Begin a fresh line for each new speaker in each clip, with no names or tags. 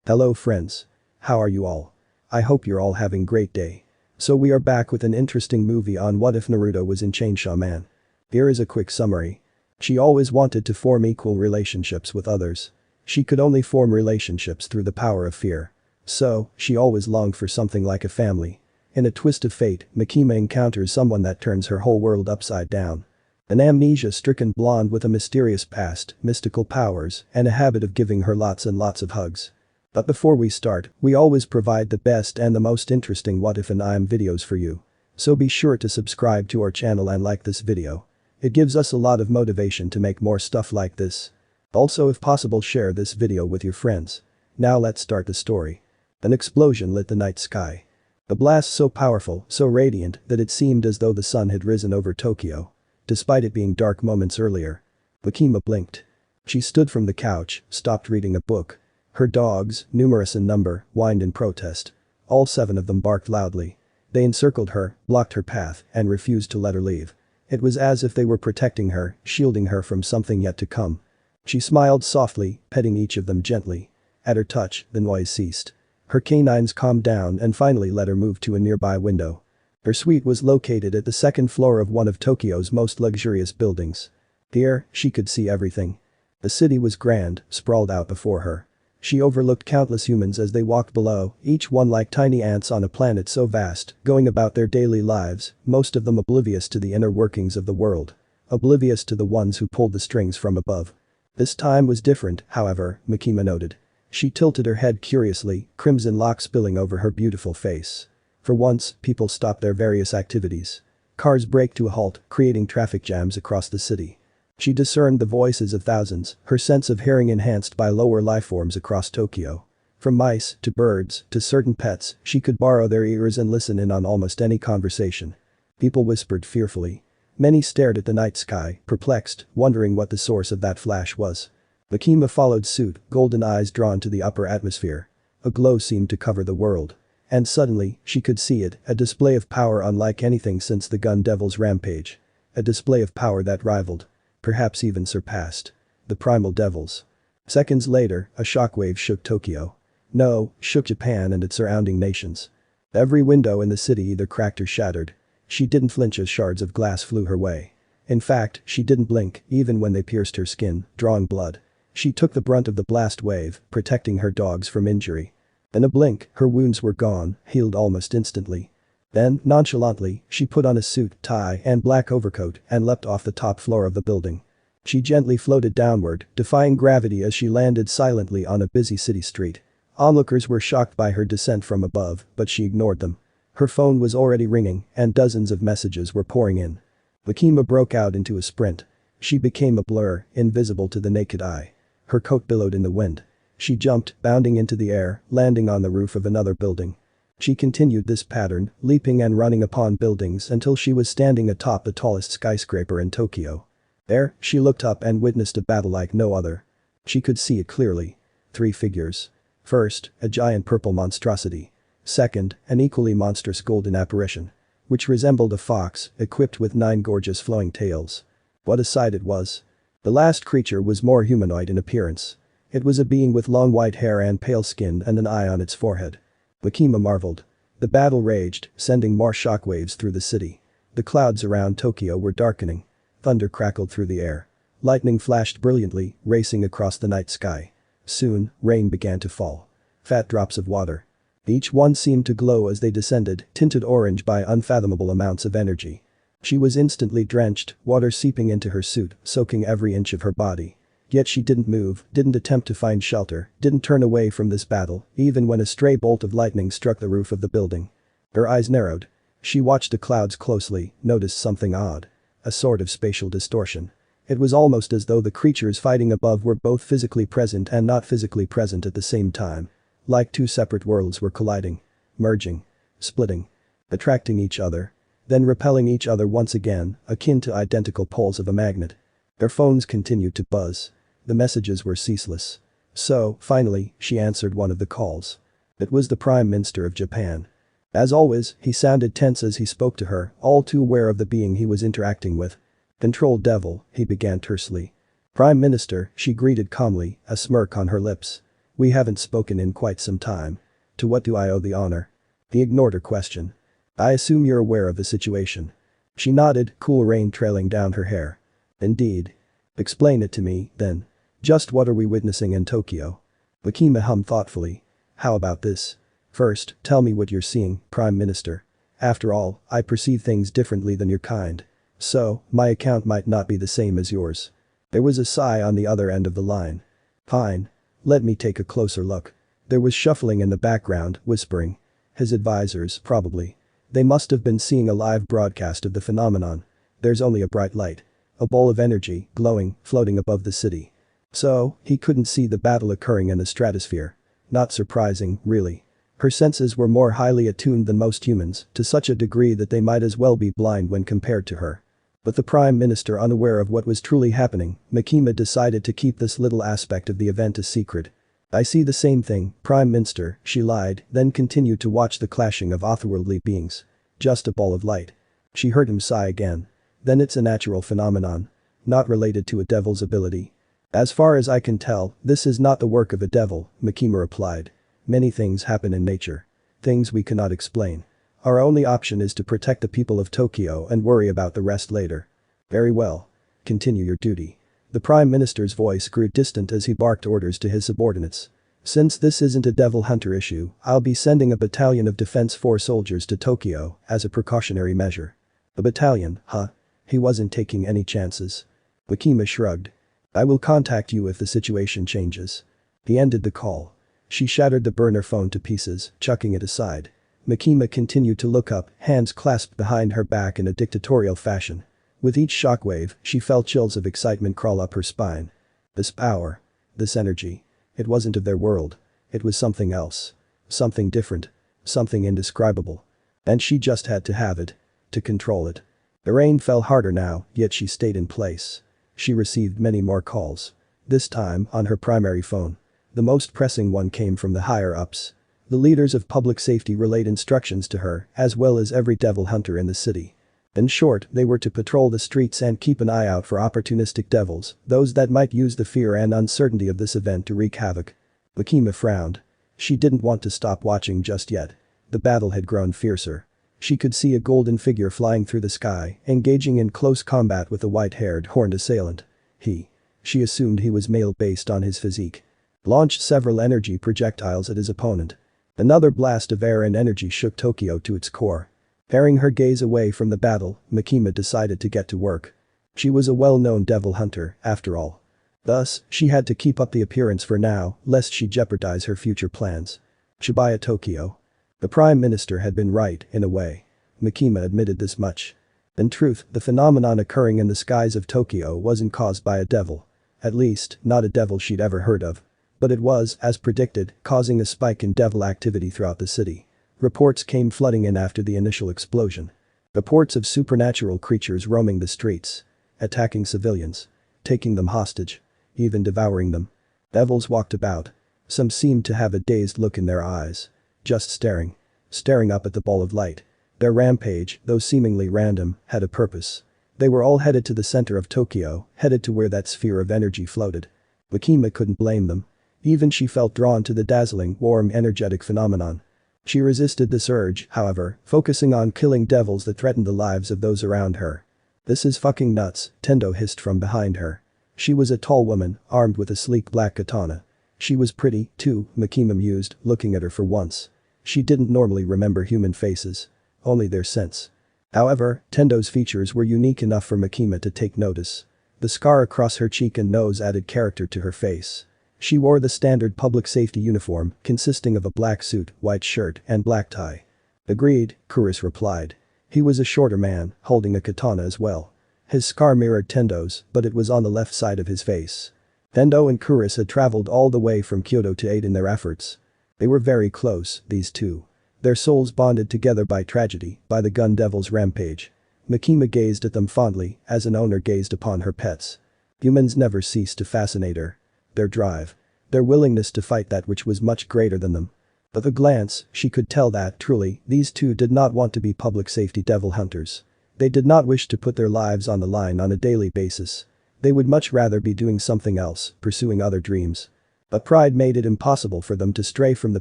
Hello friends. How are you all? I hope you're all having great day. So we are back with an interesting movie on what if Naruto was in Chainsaw Man. Here is a quick summary. She always wanted to form equal relationships with others. She could only form relationships through the power of fear. So, she always longed for something like a family. In a twist of fate, Makima encounters someone that turns her whole world upside down. An amnesia-stricken blonde with a mysterious past, mystical powers, and a habit of giving her lots and lots of hugs. But before we start, we always provide the best and the most interesting what if and IM videos for you. So be sure to subscribe to our channel and like this video. It gives us a lot of motivation to make more stuff like this. Also, if possible, share this video with your friends. Now let's start the story. An explosion lit the night sky. A blast so powerful, so radiant, that it seemed as though the sun had risen over Tokyo. Despite it being dark moments earlier. Makima blinked. She stood from the couch, stopped reading a book. Her dogs, numerous in number, whined in protest. All 7 of them barked loudly. They encircled her, blocked her path, and refused to let her leave. It was as if they were protecting her, shielding her from something yet to come. She smiled softly, petting each of them gently. At her touch, the noise ceased. Her canines calmed down and finally let her move to a nearby window. Her suite was located at the 2nd floor of one of Tokyo's most luxurious buildings. Here, she could see everything. The city was grand, sprawled out before her. She overlooked countless humans as they walked below, each one like tiny ants on a planet so vast, going about their daily lives, most of them oblivious to the inner workings of the world. Oblivious to the ones who pulled the strings from above. This time was different, however, Makima noted. She tilted her head curiously, crimson locks spilling over her beautiful face. For once, people stopped their various activities. Cars braked to a halt, creating traffic jams across the city. She discerned the voices of thousands, her sense of hearing enhanced by lower lifeforms across Tokyo. From mice, to birds, to certain pets, she could borrow their ears and listen in on almost any conversation. People whispered fearfully. Many stared at the night sky, perplexed, wondering what the source of that flash was. Makima followed suit, golden eyes drawn to the upper atmosphere. A glow seemed to cover the world. And suddenly, she could see it, a display of power unlike anything since the Gun Devil's rampage. A display of power that rivaled. Perhaps even surpassed. The primal devils. Seconds later, a shockwave shook Tokyo. No, shook Japan and its surrounding nations. Every window in the city either cracked or shattered. She didn't flinch as shards of glass flew her way. In fact, she didn't blink, even when they pierced her skin, drawing blood. She took the brunt of the blast wave, protecting her dogs from injury. In a blink, her wounds were gone, healed almost instantly. Then, nonchalantly, she put on a suit, tie, and black overcoat and leapt off the top floor of the building. She gently floated downward, defying gravity as she landed silently on a busy city street. Onlookers were shocked by her descent from above, but she ignored them. Her phone was already ringing, and dozens of messages were pouring in. Makima broke out into a sprint. She became a blur, invisible to the naked eye. Her coat billowed in the wind. She jumped, bounding into the air, landing on the roof of another building. She continued this pattern, leaping and running upon buildings until she was standing atop the tallest skyscraper in Tokyo. There, she looked up and witnessed a battle like no other. She could see it clearly. 3 figures. First, a giant purple monstrosity. Second, an equally monstrous golden apparition. Which resembled a fox, equipped with 9 gorgeous flowing tails. What a sight it was. The last creature was more humanoid in appearance. It was a being with long white hair and pale skin and an eye on its forehead. Makima marveled. The battle raged, sending more shockwaves through the city. The clouds around Tokyo were darkening. Thunder crackled through the air. Lightning flashed brilliantly, racing across the night sky. Soon, rain began to fall. Fat drops of water. Each one seemed to glow as they descended, tinted orange by unfathomable amounts of energy. She was instantly drenched, water seeping into her suit, soaking every inch of her body. Yet she didn't move, didn't attempt to find shelter, didn't turn away from this battle, even when a stray bolt of lightning struck the roof of the building. Her eyes narrowed. She watched the clouds closely, noticed something odd. A sort of spatial distortion. It was almost as though the creatures fighting above were both physically present and not physically present at the same time. Like 2 separate worlds were colliding. Merging. Splitting. Attracting each other. Then repelling each other once again, akin to identical poles of a magnet. Their phones continued to buzz. The messages were ceaseless. So, finally, she answered one of the calls. It was the Prime Minister of Japan. As always, he sounded tense as he spoke to her, all too aware of the being he was interacting with. "Control devil," he began tersely. "Prime Minister," she greeted calmly, a smirk on her lips. We haven't spoken in quite some time. To what do I owe the honor? He ignored her question. I assume you're aware of the situation. She nodded, cool rain trailing down her hair. Indeed. Explain it to me, then. Just what are we witnessing in Tokyo? Makima hummed thoughtfully. How about this? First, tell me what you're seeing, Prime Minister. After all, I perceive things differently than your kind. So, my account might not be the same as yours. There was a sigh on the other end of the line. Fine. Let me take a closer look. There was shuffling in the background, whispering. His advisors, probably. They must have been seeing a live broadcast of the phenomenon. There's only a bright light. A ball of energy, glowing, floating above the city. So, he couldn't see the battle occurring in the stratosphere. Not surprising, really. Her senses were more highly attuned than most humans, to such a degree that they might as well be blind when compared to her. But the Prime Minister, unaware of what was truly happening, Makima decided to keep this little aspect of the event a secret. I see the same thing, Prime Minister, she lied, then continued to watch the clashing of otherworldly beings. Just a ball of light. She heard him sigh again. Then it's a natural phenomenon. Not related to a devil's ability. As far as I can tell, this is not the work of a devil, Makima replied. Many things happen in nature. Things we cannot explain. Our only option is to protect the people of Tokyo and worry about the rest later. Very well. Continue your duty. The Prime Minister's voice grew distant as he barked orders to his subordinates. Since this isn't a devil hunter issue, I'll be sending a battalion of Defense Force soldiers to Tokyo as a precautionary measure. A battalion, huh? He wasn't taking any chances. Makima shrugged. I will contact you if the situation changes. He ended the call. She shattered the burner phone to pieces, chucking it aside. Makima continued to look up, hands clasped behind her back in a dictatorial fashion. With each shockwave, she felt chills of excitement crawl up her spine. This power. This energy. It wasn't of their world. It was something else. Something different. Something indescribable. And she just had to have it. To control it. The rain fell harder now, yet she stayed in place. She received many more calls. This time, on her primary phone. The most pressing one came from the higher-ups. The leaders of public safety relayed instructions to her, as well as every devil hunter in the city. In short, they were to patrol the streets and keep an eye out for opportunistic devils, those that might use the fear and uncertainty of this event to wreak havoc. Makima frowned. She didn't want to stop watching just yet. The battle had grown fiercer. She could see a golden figure flying through the sky, engaging in close combat with a white-haired, horned assailant. She assumed he was male based on his physique. Launched several energy projectiles at his opponent. Another blast of air and energy shook Tokyo to its core. Paring her gaze away from the battle, Makima decided to get to work. She was a well-known devil hunter, after all. Thus, she had to keep up the appearance for now, lest she jeopardize her future plans. Shibuya, Tokyo. The Prime Minister had been right, in a way. Makima admitted this much. In truth, the phenomenon occurring in the skies of Tokyo wasn't caused by a devil. At least, not a devil she'd ever heard of. But it was, as predicted, causing a spike in devil activity throughout the city. Reports came flooding in after the initial explosion. Reports of supernatural creatures roaming the streets. Attacking civilians. Taking them hostage. Even devouring them. Devils walked about. Some seemed to have a dazed look in their eyes. Just staring. Staring up at the ball of light. Their rampage, though seemingly random, had a purpose. They were all headed to the center of Tokyo, headed to where that sphere of energy floated. Makima couldn't blame them. Even she felt drawn to the dazzling, warm, energetic phenomenon. She resisted this urge, however, focusing on killing devils that threatened the lives of those around her. This is fucking nuts, Tendo hissed from behind her. She was a tall woman, armed with a sleek black katana. She was pretty, too, Makima mused, looking at her for once. She didn't normally remember human faces. Only their scents. However, Tendo's features were unique enough for Makima to take notice. The scar across her cheek and nose added character to her face. She wore the standard public safety uniform, consisting of a black suit, white shirt, and black tie. Agreed, Kuris replied. He was a shorter man, holding a katana as well. His scar mirrored Tendo's, but it was on the left side of his face. Tendo and Kuris had traveled all the way from Kyoto to aid in their efforts. They were very close, these two. Their souls bonded together by tragedy, by the gun devil's rampage. Makima gazed at them fondly, as an owner gazed upon her pets. Humans never ceased to fascinate her. Their drive. Their willingness to fight that which was much greater than them. With a glance, she could tell that, truly, these two did not want to be public safety devil hunters. They did not wish to put their lives on the line on a daily basis. They would much rather be doing something else, pursuing other dreams. But pride made it impossible for them to stray from the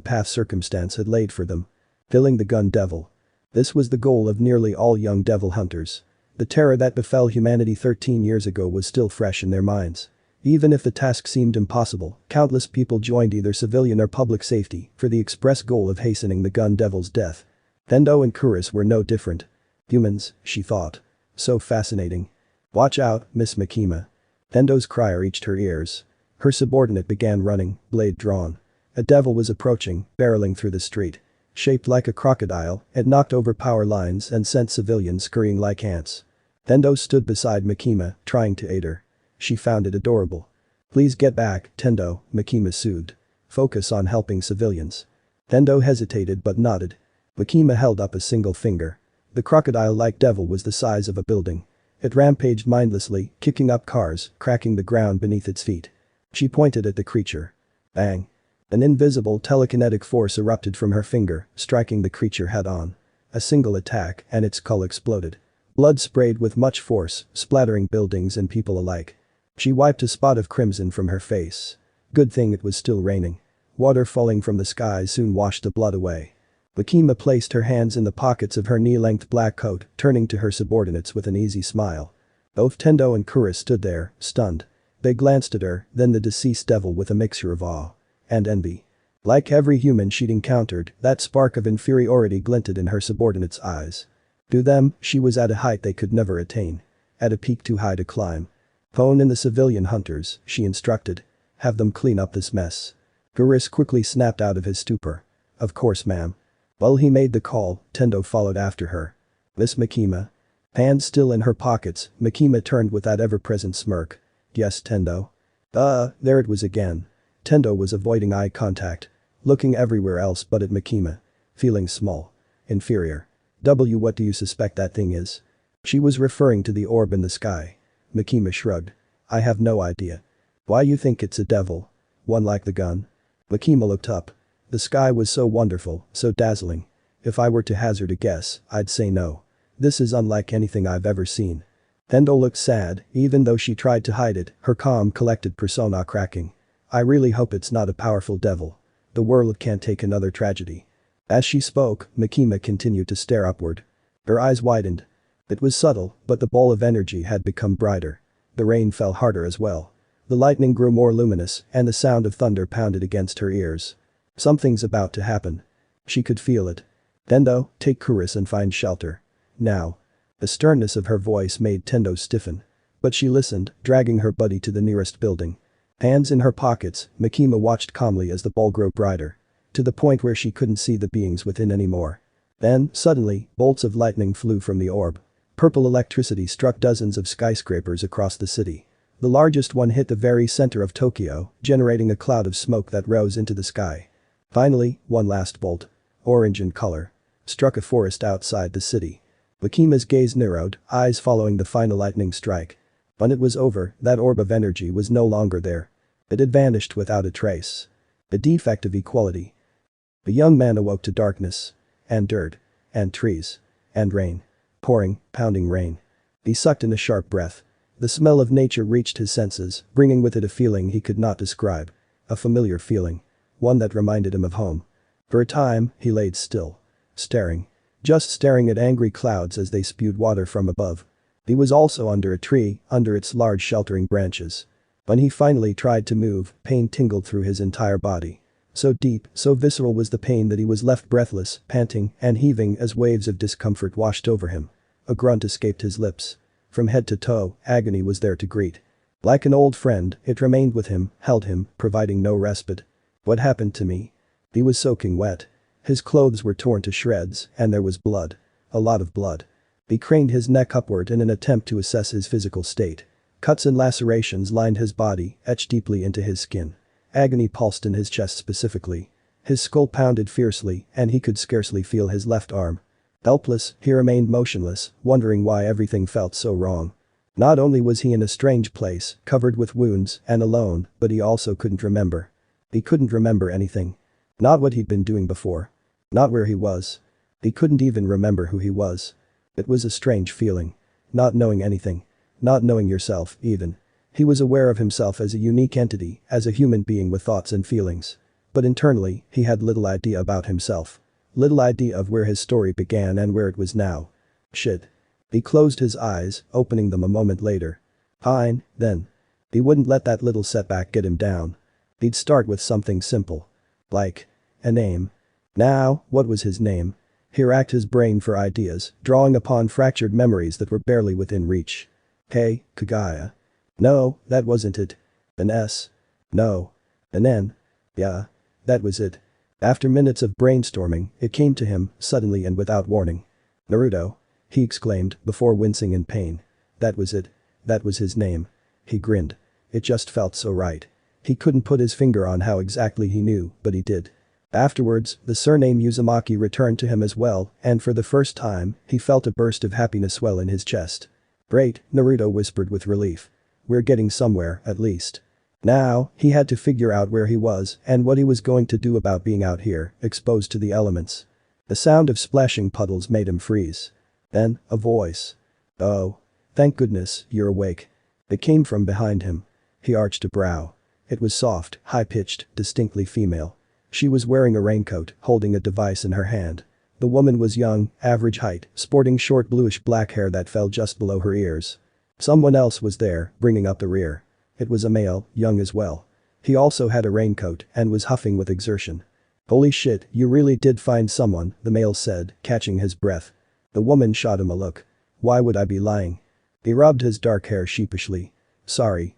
path circumstance had laid for them. Killing the gun devil. This was the goal of nearly all young devil hunters. The terror that befell humanity 13 years ago was still fresh in their minds. Even if the task seemed impossible, countless people joined either civilian or public safety for the express goal of hastening the gun devil's death. Tendo and Kuris were no different. Humans, she thought. So fascinating. Watch out, Miss Makima. Tendo's cry reached her ears. Her subordinate began running, blade drawn. A devil was approaching, barreling through the street. Shaped like a crocodile, it knocked over power lines and sent civilians scurrying like ants. Tendo stood beside Makima, trying to aid her. She found it adorable. Please get back, Tendo, Makima soothed. Focus on helping civilians. Tendo hesitated but nodded. Makima held up a single finger. The crocodile-like devil was the size of a building. It rampaged mindlessly, kicking up cars, cracking the ground beneath its feet. She pointed at the creature. Bang. An invisible telekinetic force erupted from her finger, striking the creature head-on. A single attack, and its skull exploded. Blood sprayed with much force, splattering buildings and people alike. She wiped a spot of crimson from her face. Good thing it was still raining. Water falling from the sky soon washed the blood away. Makima placed her hands in the pockets of her knee-length black coat, turning to her subordinates with an easy smile. Both Tendo and Kuris stood there, stunned. They glanced at her, then the deceased devil with a mixture of awe and envy. Like every human she'd encountered, that spark of inferiority glinted in her subordinates' eyes. To them, she was at a height they could never attain. At a peak too high to climb. Phone in the civilian hunters, she instructed. Have them clean up this mess. Kuris quickly snapped out of his stupor. Of course, ma'am. While he made the call, Tendo followed after her. Miss Makima. Hands still in her pockets, Makima turned with that ever-present smirk. Yes, Tendo. There it was again. Tendo was avoiding eye contact. Looking everywhere else but at Makima. Feeling small. Inferior. What do you suspect that thing is? She was referring to the orb in the sky. Makima shrugged. I have no idea. Why you think it's a devil? One like the gun? Makima looked up. The sky was so wonderful, so dazzling. If I were to hazard a guess, I'd say no. This is unlike anything I've ever seen. Tendo looked sad, even though she tried to hide it, her calm collected persona cracking. I really hope it's not a powerful devil. The world can't take another tragedy. As she spoke, Makima continued to stare upward. Her eyes widened. It was subtle, but the ball of energy had become brighter. The rain fell harder as well. The lightning grew more luminous, and the sound of thunder pounded against her ears. Something's about to happen. She could feel it. Tendo, take Kuris and find shelter. Now. The sternness of her voice made Tendo stiffen. But she listened, dragging her buddy to the nearest building. Hands in her pockets, Makima watched calmly as the ball grew brighter. To the point where she couldn't see the beings within anymore. Then, suddenly, bolts of lightning flew from the orb. Purple electricity struck dozens of skyscrapers across the city. The largest one hit the very center of Tokyo, generating a cloud of smoke that rose into the sky. Finally, one last bolt. Orange in color. Struck a forest outside the city. Makima's gaze narrowed, eyes following the final lightning strike. When it was over, that orb of energy was no longer there. It had vanished without a trace. A defect of equality. The young man awoke to darkness. And dirt. And trees. And rain. Pouring, pounding rain. He sucked in a sharp breath. The smell of nature reached his senses, bringing with it a feeling he could not describe. A familiar feeling. One that reminded him of home. For a time, he laid still. Staring. Just staring at angry clouds as they spewed water from above. He was also under a tree, under its large sheltering branches. When he finally tried to move, pain tingled through his entire body. So deep, so visceral was the pain that he was left breathless, panting, and heaving as waves of discomfort washed over him. A grunt escaped his lips. From head to toe, agony was there to greet. Like an old friend, it remained with him, held him, providing no respite. What happened to me? He was soaking wet. His clothes were torn to shreds, and there was blood. A lot of blood. He craned his neck upward in an attempt to assess his physical state. Cuts and lacerations lined his body, etched deeply into his skin. Agony pulsed in his chest specifically. His skull pounded fiercely, and he could scarcely feel his left arm. Helpless, he remained motionless, wondering why everything felt so wrong. Not only was he in a strange place, covered with wounds, and alone, but he also couldn't remember. He couldn't remember anything. Not what he'd been doing before. Not where he was. He couldn't even remember who he was. It was a strange feeling. Not knowing anything. Not knowing yourself, even. He was aware of himself as a unique entity, as a human being with thoughts and feelings. But internally, he had little idea about himself. Little idea of where his story began and where it was now. Shit. He closed his eyes, opening them a moment later. Fine, then. He wouldn't let that little setback get him down. He'd start with something simple. Like a name. Now, what was his name? He racked his brain for ideas, drawing upon fractured memories that were barely within reach. Hey, Kagaya. No, that wasn't it. An S. No. An N. Yeah. That was it. After minutes of brainstorming, it came to him, suddenly and without warning. Naruto. He exclaimed, before wincing in pain. That was it. That was his name. He grinned. It just felt so right. He couldn't put his finger on how exactly he knew, but he did. Afterwards, the surname Uzumaki returned to him as well, and for the first time, he felt a burst of happiness swell in his chest. Great, Naruto whispered with relief. We're getting somewhere, at least. Now, he had to figure out where he was and what he was going to do about being out here, exposed to the elements. The sound of splashing puddles made him freeze. Then, a voice. Oh. Thank goodness, you're awake. It came from behind him. He arched a brow. It was soft, high-pitched, distinctly female. She was wearing a raincoat, holding a device in her hand. The woman was young, average height, sporting short bluish-black hair that fell just below her ears. Someone else was there, bringing up the rear. It was a male, young as well. He also had a raincoat and was huffing with exertion. Holy shit, you really did find someone, the male said, catching his breath. The woman shot him a look. Why would I be lying? He rubbed his dark hair sheepishly. Sorry.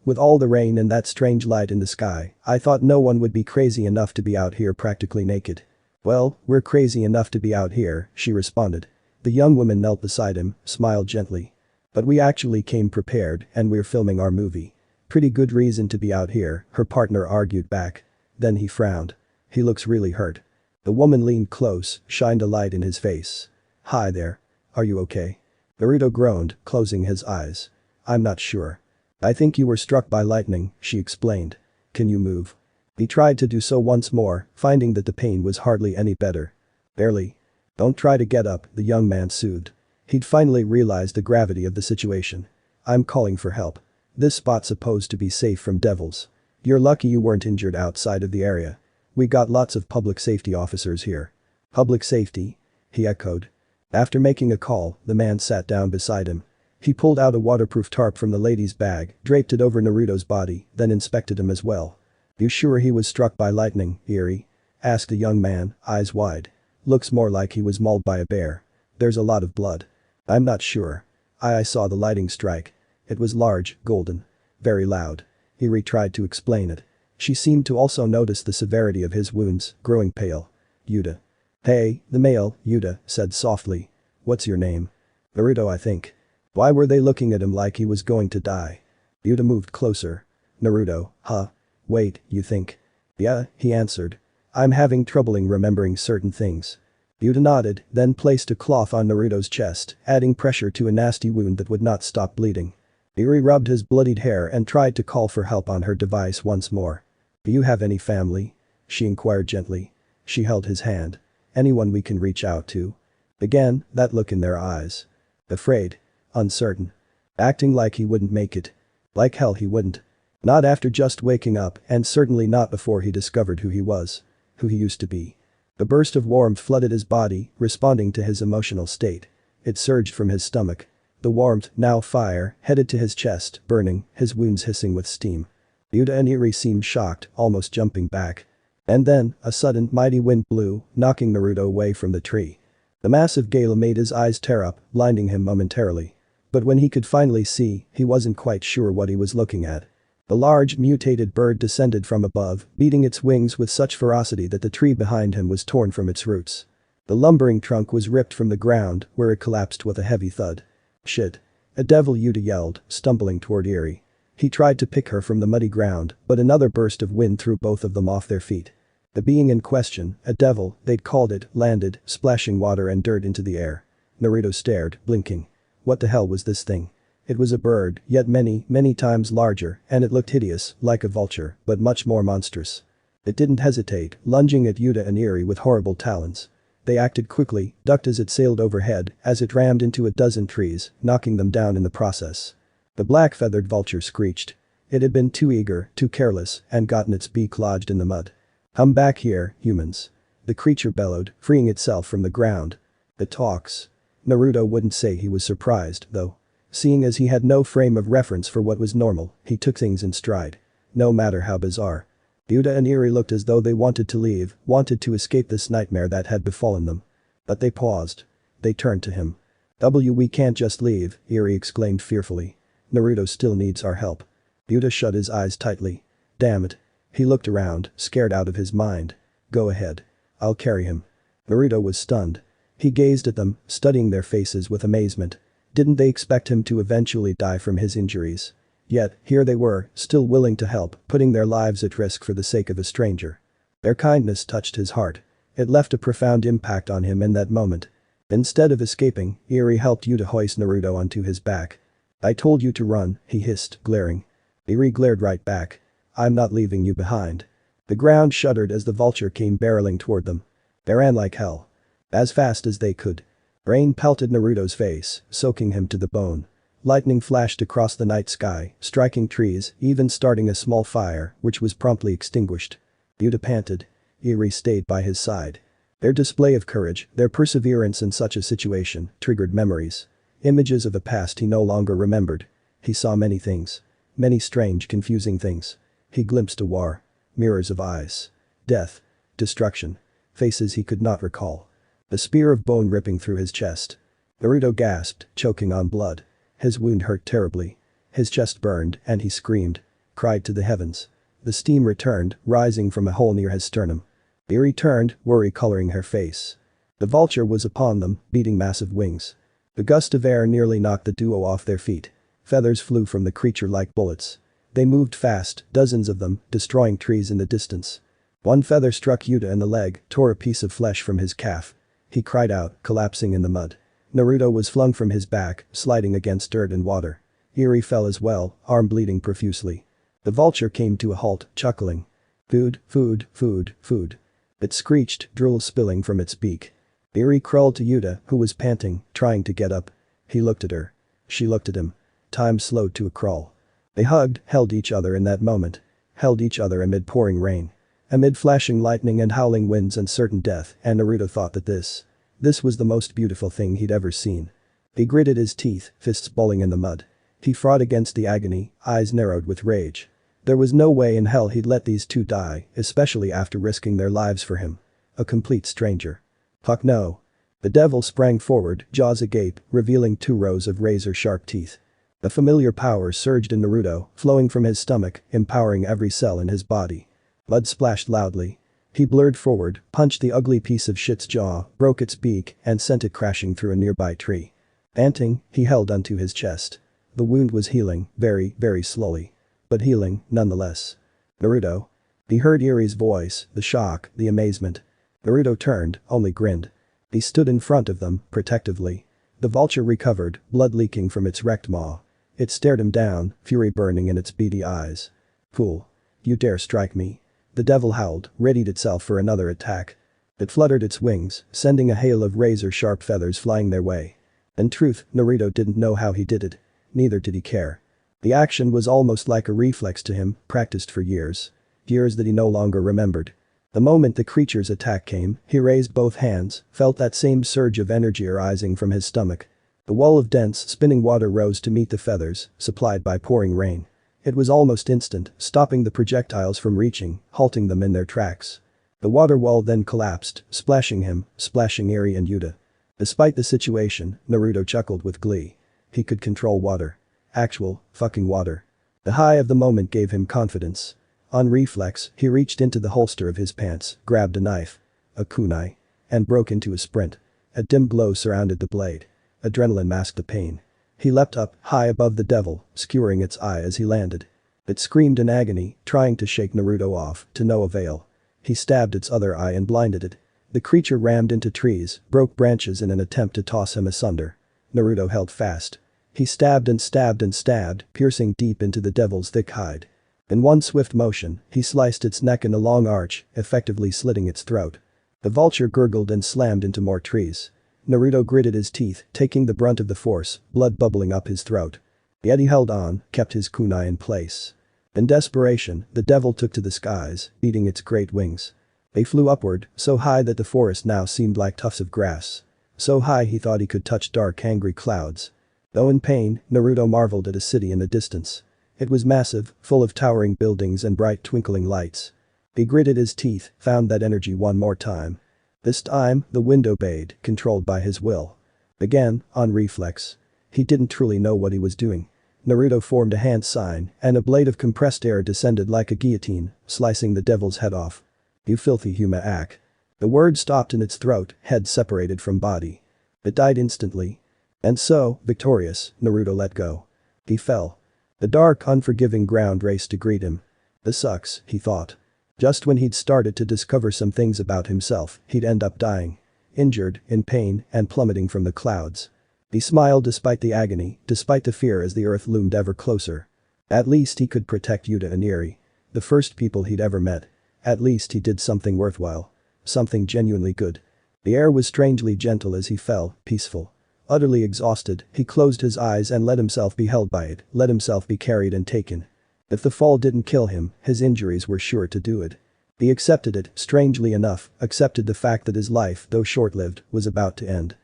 With all the rain and that strange light in the sky, I thought no one would be crazy enough to be out here practically naked. Well, we're crazy enough to be out here, she responded. The young woman knelt beside him, smiled gently. But we actually came prepared and we're filming our movie. Pretty good reason to be out here, her partner argued back. Then he frowned. He looks really hurt. The woman leaned close, shined a light in his face. Hi there. Are you okay? Naruto groaned, closing his eyes. I'm not sure. I think you were struck by lightning, she explained. Can you move? He tried to do so once more, finding that the pain was hardly any better. Barely. Don't try to get up, the young man soothed. He'd finally realized the gravity of the situation. I'm calling for help. This spot's supposed to be safe from devils. You're lucky you weren't injured outside of the area. We got lots of public safety officers here. Public safety? He echoed. After making a call, the man sat down beside him. He pulled out a waterproof tarp from the lady's bag, draped it over Naruto's body, then inspected him as well. You sure he was struck by lightning, Eerie? Asked the young man, eyes wide. Looks more like he was mauled by a bear. There's a lot of blood. I'm not sure. I saw the lightning strike. It was large, golden. Very loud. Eerie tried to explain it. She seemed to also notice the severity of his wounds, growing pale. Yuta. Hey, the male, Yuta, said softly. What's your name? Naruto, I think. Why were they looking at him like he was going to die? Yuta moved closer. Naruto, huh? Wait, you think? Yeah, he answered. I'm having trouble remembering certain things. Yuta nodded, then placed a cloth on Naruto's chest, adding pressure to a nasty wound that would not stop bleeding. Eerie rubbed his bloodied hair and tried to call for help on her device once more. Do you have any family? She inquired gently. She held his hand. Anyone we can reach out to? Again, that look in their eyes. Afraid. Uncertain. Acting like he wouldn't make it. Like hell he wouldn't. Not after just waking up and certainly not before he discovered who he was. Who he used to be. A burst of warmth flooded his body, responding to his emotional state. It surged from his stomach. The warmth, now fire, headed to his chest, burning, his wounds hissing with steam. Yuta and Eerie seemed shocked, almost jumping back. And then, a sudden, mighty wind blew, knocking Naruto away from the tree. The massive gale made his eyes tear up, blinding him momentarily. But when he could finally see, he wasn't quite sure what he was looking at. The large, mutated bird descended from above, beating its wings with such ferocity that the tree behind him was torn from its roots. The lumbering trunk was ripped from the ground, where it collapsed with a heavy thud. Shit. A devil, Yuta yelled, stumbling toward Eerie. He tried to pick her from the muddy ground, but another burst of wind threw both of them off their feet. The being in question, a devil, they'd called it, landed, splashing water and dirt into the air. Naruto stared, blinking. What the hell was this thing? It was a bird, yet many, many times larger, and it looked hideous, like a vulture, but much more monstrous. It didn't hesitate, lunging at Yuta and Eerie with horrible talons. They acted quickly, ducked as it sailed overhead, as it rammed into a dozen trees, knocking them down in the process. The black-feathered vulture screeched. It had been too eager, too careless, and gotten its beak lodged in the mud. "Come back here, humans." The creature bellowed, freeing itself from the ground. "It talks." Naruto wouldn't say he was surprised, though. Seeing as he had no frame of reference for what was normal, he took things in stride. No matter how bizarre. Yuta and Eri looked as though they wanted to leave, wanted to escape this nightmare that had befallen them. But they paused. They turned to him. We can't just leave," Eri exclaimed fearfully. "Naruto still needs our help." Yuta shut his eyes tightly. "Damn it." He looked around, scared out of his mind. "Go ahead. I'll carry him." Naruto was stunned. He gazed at them, studying their faces with amazement. Didn't they expect him to eventually die from his injuries? Yet, here they were, still willing to help, putting their lives at risk for the sake of a stranger. Their kindness touched his heart. It left a profound impact on him in that moment. Instead of escaping, Eri helped Yuta hoist Naruto onto his back. "I told you to run," he hissed, glaring. Eri glared right back. "I'm not leaving you behind." The ground shuddered as the vulture came barreling toward them. They ran like hell. As fast as they could. Rain pelted Naruto's face, soaking him to the bone. Lightning flashed across the night sky, striking trees, even starting a small fire, which was promptly extinguished. Yuta panted. Eri stayed by his side. Their display of courage, their perseverance in such a situation, triggered memories. Images of a past he no longer remembered. He saw many things. Many strange, confusing things. He glimpsed a war. Mirrors of eyes. Death. Destruction. Faces he could not recall. The spear of bone ripping through his chest. Naruto gasped, choking on blood. His wound hurt terribly. His chest burned, and he screamed. Cried to the heavens. The steam returned, rising from a hole near his sternum. Eri turned, worry coloring her face. The vulture was upon them, beating massive wings. The gust of air nearly knocked the duo off their feet. Feathers flew from the creature like bullets. They moved fast, dozens of them, destroying trees in the distance. One feather struck Yuta in the leg, tore a piece of flesh from his calf. He cried out, collapsing in the mud. Naruto was flung from his back, sliding against dirt and water. Eri fell as well, arm bleeding profusely. The vulture came to a halt, chuckling. "Food, food, food, food." It screeched, drool spilling from its beak. Eri crawled to Yuta, who was panting, trying to get up. He looked at her. She looked at him. Time slowed to a crawl. They hugged, held each other in that moment. Held each other amid pouring rain. Amid flashing lightning and howling winds and certain death, and Naruto thought that this was the most beautiful thing he'd ever seen. He gritted his teeth, fists balling in the mud. He fought against the agony, eyes narrowed with rage. There was no way in hell he'd let these two die, especially after risking their lives for him. A complete stranger. Fuck no. The devil sprang forward, jaws agape, revealing 2 rows of razor-sharp teeth. The familiar power surged in Naruto, flowing from his stomach, empowering every cell in his body. Blood splashed loudly. He blurred forward, punched the ugly piece of shit's jaw, broke its beak, and sent it crashing through a nearby tree. Panting, he held onto his chest. The wound was healing, very, very slowly. But healing, nonetheless. "Naruto?" He heard Eri's voice, the shock, the amazement. Naruto turned, only grinned. He stood in front of them, protectively. The vulture recovered, blood leaking from its wrecked maw. It stared him down, fury burning in its beady eyes. "Fool. You dare strike me?" The devil howled, readied itself for another attack. It fluttered its wings, sending a hail of razor-sharp feathers flying their way. In truth, Naruto didn't know how he did it. Neither did he care. The action was almost like a reflex to him, practiced for years. Years that he no longer remembered. The moment the creature's attack came, he raised both hands, felt that same surge of energy arising from his stomach. The wall of dense, spinning water rose to meet the feathers, supplied by pouring rain. It was almost instant, stopping the projectiles from reaching, halting them in their tracks. The water wall then collapsed, splashing him, splashing Eri and Yuta. Despite the situation, Naruto chuckled with glee. He could control water. Actual, fucking water. The high of the moment gave him confidence. On reflex, he reached into the holster of his pants, grabbed a knife. A kunai. And broke into a sprint. A dim glow surrounded the blade. Adrenaline masked the pain. He leapt up, high above the devil, skewering its eye as he landed. It screamed in agony, trying to shake Naruto off, to no avail. He stabbed its other eye and blinded it. The creature rammed into trees, broke branches in an attempt to toss him asunder. Naruto held fast. He stabbed and stabbed and stabbed, piercing deep into the devil's thick hide. In one swift motion, he sliced its neck in a long arch, effectively slitting its throat. The vulture gurgled and slammed into more trees. Naruto gritted his teeth, taking the brunt of the force, blood bubbling up his throat. Yet he held on, kept his kunai in place. In desperation, the devil took to the skies, beating its great wings. They flew upward, so high that the forest now seemed like tufts of grass. So high he thought he could touch dark angry clouds. Though in pain, Naruto marveled at a city in the distance. It was massive, full of towering buildings and bright twinkling lights. He gritted his teeth, found that energy one more time. This time, the wind obeyed, controlled by his will. Again, on reflex. He didn't truly know what he was doing. Naruto formed a hand sign, and a blade of compressed air descended like a guillotine, slicing the devil's head off. "You filthy Huma-ak." The word stopped in its throat, head separated from body. It died instantly. And so, victorious, Naruto let go. He fell. The dark, unforgiving ground raced to greet him. This sucks, he thought. Just when he'd started to discover some things about himself, he'd end up dying. Injured, in pain, and plummeting from the clouds. He smiled despite the agony, despite the fear as the earth loomed ever closer. At least he could protect Yuta and Eri. The first people he'd ever met. At least he did something worthwhile. Something genuinely good. The air was strangely gentle as he fell, peaceful. Utterly exhausted, he closed his eyes and let himself be held by it, let himself be carried and taken. If the fall didn't kill him, his injuries were sure to do it. He accepted it, strangely enough, accepted the fact that his life, though short-lived, was about to end.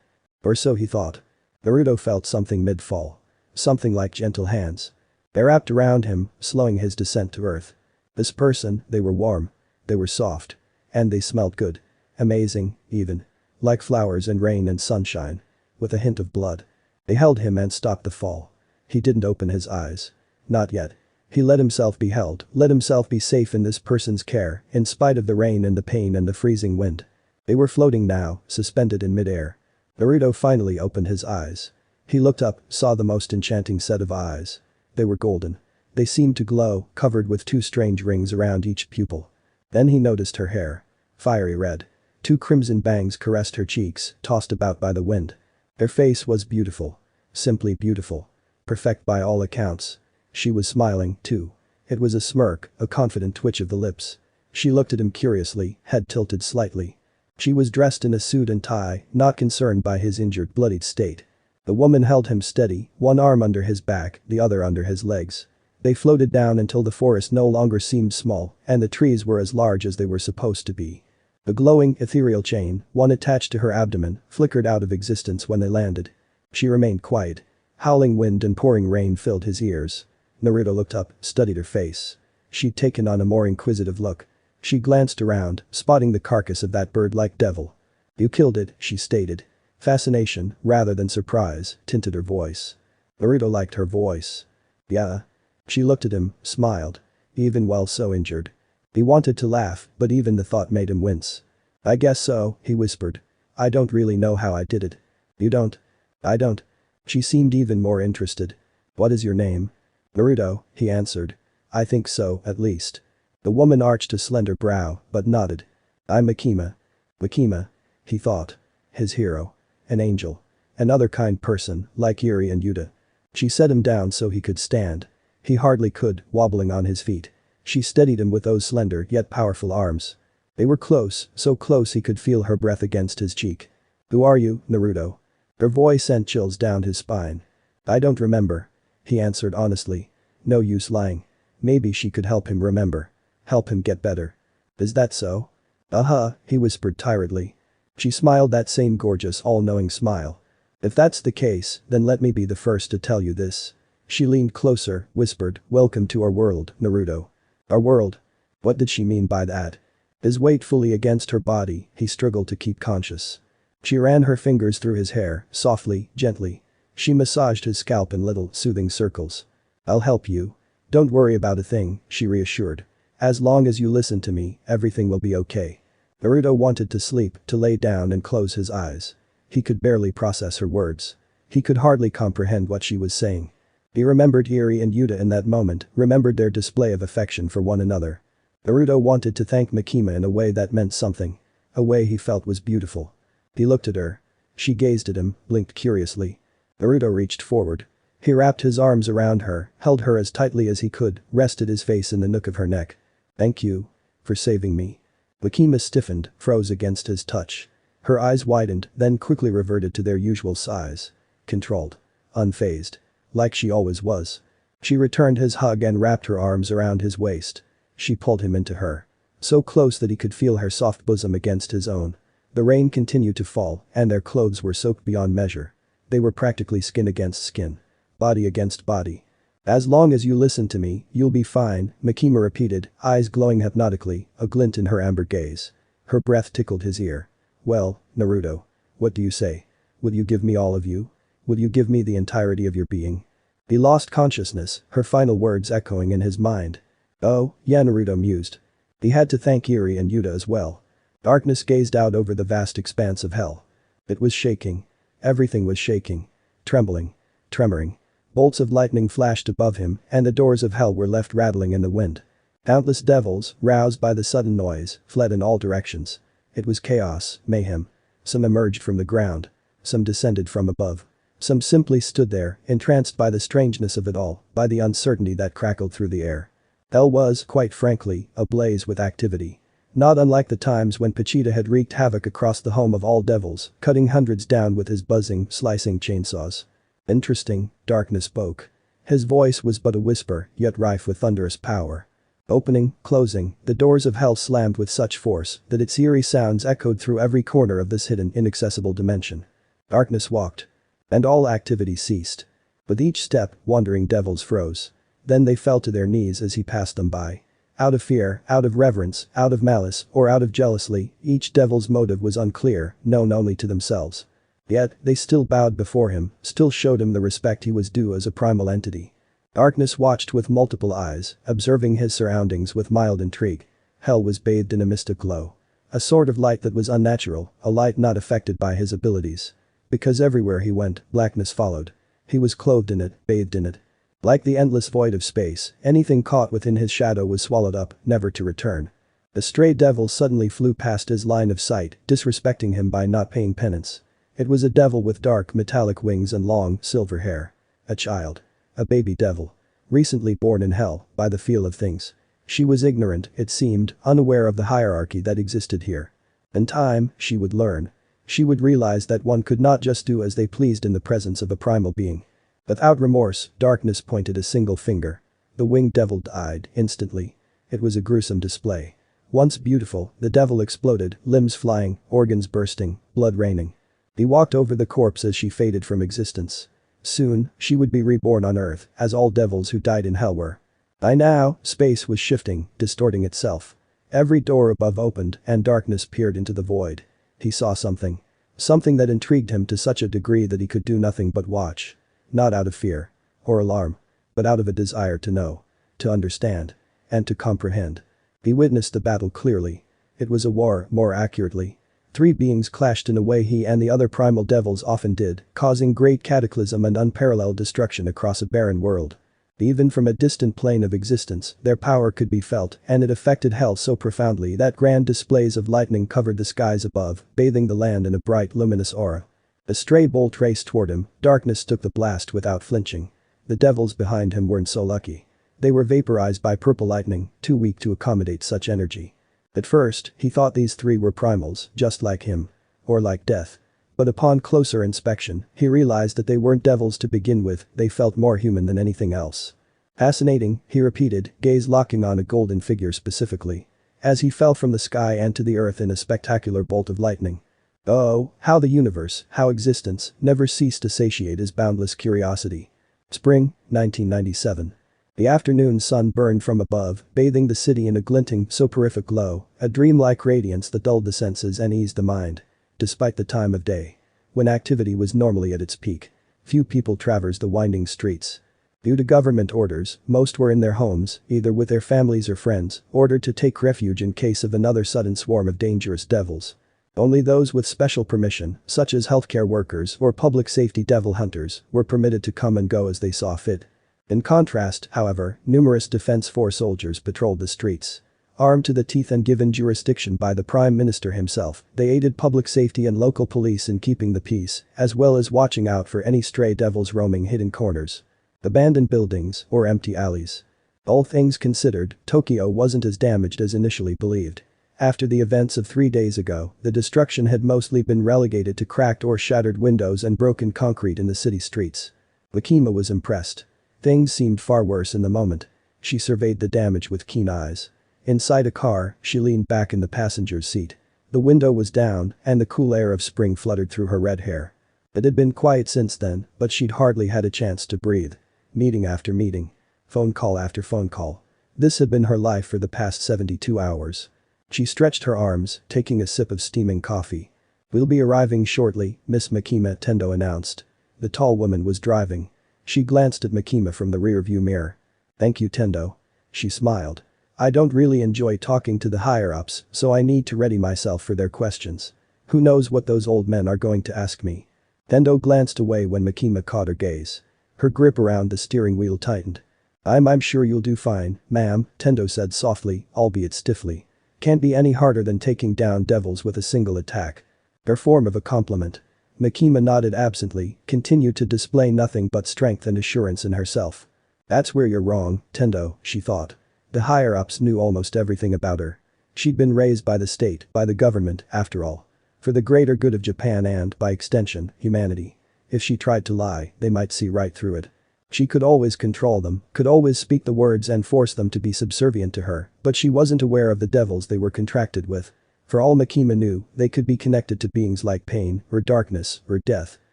Or so he thought. Naruto felt something mid-fall. Something like gentle hands. They wrapped around him, slowing his descent to earth. This person, they were warm. They were soft. And they smelled good. Amazing, even. Like flowers and rain and sunshine. With a hint of blood. They held him and stopped the fall. He didn't open his eyes. Not yet. He let himself be held, let himself be safe in this person's care, in spite of the rain and the pain and the freezing wind. They were floating now, suspended in midair. Naruto finally opened his eyes. He looked up, saw the most enchanting set of eyes. They were golden. They seemed to glow, covered with two strange rings around each pupil. Then he noticed her hair. Fiery red. Two crimson bangs caressed her cheeks, tossed about by the wind. Her face was beautiful. Simply beautiful. Perfect by all accounts. She was smiling, too. It was a smirk, a confident twitch of the lips. She looked at him curiously, head tilted slightly. She was dressed in a suit and tie, not concerned by his injured, bloodied state. The woman held him steady, one arm under his back, the other under his legs. They floated down until the forest no longer seemed small, and the trees were as large as they were supposed to be. The glowing, ethereal chain, one attached to her abdomen, flickered out of existence when they landed. She remained quiet. Howling wind and pouring rain filled his ears. Naruto looked up, studied her face. She'd taken on a more inquisitive look. She glanced around, spotting the carcass of that bird-like devil. "You killed it," she stated. Fascination, rather than surprise, tinted her voice. Naruto liked her voice. "Yeah." She looked at him, smiled. Even while so injured. He wanted to laugh, but even the thought made him wince. "I guess so," he whispered. "I don't really know how I did it." "You don't?" "I don't." She seemed even more interested. "What is your name?" "Naruto," he answered. "I think so, at least." The woman arched a slender brow, but nodded. "I'm Makima." Makima. He thought. His hero. An angel. Another kind person, like Eri and Yuta. She set him down so he could stand. He hardly could, wobbling on his feet. She steadied him with those slender yet powerful arms. They were close, so close he could feel her breath against his cheek. "Who are you, Naruto?" Her voice sent chills down his spine. "I don't remember." He answered honestly. No use lying. Maybe she could help him remember. Help him get better. "Is that so?" "Uh-huh," he whispered tiredly. She smiled that same gorgeous, all-knowing smile. "If that's the case, then let me be the first to tell you this." She leaned closer, whispered, "Welcome to our world, Naruto." Our world? What did she mean by that? His weight fully against her body, he struggled to keep conscious. She ran her fingers through his hair, softly, gently. She massaged his scalp in little, soothing circles. "I'll help you. Don't worry about a thing," she reassured. "As long as you listen to me, everything will be okay." Naruto wanted to sleep, to lay down and close his eyes. He could barely process her words. He could hardly comprehend what she was saying. He remembered Eri and Yuta in that moment, remembered their display of affection for one another. Naruto wanted to thank Makima in a way that meant something. A way he felt was beautiful. He looked at her. She gazed at him, blinked curiously. Naruto reached forward. He wrapped his arms around her, held her as tightly as he could, rested his face in the nook of her neck. "Thank you. For saving me." Makima stiffened, froze against his touch. Her eyes widened, then quickly reverted to their usual size. Controlled. Unfazed. Like she always was. She returned his hug and wrapped her arms around his waist. She pulled him into her. So close that he could feel her soft bosom against his own. The rain continued to fall, and their clothes were soaked beyond measure. They were practically skin against skin. Body against body. "As long as you listen to me, you'll be fine," Makima repeated, eyes glowing hypnotically, a glint in her amber gaze. Her breath tickled his ear. "Well, Naruto. What do you say? Will you give me all of you? Will you give me the entirety of your being?" He lost consciousness, her final words echoing in his mind. "Oh, yeah," Naruto mused. He had to thank Eri and Yuta as well. Darkness gazed out over the vast expanse of hell. It was shaking. Everything was shaking. Trembling. Tremoring. Bolts of lightning flashed above him, and the doors of hell were left rattling in the wind. Countless devils, roused by the sudden noise, fled in all directions. It was chaos, mayhem. Some emerged from the ground. Some descended from above. Some simply stood there, entranced by the strangeness of it all, by the uncertainty that crackled through the air. Hell was, quite frankly, ablaze with activity. Not unlike the times when Pachita had wreaked havoc across the home of all devils, cutting hundreds down with his buzzing, slicing chainsaws. "Interesting," Darkness spoke. His voice was but a whisper, yet rife with thunderous power. Opening, closing, the doors of hell slammed with such force that its eerie sounds echoed through every corner of this hidden, inaccessible dimension. Darkness walked. And all activity ceased. With each step, wandering devils froze. Then they fell to their knees as he passed them by. Out of fear, out of reverence, out of malice, or out of jealousy, each devil's motive was unclear, known only to themselves. Yet, they still bowed before him, still showed him the respect he was due as a primal entity. Darkness watched with multiple eyes, observing his surroundings with mild intrigue. Hell was bathed in a mystic glow. A sort of light that was unnatural, a light not affected by his abilities. Because everywhere he went, blackness followed. He was clothed in it, bathed in it. Like the endless void of space, anything caught within his shadow was swallowed up, never to return. A stray devil suddenly flew past his line of sight, disrespecting him by not paying penance. It was a devil with dark metallic wings and long, silver hair. A child. A baby devil. Recently born in hell, by the feel of things. She was ignorant, it seemed, unaware of the hierarchy that existed here. In time, she would learn. She would realize that one could not just do as they pleased in the presence of a primal being. Without remorse, Darkness pointed a single finger. The winged devil died, instantly. It was a gruesome display. Once beautiful, the devil exploded, limbs flying, organs bursting, blood raining. He walked over the corpse as she faded from existence. Soon, she would be reborn on Earth, as all devils who died in hell were. By now, space was shifting, distorting itself. Every door above opened, and Darkness peered into the void. He saw something. Something that intrigued him to such a degree that he could do nothing but watch. Not out of fear. Or alarm. But out of a desire to know. To understand. And to comprehend. He witnessed the battle clearly. It was a war, more accurately. Three beings clashed in a way he and the other primal devils often did, causing great cataclysm and unparalleled destruction across a barren world. Even from a distant plane of existence, their power could be felt, and it affected hell so profoundly that grand displays of lightning covered the skies above, bathing the land in a bright luminous aura. A stray bolt raced toward him, Darkness took the blast without flinching. The devils behind him weren't so lucky. They were vaporized by purple lightning, too weak to accommodate such energy. At first, he thought these three were primals, just like him. Or like death. But upon closer inspection, he realized that they weren't devils to begin with, they felt more human than anything else. "Fascinating," he repeated, gaze locking on a golden figure specifically. As he fell from the sky and to the earth in a spectacular bolt of lightning. Oh, how the universe, how existence, never ceased to satiate his boundless curiosity. Spring, 1997. The afternoon sun burned from above, bathing the city in a glinting, soporific glow, a dreamlike radiance that dulled the senses and eased the mind. Despite the time of day. When activity was normally at its peak. Few people traversed the winding streets. Due to government orders, most were in their homes, either with their families or friends, ordered to take refuge in case of another sudden swarm of dangerous devils. Only those with special permission, such as healthcare workers or public safety devil hunters, were permitted to come and go as they saw fit. In contrast, however, numerous Defense Force soldiers patrolled the streets. Armed to the teeth and given jurisdiction by the Prime Minister himself, they aided public safety and local police in keeping the peace, as well as watching out for any stray devils roaming hidden corners. Abandoned buildings, or empty alleys. All things considered, Tokyo wasn't as damaged as initially believed. After the events of 3 days ago, the destruction had mostly been relegated to cracked or shattered windows and broken concrete in the city streets. Makima was impressed. Things seemed far worse in the moment. She surveyed the damage with keen eyes. Inside a car, she leaned back in the passenger's seat. The window was down, and the cool air of spring fluttered through her red hair. It had been quiet since then, but she'd hardly had a chance to breathe. Meeting after meeting. Phone call after phone call. This had been her life for the past 72 hours. She stretched her arms, taking a sip of steaming coffee. "We'll be arriving shortly," Miss Makima Tendo announced. The tall woman was driving. She glanced at Makima from the rearview mirror. "Thank you, Tendo." She smiled. "I don't really enjoy talking to the higher-ups, so I need to ready myself for their questions. Who knows what those old men are going to ask me." Tendo glanced away when Makima caught her gaze. Her grip around the steering wheel tightened. I'm sure you'll do fine, ma'am," Tendo said softly, albeit stiffly. "Can't be any harder than taking down devils with a single attack." Her form of a compliment. Makima nodded absently, continued to display nothing but strength and assurance in herself. "That's where you're wrong, Tendo," she thought. The higher-ups knew almost everything about her. She'd been raised by the state, by the government, after all. For the greater good of Japan and, by extension, humanity. If she tried to lie, they might see right through it. She could always control them, could always speak the words and force them to be subservient to her, but she wasn't aware of the devils they were contracted with. For all Makima knew, they could be connected to beings like pain, or darkness, or death.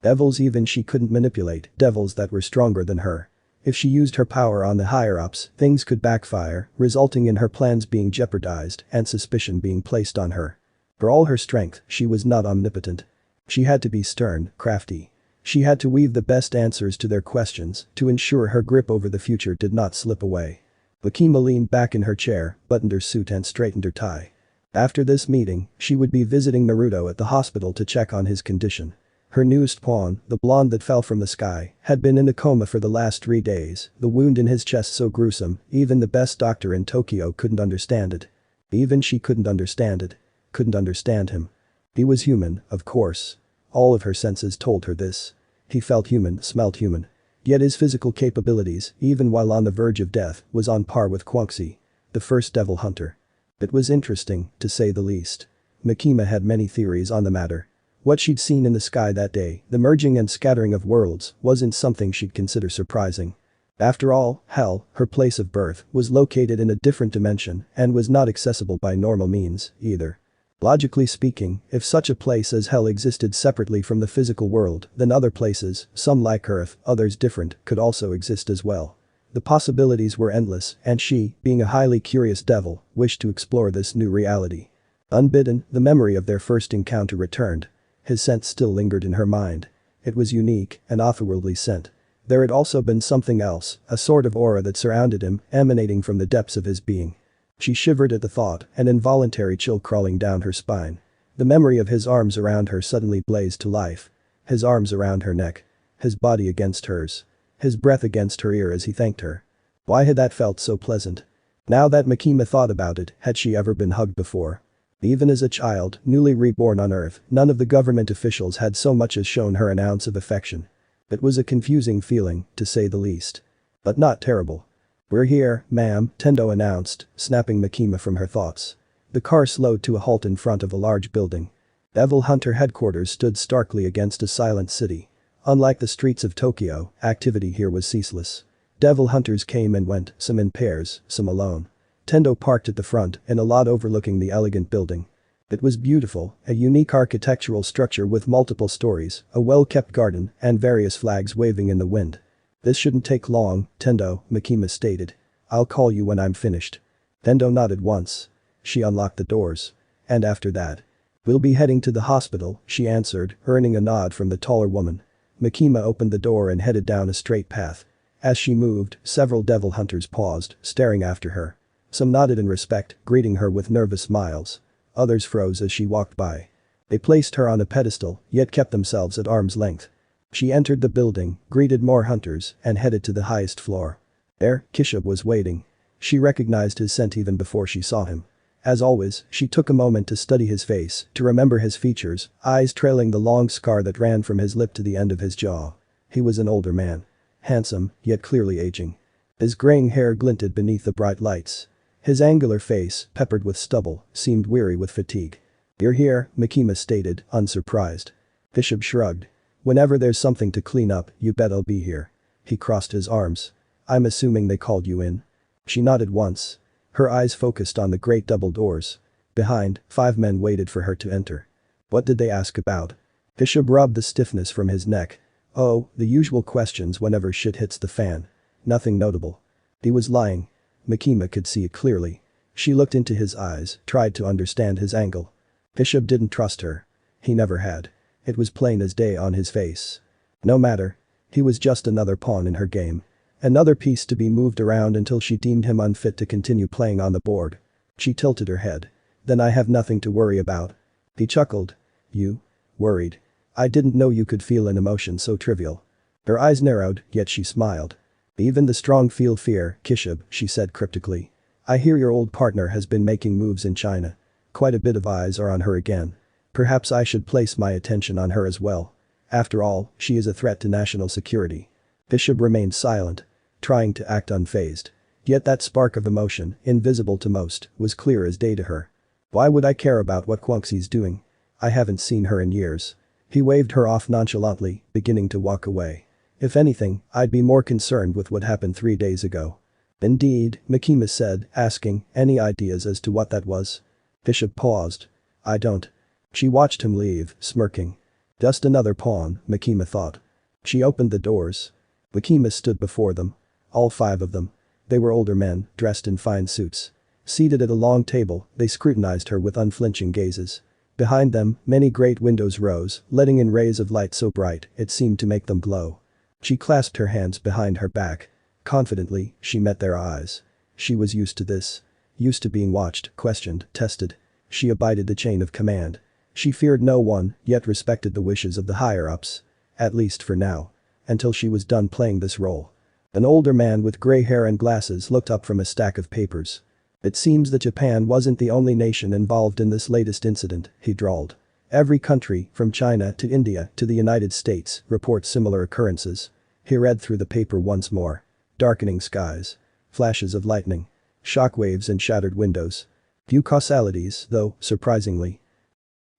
Devils even she couldn't manipulate, devils that were stronger than her. If she used her power on the higher-ups, things could backfire, resulting in her plans being jeopardized and suspicion being placed on her. For all her strength, she was not omnipotent. She had to be stern, crafty. She had to weave the best answers to their questions to ensure her grip over the future did not slip away. Makima leaned back in her chair, buttoned her suit and straightened her tie. After this meeting, she would be visiting Naruto at the hospital to check on his condition. Her newest pawn, the blonde that fell from the sky, had been in a coma for the last 3 days, the wound in his chest so gruesome, even the best doctor in Tokyo couldn't understand it. Even she couldn't understand it. Couldn't understand him. He was human, of course. All of her senses told her this. He felt human, smelled human. Yet his physical capabilities, even while on the verge of death, was on par with Quanxi, the first devil hunter. It was interesting, to say the least. Makima had many theories on the matter. What she'd seen in the sky that day, the merging and scattering of worlds, wasn't something she'd consider surprising. After all, hell, her place of birth, was located in a different dimension and was not accessible by normal means, either. Logically speaking, if such a place as hell existed separately from the physical world, then other places, some like Earth, others different, could also exist as well. The possibilities were endless, and she, being a highly curious devil, wished to explore this new reality. Unbidden, the memory of their first encounter returned. His scent still lingered in her mind. It was unique, an otherworldly scent. There had also been something else, a sort of aura that surrounded him, emanating from the depths of his being. She shivered at the thought, an involuntary chill crawling down her spine. The memory of his arms around her suddenly blazed to life. His arms around her neck. His body against hers. His breath against her ear as he thanked her. Why had that felt so pleasant? Now that Makima thought about it, had she ever been hugged before? Even as a child, newly reborn on Earth, none of the government officials had so much as shown her an ounce of affection. It was a confusing feeling, to say the least. But not terrible. "We're here, ma'am," Tendo announced, snapping Makima from her thoughts. The car slowed to a halt in front of a large building. Devil Hunter headquarters stood starkly against a silent city. Unlike the streets of Tokyo, activity here was ceaseless. Devil Hunters came and went, some in pairs, some alone. Tendo parked at the front, in a lot overlooking the elegant building. It was beautiful, a unique architectural structure with multiple stories, a well-kept garden, and various flags waving in the wind. "This shouldn't take long, Tendo," Makima stated. "I'll call you when I'm finished." Tendo nodded once. She unlocked the doors. "And after that?" "We'll be heading to the hospital," she answered, earning a nod from the taller woman. Makima opened the door and headed down a straight path. As she moved, several devil hunters paused, staring after her. Some nodded in respect, greeting her with nervous smiles. Others froze as she walked by. They placed her on a pedestal, yet kept themselves at arm's length. She entered the building, greeted more hunters, and headed to the highest floor. There, Kishub was waiting. She recognized his scent even before she saw him. As always, she took a moment to study his face, to remember his features, eyes trailing the long scar that ran from his lip to the end of his jaw. He was an older man. Handsome, yet clearly aging. His graying hair glinted beneath the bright lights. His angular face, peppered with stubble, seemed weary with fatigue. "You're here," Makima stated, unsurprised. Kishub shrugged. Whenever there's something to clean up, you bet I'll be here. He crossed his arms. I'm assuming they called you in. She nodded once. Her eyes focused on the great double doors. Behind, 5 men waited for her to enter. What did they ask about? Bishop rubbed the stiffness from his neck. Oh, the usual questions whenever shit hits the fan. Nothing notable. He was lying. Makima could see it clearly. She looked into his eyes, tried to understand his angle. Bishop didn't trust her. He never had. It was plain as day on his face. No matter. He was just another pawn in her game. Another piece to be moved around until she deemed him unfit to continue playing on the board. She tilted her head. Then I have nothing to worry about. He chuckled. You? Worried. I didn't know you could feel an emotion so trivial. Her eyes narrowed, yet she smiled. Even the strong feel fear, Kishab, she said cryptically. I hear your old partner has been making moves in China. Quite a bit of eyes are on her again. Perhaps I should place my attention on her as well. After all, she is a threat to national security. Bishop remained silent, trying to act unfazed. Yet that spark of emotion, invisible to most, was clear as day to her. Why would I care about what Guangxi's doing? I haven't seen her in years. He waved her off nonchalantly, beginning to walk away. If anything, I'd be more concerned with what happened 3 days ago. Indeed, Makima said, asking, any ideas as to what that was? Bishop paused. I don't. She watched him leave, smirking. Just another pawn, Makima thought. She opened the doors. Makima stood before them. All 5 of them. They were older men, dressed in fine suits. Seated at a long table, they scrutinized her with unflinching gazes. Behind them, many great windows rose, letting in rays of light so bright, it seemed to make them glow. She clasped her hands behind her back. Confidently, she met their eyes. She was used to this. Used to being watched, questioned, tested. She abided the chain of command. She feared no one, yet respected the wishes of the higher-ups. At least for now. Until she was done playing this role. An older man with gray hair and glasses looked up from a stack of papers. It seems that Japan wasn't the only nation involved in this latest incident, he drawled. Every country, from China to India to the United States, reports similar occurrences. He read through the paper once more. Darkening skies. Flashes of lightning. Shockwaves and shattered windows. Few causalities, though, surprisingly.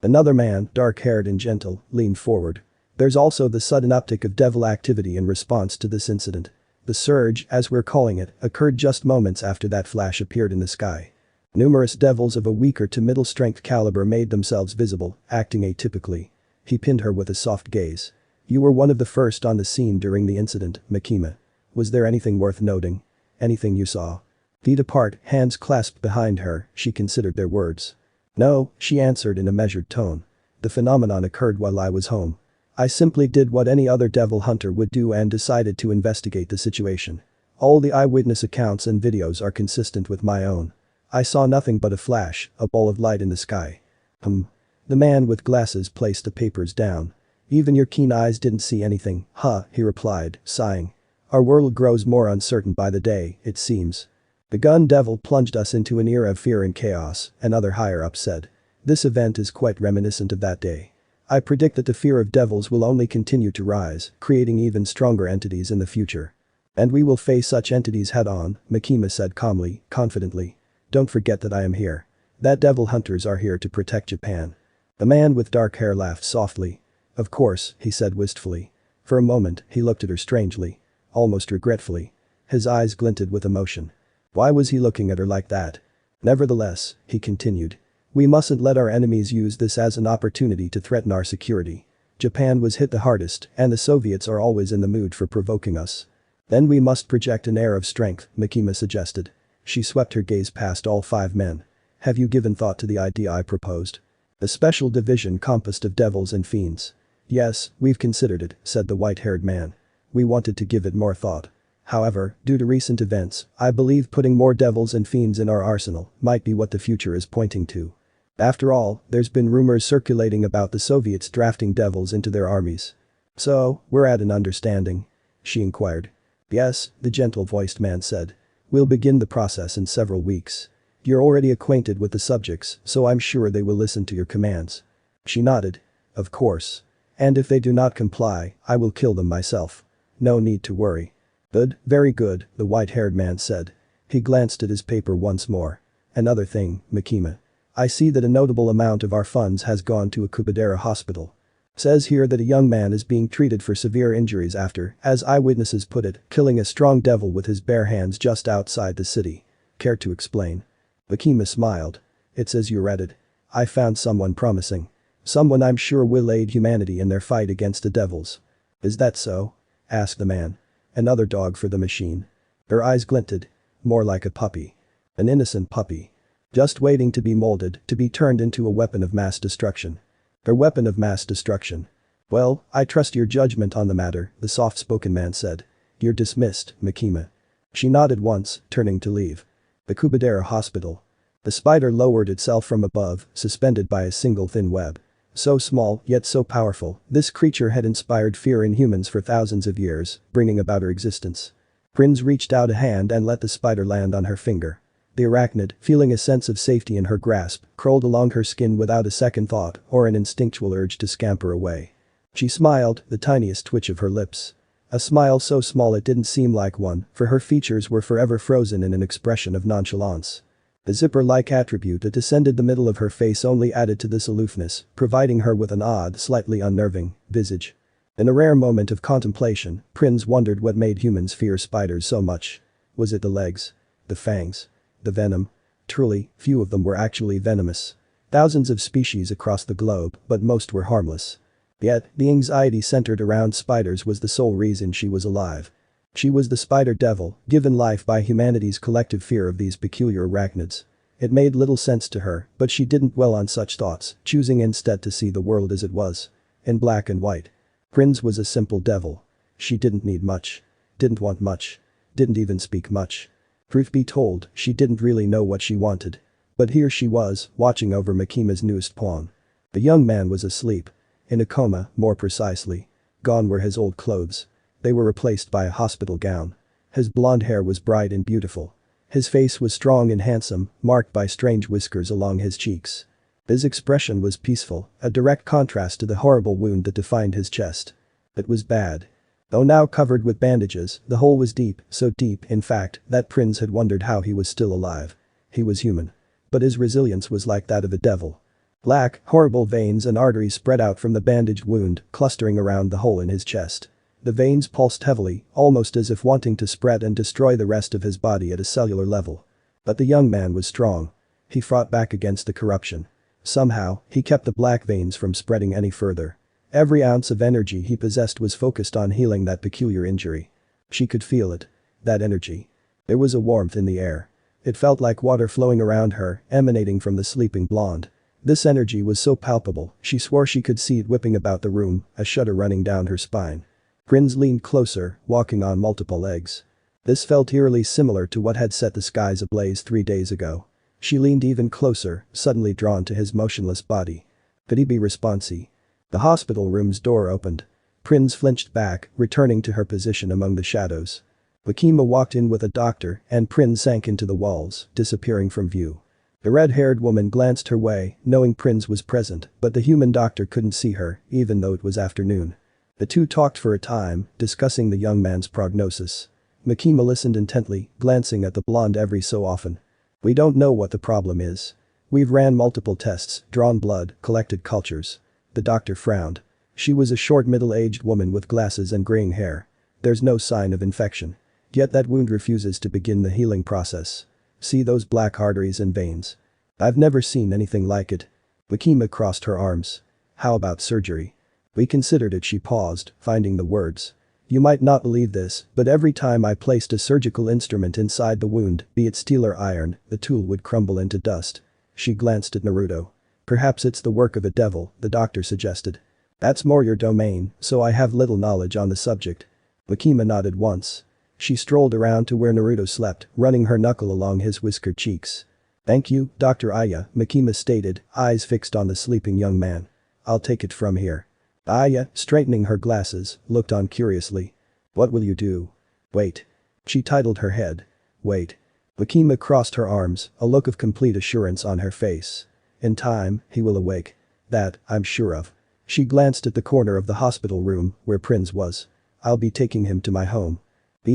Another man, dark-haired and gentle, leaned forward. There's also the sudden uptick of devil activity in response to this incident. The surge, as we're calling it, occurred just moments after that flash appeared in the sky. Numerous devils of a weaker to middle-strength caliber made themselves visible, acting atypically. He pinned her with a soft gaze. You were one of the first on the scene during the incident, Makima. Was there anything worth noting? Anything you saw? Feet apart, hands clasped behind her, she considered their words. No, she answered in a measured tone. The phenomenon occurred while I was home. I simply did what any other devil hunter would do and decided to investigate the situation. All the eyewitness accounts and videos are consistent with my own. I saw nothing but a flash, a ball of light in the sky. The man with glasses placed the papers down. Even your keen eyes didn't see anything, huh, he replied, sighing. Our world grows more uncertain by the day, it seems. The gun devil plunged us into an era of fear and chaos, another higher-up said. This event is quite reminiscent of that day. I predict that the fear of devils will only continue to rise, creating even stronger entities in the future. And we will face such entities head-on, Makima said calmly, confidently. Don't forget that I am here. That devil hunters are here to protect Japan. The man with dark hair laughed softly. Of course, he said wistfully. For a moment, he looked at her strangely. Almost regretfully. His eyes glinted with emotion. Why was he looking at her like that? Nevertheless, he continued. We mustn't let our enemies use this as an opportunity to threaten our security. Japan was hit the hardest, and the Soviets are always in the mood for provoking us. Then we must project an air of strength, Makima suggested. She swept her gaze past all 5 men. Have you given thought to the idea I proposed? A special division composed of devils and fiends. Yes, we've considered it, said the white-haired man. We wanted to give it more thought. However, due to recent events, I believe putting more devils and fiends in our arsenal might be what the future is pointing to. After all, there's been rumors circulating about the Soviets drafting devils into their armies. So, we're at an understanding? She inquired. Yes, the gentle-voiced man said. We'll begin the process in several weeks. You're already acquainted with the subjects, so I'm sure they will listen to your commands. She nodded. Of course. And if they do not comply, I will kill them myself. No need to worry. Good, very good, the white-haired man said. He glanced at his paper once more. Another thing, Makima. I see that a notable amount of our funds has gone to a Kubadera hospital. Says here that a young man is being treated for severe injuries after, as eyewitnesses put it, killing a strong devil with his bare hands just outside the city. Care to explain? Makima smiled. It's as you read it. I found someone promising. Someone I'm sure will aid humanity in their fight against the devils. Is that so? Asked the man. Another dog for the machine. Her eyes glinted. More like a puppy. An innocent puppy. Just waiting to be molded, to be turned into a weapon of mass destruction. Her weapon of mass destruction. Well, I trust your judgment on the matter, the soft-spoken man said. You're dismissed, Makima. She nodded once, turning to leave. The Kubadera hospital. The spider lowered itself from above, suspended by a single thin web. So small, yet so powerful, this creature had inspired fear in humans for thousands of years, bringing about her existence. Prinz reached out a hand and let the spider land on her finger. The arachnid, feeling a sense of safety in her grasp, crawled along her skin without a second thought or an instinctual urge to scamper away. She smiled, the tiniest twitch of her lips. A smile so small it didn't seem like one, for her features were forever frozen in an expression of nonchalance. The zipper-like attribute that descended the middle of her face only added to this aloofness, providing her with an odd, slightly unnerving visage. In a rare moment of contemplation, Prinz wondered what made humans fear spiders so much. Was it the legs? The fangs? The venom? Truly, few of them were actually venomous. Thousands of species across the globe, but most were harmless. Yet, the anxiety centered around spiders was the sole reason she was alive. She was the spider devil, given life by humanity's collective fear of these peculiar arachnids. It made little sense to her, but she didn't dwell on such thoughts, choosing instead to see the world as it was. In black and white. Prinz was a simple devil. She didn't need much. Didn't want much. Didn't even speak much. Truth be told, she didn't really know what she wanted. But here she was, watching over Makima's newest pawn. The young man was asleep. In a coma, more precisely. Gone were his old clothes. They were replaced by a hospital gown. His blonde hair was bright and beautiful. His face was strong and handsome, marked by strange whiskers along his cheeks. His expression was peaceful, a direct contrast to the horrible wound that defined his chest. It was bad. Though now covered with bandages, the hole was deep, so deep, in fact, that Prinz had wondered how he was still alive. He was human. But his resilience was like that of a devil. Black, horrible veins and arteries spread out from the bandaged wound, clustering around the hole in his chest. The veins pulsed heavily, almost as if wanting to spread and destroy the rest of his body at a cellular level. But the young man was strong. He fought back against the corruption. Somehow, he kept the black veins from spreading any further. Every ounce of energy he possessed was focused on healing that peculiar injury. She could feel it. That energy. There was a warmth in the air. It felt like water flowing around her, emanating from the sleeping blonde. This energy was so palpable, she swore she could see it whipping about the room, a shudder running down her spine. Prinz leaned closer, walking on multiple legs. This felt eerily similar to what had set the skies ablaze 3 days ago. She leaned even closer, suddenly drawn to his motionless body. Could he be responsive? The hospital room's door opened. Prinz flinched back, returning to her position among the shadows. Makima walked in with a doctor, and Prinz sank into the walls, disappearing from view. The red-haired woman glanced her way, knowing Prinz was present, but the human doctor couldn't see her, even though it was afternoon. The two talked for a time, discussing the young man's prognosis. Makima listened intently, glancing at the blonde every so often. We don't know what the problem is. We've ran multiple tests, drawn blood, collected cultures. The doctor frowned. She was a short middle-aged woman with glasses and graying hair. There's no sign of infection. Yet that wound refuses to begin the healing process. See those black arteries and veins? I've never seen anything like it. Makima crossed her arms. How about surgery? We considered it. She paused, finding the words. You might not believe this, but every time I placed a surgical instrument inside the wound, be it steel or iron, the tool would crumble into dust. She glanced at Naruto. Perhaps it's the work of a devil, the doctor suggested. That's more your domain, so I have little knowledge on the subject. Makima nodded once. She strolled around to where Naruto slept, running her knuckle along his whiskered cheeks. Thank you, Dr. Aya, Makima stated, eyes fixed on the sleeping young man. I'll take it from here. Aya, straightening her glasses, looked on curiously. What will you do? Wait. She titled her head. Wait. Makima crossed her arms, a look of complete assurance on her face. In time, he will awake. That, I'm sure of. She glanced at the corner of the hospital room, where Prinz was. I'll be taking him to my home.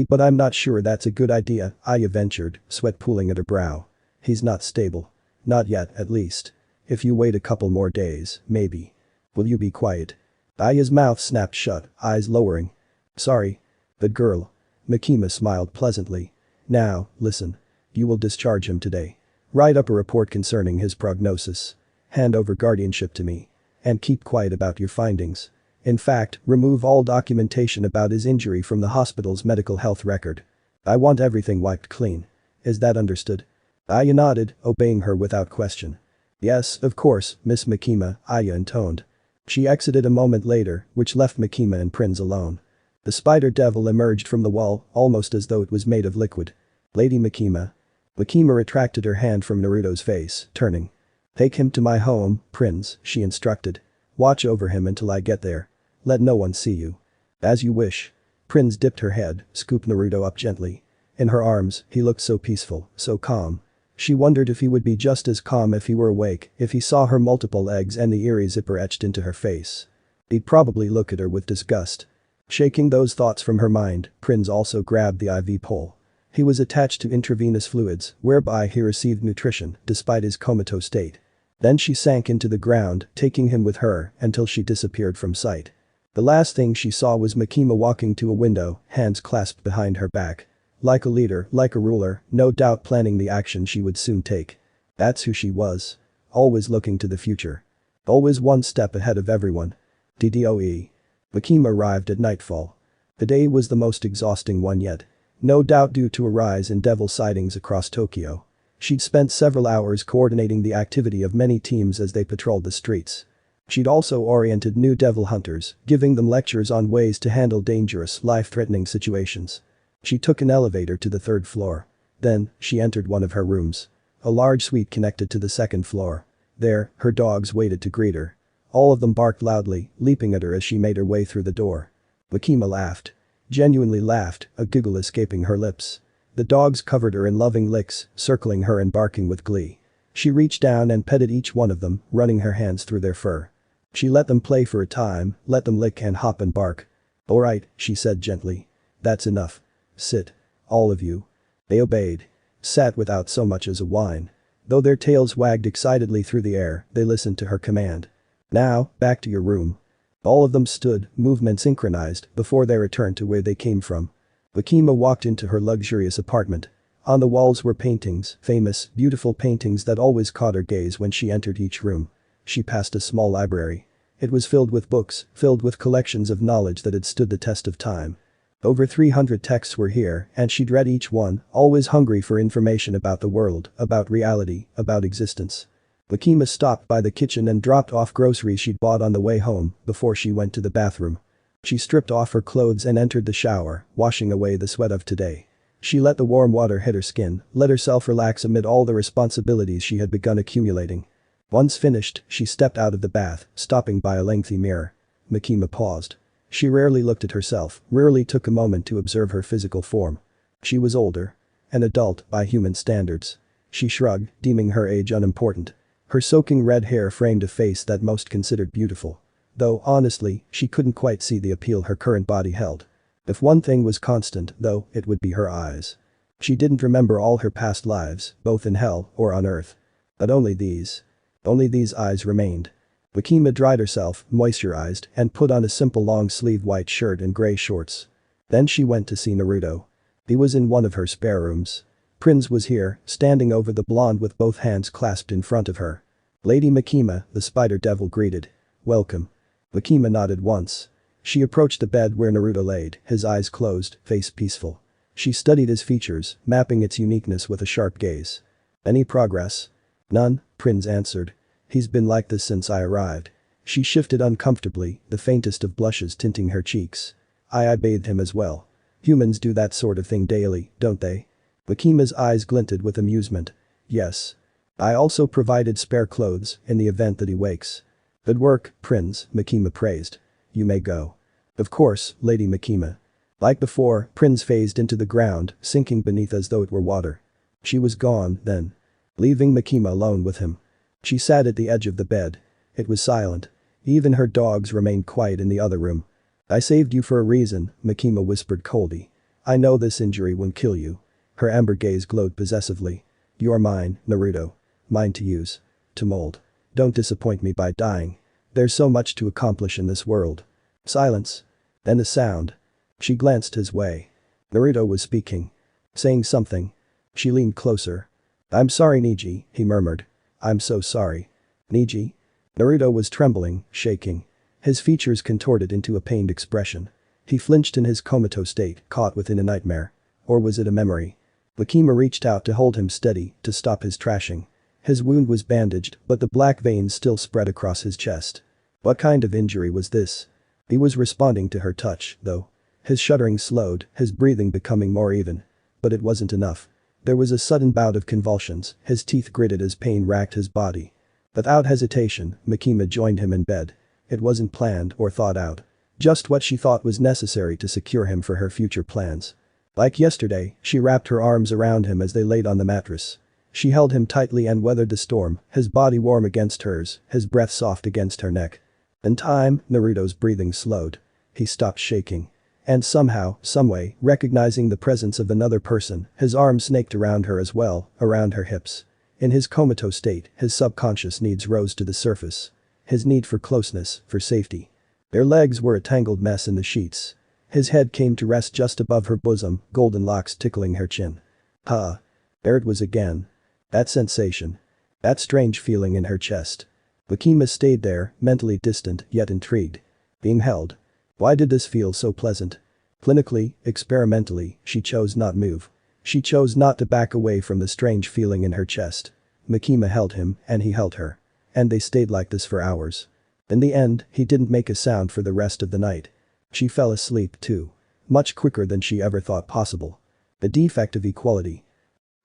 But I'm not sure that's a good idea, Aya ventured, sweat pooling at her brow. He's not stable. Not yet, at least. If you wait a couple more days, maybe. Will you be quiet? Aya's mouth snapped shut, eyes lowering. Sorry. But girl. Makima smiled pleasantly. Now, listen. You will discharge him today. Write up a report concerning his prognosis. Hand over guardianship to me. And keep quiet about your findings. In fact, remove all documentation about his injury from the hospital's medical health record. I want everything wiped clean. Is that understood? Aya nodded, obeying her without question. Yes, of course, Miss Makima, Aya intoned. She exited a moment later, which left Makima and Prinz alone. The spider devil emerged from the wall, almost as though it was made of liquid. Lady Makima. Makima retracted her hand from Naruto's face, turning. Take him to my home, Prinz, she instructed. Watch over him until I get there. Let no one see you. As you wish. Prinz dipped her head, scooped Naruto up gently. In her arms, he looked so peaceful, so calm. She wondered if he would be just as calm if he were awake, if he saw her multiple eggs and the eerie zipper etched into her face. He'd probably look at her with disgust. Shaking those thoughts from her mind, Prinz also grabbed the IV pole. He was attached to intravenous fluids, whereby he received nutrition, despite his comatose state. Then she sank into the ground, taking him with her, until she disappeared from sight. The last thing she saw was Makima walking to a window, hands clasped behind her back. Like a leader, like a ruler, no doubt planning the action she would soon take. That's who she was. Always looking to the future. Always one step ahead of everyone. DDoE. Makima arrived at nightfall. The day was the most exhausting one yet. No doubt due to a rise in devil sightings across Tokyo. She'd spent several hours coordinating the activity of many teams as they patrolled the streets. She'd also oriented new devil hunters, giving them lectures on ways to handle dangerous, life-threatening situations. She took an elevator to the third floor. Then, she entered one of her rooms. A large suite connected to the second floor. There, her dogs waited to greet her. All of them barked loudly, leaping at her as she made her way through the door. Makima laughed. Genuinely laughed, a giggle escaping her lips. The dogs covered her in loving licks, circling her and barking with glee. She reached down and petted each one of them, running her hands through their fur. She let them play for a time, let them lick and hop and bark. Alright, she said gently. That's enough. Sit. All of you. They obeyed. Sat without so much as a whine. Though their tails wagged excitedly through the air, they listened to her command. Now, back to your room. All of them stood, movement synchronized, before they returned to where they came from. Makima walked into her luxurious apartment. On the walls were paintings, famous, beautiful paintings that always caught her gaze when she entered each room. She passed a small library. It was filled with books, filled with collections of knowledge that had stood the test of time. Over 300 texts were here, and she'd read each one, always hungry for information about the world, about reality, about existence. Makima stopped by the kitchen and dropped off groceries she'd bought on the way home, before she went to the bathroom. She stripped off her clothes and entered the shower, washing away the sweat of today. She let the warm water hit her skin, let herself relax amid all the responsibilities she had begun accumulating. Once finished, she stepped out of the bath, stopping by a lengthy mirror. Makima paused. She rarely looked at herself, rarely took a moment to observe her physical form. She was older. An adult by human standards. She shrugged, deeming her age unimportant. Her soaking red hair framed a face that most considered beautiful. Though, honestly, she couldn't quite see the appeal her current body held. If one thing was constant, though, it would be her eyes. She didn't remember all her past lives, both in hell or on earth. But only these eyes remained. Makima dried herself, moisturized, and put on a simple long-sleeve white shirt and gray shorts. Then she went to see Naruto. He was in one of her spare rooms. Prinz was here, standing over the blonde with both hands clasped in front of her. Lady Makima, the spider devil greeted. Welcome. Makima nodded once. She approached the bed where Naruto laid, his eyes closed, face peaceful. She studied his features, mapping its uniqueness with a sharp gaze. Any progress? None, Prinz answered. He's been like this since I arrived. She shifted uncomfortably, the faintest of blushes tinting her cheeks. I bathed him as well. Humans do that sort of thing daily, don't they? Makima's eyes glinted with amusement. Yes. I also provided spare clothes in the event that he wakes. Good work, Prinz, Makima praised. You may go. Of course, Lady Makima. Like before, Prinz phased into the ground, sinking beneath as though it were water. She was gone, then. Leaving Makima alone with him. She sat at the edge of the bed. It was silent. Even her dogs remained quiet in the other room. I saved you for a reason, Makima whispered coldly. I know this injury won't kill you. Her amber gaze glowed possessively. You're mine, Naruto. Mine to use. To mold. Don't disappoint me by dying. There's so much to accomplish in this world. Silence. Then a sound. She glanced his way. Naruto was speaking. Saying something. She leaned closer. "I'm sorry, Niji," he murmured. "I'm so sorry." "Niji?" Naruto was trembling, shaking. His features contorted into a pained expression. He flinched in his comatose state, caught within a nightmare. Or was it a memory? Makima reached out to hold him steady, to stop his trashing. His wound was bandaged, but the black veins still spread across his chest. What kind of injury was this? He was responding to her touch, though. His shuddering slowed, his breathing becoming more even. But it wasn't enough. There was a sudden bout of convulsions, his teeth gritted as pain racked his body. Without hesitation, Makima joined him in bed. It wasn't planned or thought out. Just what she thought was necessary to secure him for her future plans. Like yesterday, she wrapped her arms around him as they laid on the mattress. She held him tightly and weathered the storm, his body warm against hers, his breath soft against her neck. In time, Naruto's breathing slowed. He stopped shaking. And somehow, someway, recognizing the presence of another person, his arms snaked around her as well, around her hips. In his comatose state, his subconscious needs rose to the surface. His need for closeness, for safety. Their legs were a tangled mess in the sheets. His head came to rest just above her bosom, golden locks tickling her chin. There it was again. That sensation. That strange feeling in her chest. Makima stayed there, mentally distant, yet intrigued. Being held. Why did this feel so pleasant? Clinically, experimentally, she chose not move. She chose not to back away from the strange feeling in her chest. Makima held him, and he held her. And they stayed like this for hours. In the end, he didn't make a sound for the rest of the night. She fell asleep, too. Much quicker than she ever thought possible. The defect of equality.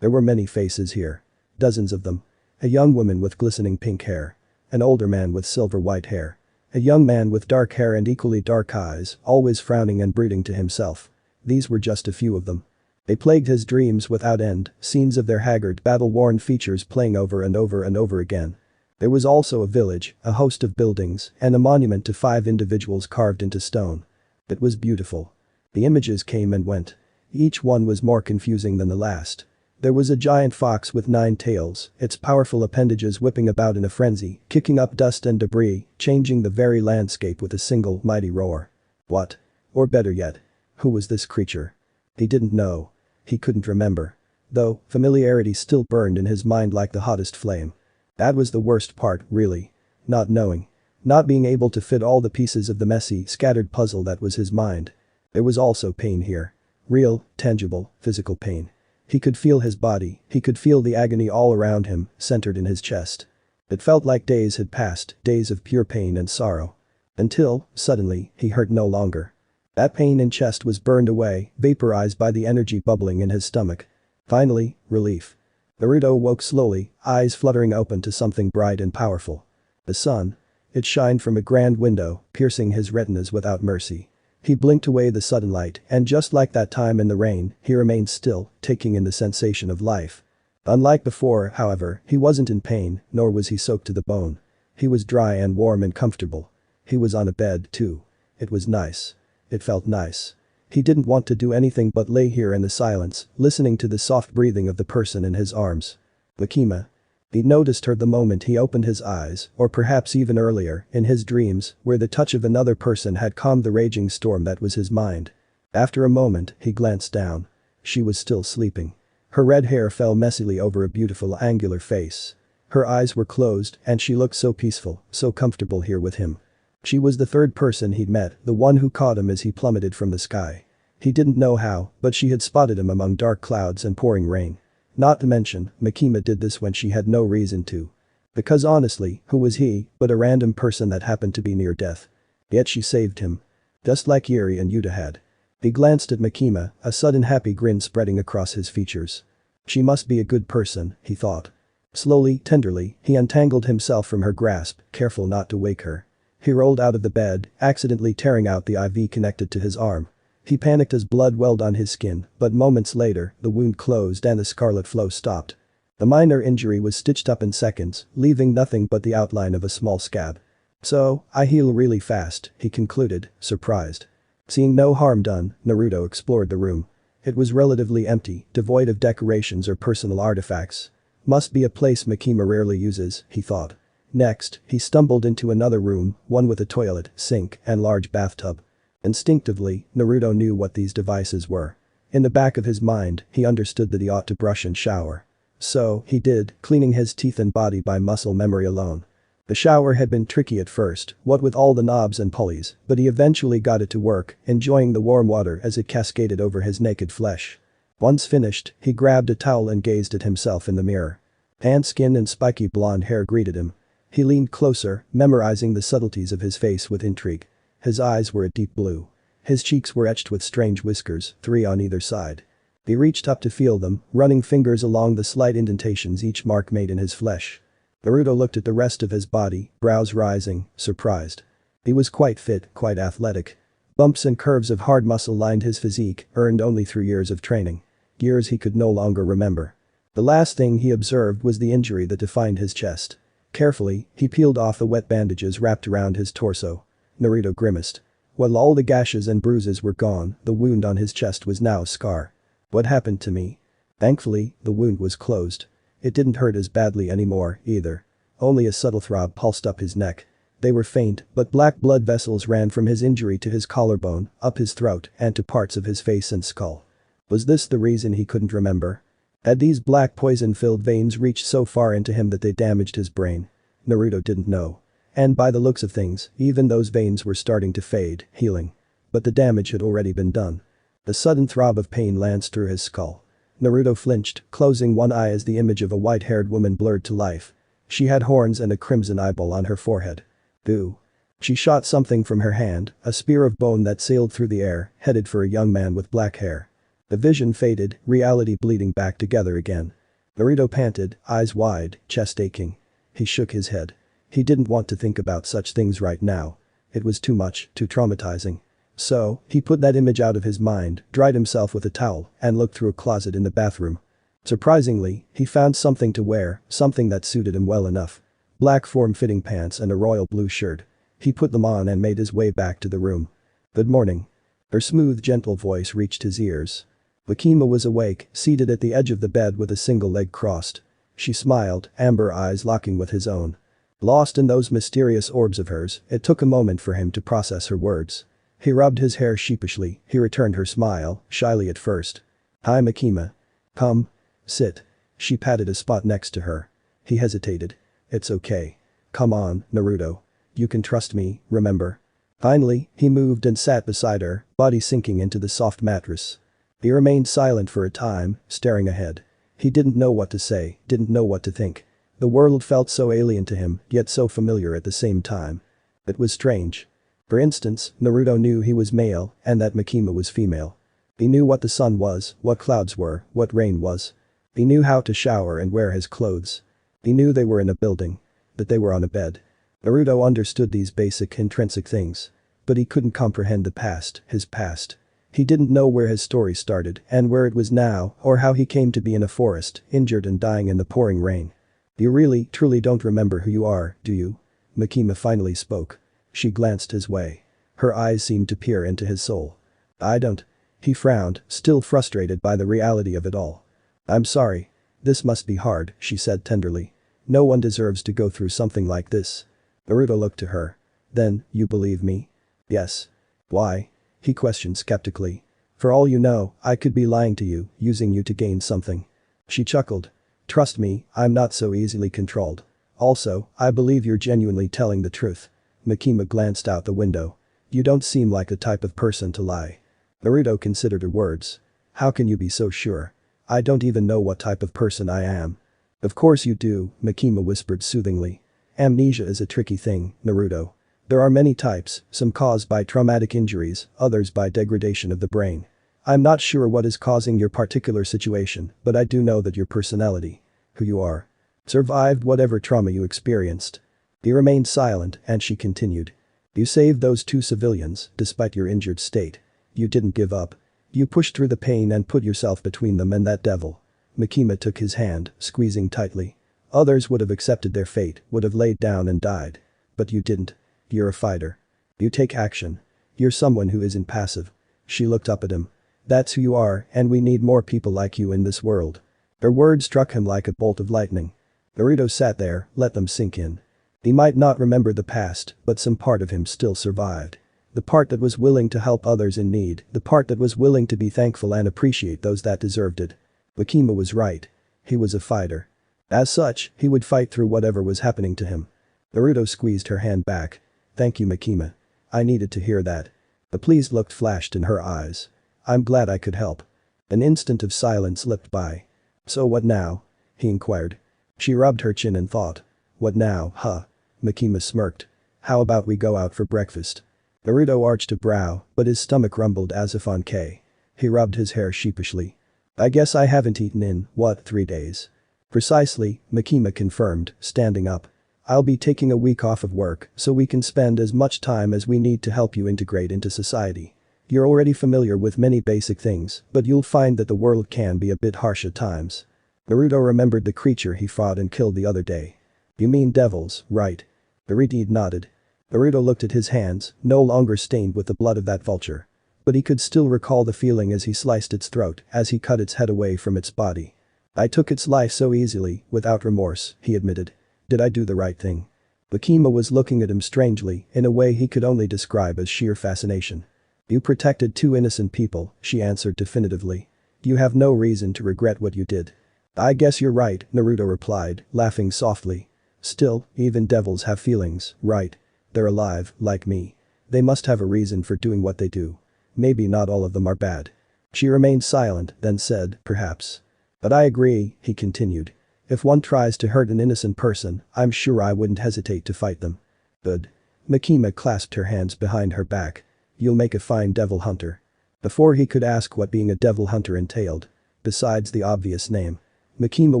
There were many faces here. Dozens of them. A young woman with glistening pink hair. An older man with silver white hair. A young man with dark hair and equally dark eyes, always frowning and brooding to himself. These were just a few of them. They plagued his dreams without end, scenes of their haggard, battle-worn features playing over and over and over again. There was also a village, a host of buildings, and a monument to 5 individuals carved into stone. It was beautiful. The images came and went. Each one was more confusing than the last. There was a giant fox with 9 tails, its powerful appendages whipping about in a frenzy, kicking up dust and debris, changing the very landscape with a single mighty roar. What? Or better yet, who was this creature? He didn't know. He couldn't remember. Though, familiarity still burned in his mind like the hottest flame. That was the worst part, really. Not knowing. Not being able to fit all the pieces of the messy, scattered puzzle that was his mind. There was also pain here. Real, tangible, physical pain. He could feel his body, he could feel the agony all around him, centered in his chest. It felt like days had passed, days of pure pain and sorrow. Until, suddenly, he hurt no longer. That pain in chest was burned away, vaporized by the energy bubbling in his stomach. Finally, relief. Naruto woke slowly, eyes fluttering open to something bright and powerful. The sun. It shined from a grand window, piercing his retinas without mercy. He blinked away the sudden light, and just like that time in the rain, he remained still, taking in the sensation of life. Unlike before, however, he wasn't in pain, nor was he soaked to the bone. He was dry and warm and comfortable. He was on a bed, too. It was nice. It felt nice. He didn't want to do anything but lay here in the silence, listening to the soft breathing of the person in his arms. Makima. He noticed her the moment he opened his eyes, or perhaps even earlier, in his dreams, where the touch of another person had calmed the raging storm that was his mind. After a moment, he glanced down. She was still sleeping. Her red hair fell messily over a beautiful angular face. Her eyes were closed, and she looked so peaceful, so comfortable here with him. She was the 3rd person he'd met, the one who caught him as he plummeted from the sky. He didn't know how, but she had spotted him among dark clouds and pouring rain. Not to mention, Makima did this when she had no reason to. Because honestly, who was he but a random person that happened to be near death? Yet she saved him. Just like Yuri and Yuta had. He glanced at Makima, a sudden happy grin spreading across his features. She must be a good person, he thought. Slowly, tenderly, he untangled himself from her grasp, careful not to wake her. He rolled out of the bed, accidentally tearing out the IV connected to his arm. He panicked as blood welled on his skin, but moments later, the wound closed and the scarlet flow stopped. The minor injury was stitched up in seconds, leaving nothing but the outline of a small scab. So, I heal really fast, he concluded, surprised. Seeing no harm done, Naruto explored the room. It was relatively empty, devoid of decorations or personal artifacts. Must be a place Makima rarely uses, he thought. Next, he stumbled into another room, one with a toilet, sink, and large bathtub. Instinctively, Naruto knew what these devices were. In the back of his mind, he understood that he ought to brush and shower. So, he did, cleaning his teeth and body by muscle memory alone. The shower had been tricky at first, what with all the knobs and pulleys, but he eventually got it to work, enjoying the warm water as it cascaded over his naked flesh. Once finished, he grabbed a towel and gazed at himself in the mirror. Tanned skin and spiky blonde hair greeted him. He leaned closer, memorizing the subtleties of his face with intrigue. His eyes were a deep blue. His cheeks were etched with strange whiskers, 3 on either side. He reached up to feel them, running fingers along the slight indentations each mark made in his flesh. Naruto looked at the rest of his body, brows rising, surprised. He was quite fit, quite athletic. Bumps and curves of hard muscle lined his physique, earned only through years of training. Years he could no longer remember. The last thing he observed was the injury that defined his chest. Carefully, he peeled off the wet bandages wrapped around his torso. Naruto grimaced. While all the gashes and bruises were gone, the wound on his chest was now a scar. What happened to me? Thankfully, the wound was closed. It didn't hurt as badly anymore, either. Only a subtle throb pulsed up his neck. They were faint, but black blood vessels ran from his injury to his collarbone, up his throat, and to parts of his face and skull. Was this the reason he couldn't remember? Had these black poison-filled veins reached so far into him that they damaged his brain? Naruto didn't know. And by the looks of things, even those veins were starting to fade, healing. But the damage had already been done. A sudden throb of pain lanced through his skull. Naruto flinched, closing one eye as the image of a white-haired woman blurred to life. She had horns and a crimson eyeball on her forehead. Boo. She shot something from her hand, a spear of bone that sailed through the air, headed for a young man with black hair. The vision faded, reality bleeding back together again. Naruto panted, eyes wide, chest aching. He shook his head. He didn't want to think about such things right now. It was too much, too traumatizing. So, he put that image out of his mind, dried himself with a towel, and looked through a closet in the bathroom. Surprisingly, he found something to wear, something that suited him well enough. Black form-fitting pants and a royal blue shirt. He put them on and made his way back to the room. Good morning. Her smooth, gentle voice reached his ears. Makima was awake, seated at the edge of the bed with a single leg crossed. She smiled, amber eyes locking with his own. Lost in those mysterious orbs of hers, it took a moment for him to process her words. He rubbed his hair sheepishly, he returned her smile, shyly at first. Hi Makima. Come. Sit. She patted a spot next to her. He hesitated. It's okay. Come on, Naruto. You can trust me, remember? Finally, he moved and sat beside her, body sinking into the soft mattress. He remained silent for a time, staring ahead. He didn't know what to say, didn't know what to think. The world felt so alien to him, yet so familiar at the same time. It was strange. For instance, Naruto knew he was male and that Makima was female. He knew what the sun was, what clouds were, what rain was. He knew how to shower and wear his clothes. He knew they were in a building. That they were on a bed. Naruto understood these basic intrinsic things. But he couldn't comprehend the past, his past. He didn't know where his story started and where it was now or how he came to be in a forest, injured and dying in the pouring rain. You really, truly don't remember who you are, do you? Makima finally spoke. She glanced his way. Her eyes seemed to peer into his soul. I don't. He frowned, still frustrated by the reality of it all. I'm sorry. This must be hard, she said tenderly. No one deserves to go through something like this. Naruto looked to her. Then, you believe me? Yes. Why? He questioned skeptically. For all you know, I could be lying to you, using you to gain something. She chuckled. Trust me, I'm not so easily controlled. Also, I believe you're genuinely telling the truth. Makima glanced out the window. You don't seem like the type of person to lie. Naruto considered her words. How can you be so sure? I don't even know what type of person I am. Of course you do, Makima whispered soothingly. Amnesia is a tricky thing, Naruto. There are many types, some caused by traumatic injuries, others by degradation of the brain. I'm not sure what is causing your particular situation, but I do know that your personality, who you are, survived whatever trauma you experienced. He remained silent and she continued. You saved those 2 civilians, despite your injured state. You didn't give up. You pushed through the pain and put yourself between them and that devil. Makima took his hand, squeezing tightly. Others would have accepted their fate, would have laid down and died. But you didn't. You're a fighter. You take action. You're someone who isn't passive. She looked up at him. That's who you are, and we need more people like you in this world. Her words struck him like a bolt of lightning. Naruto sat there, let them sink in. He might not remember the past, but some part of him still survived. The part that was willing to help others in need, the part that was willing to be thankful and appreciate those that deserved it. Makima was right. He was a fighter. As such, he would fight through whatever was happening to him. Naruto squeezed her hand back. Thank you, Makima. I needed to hear that. The pleased look flashed in her eyes. I'm glad I could help. An instant of silence slipped by. So what now? He inquired. She rubbed her chin and thought. What now, huh? Makima smirked. How about we go out for breakfast? Naruto arched a brow, but his stomach rumbled as if on K. He rubbed his hair sheepishly. I guess I haven't eaten in, 3 days? Precisely, Makima confirmed, standing up. I'll be taking a week off of work so we can spend as much time as we need to help you integrate into society. You're already familiar with many basic things, but you'll find that the world can be a bit harsh at times. Naruto remembered the creature he fought and killed the other day. You mean devils, right? Naruto nodded. Naruto looked at his hands, no longer stained with the blood of that vulture. But he could still recall the feeling as he sliced its throat, as he cut its head away from its body. I took its life so easily, without remorse, he admitted. Did I do the right thing? Makima was looking at him strangely, in a way he could only describe as sheer fascination. You protected 2 innocent people, she answered definitively. You have no reason to regret what you did. I guess you're right, Naruto replied, laughing softly. Still, even devils have feelings, right? They're alive, like me. They must have a reason for doing what they do. Maybe not all of them are bad. She remained silent, then said, perhaps. But I agree, he continued. If one tries to hurt an innocent person, I'm sure I wouldn't hesitate to fight them. Good. Makima clasped her hands behind her back. You'll make a fine devil hunter. Before he could ask what being a devil hunter entailed. Besides the obvious name. Makima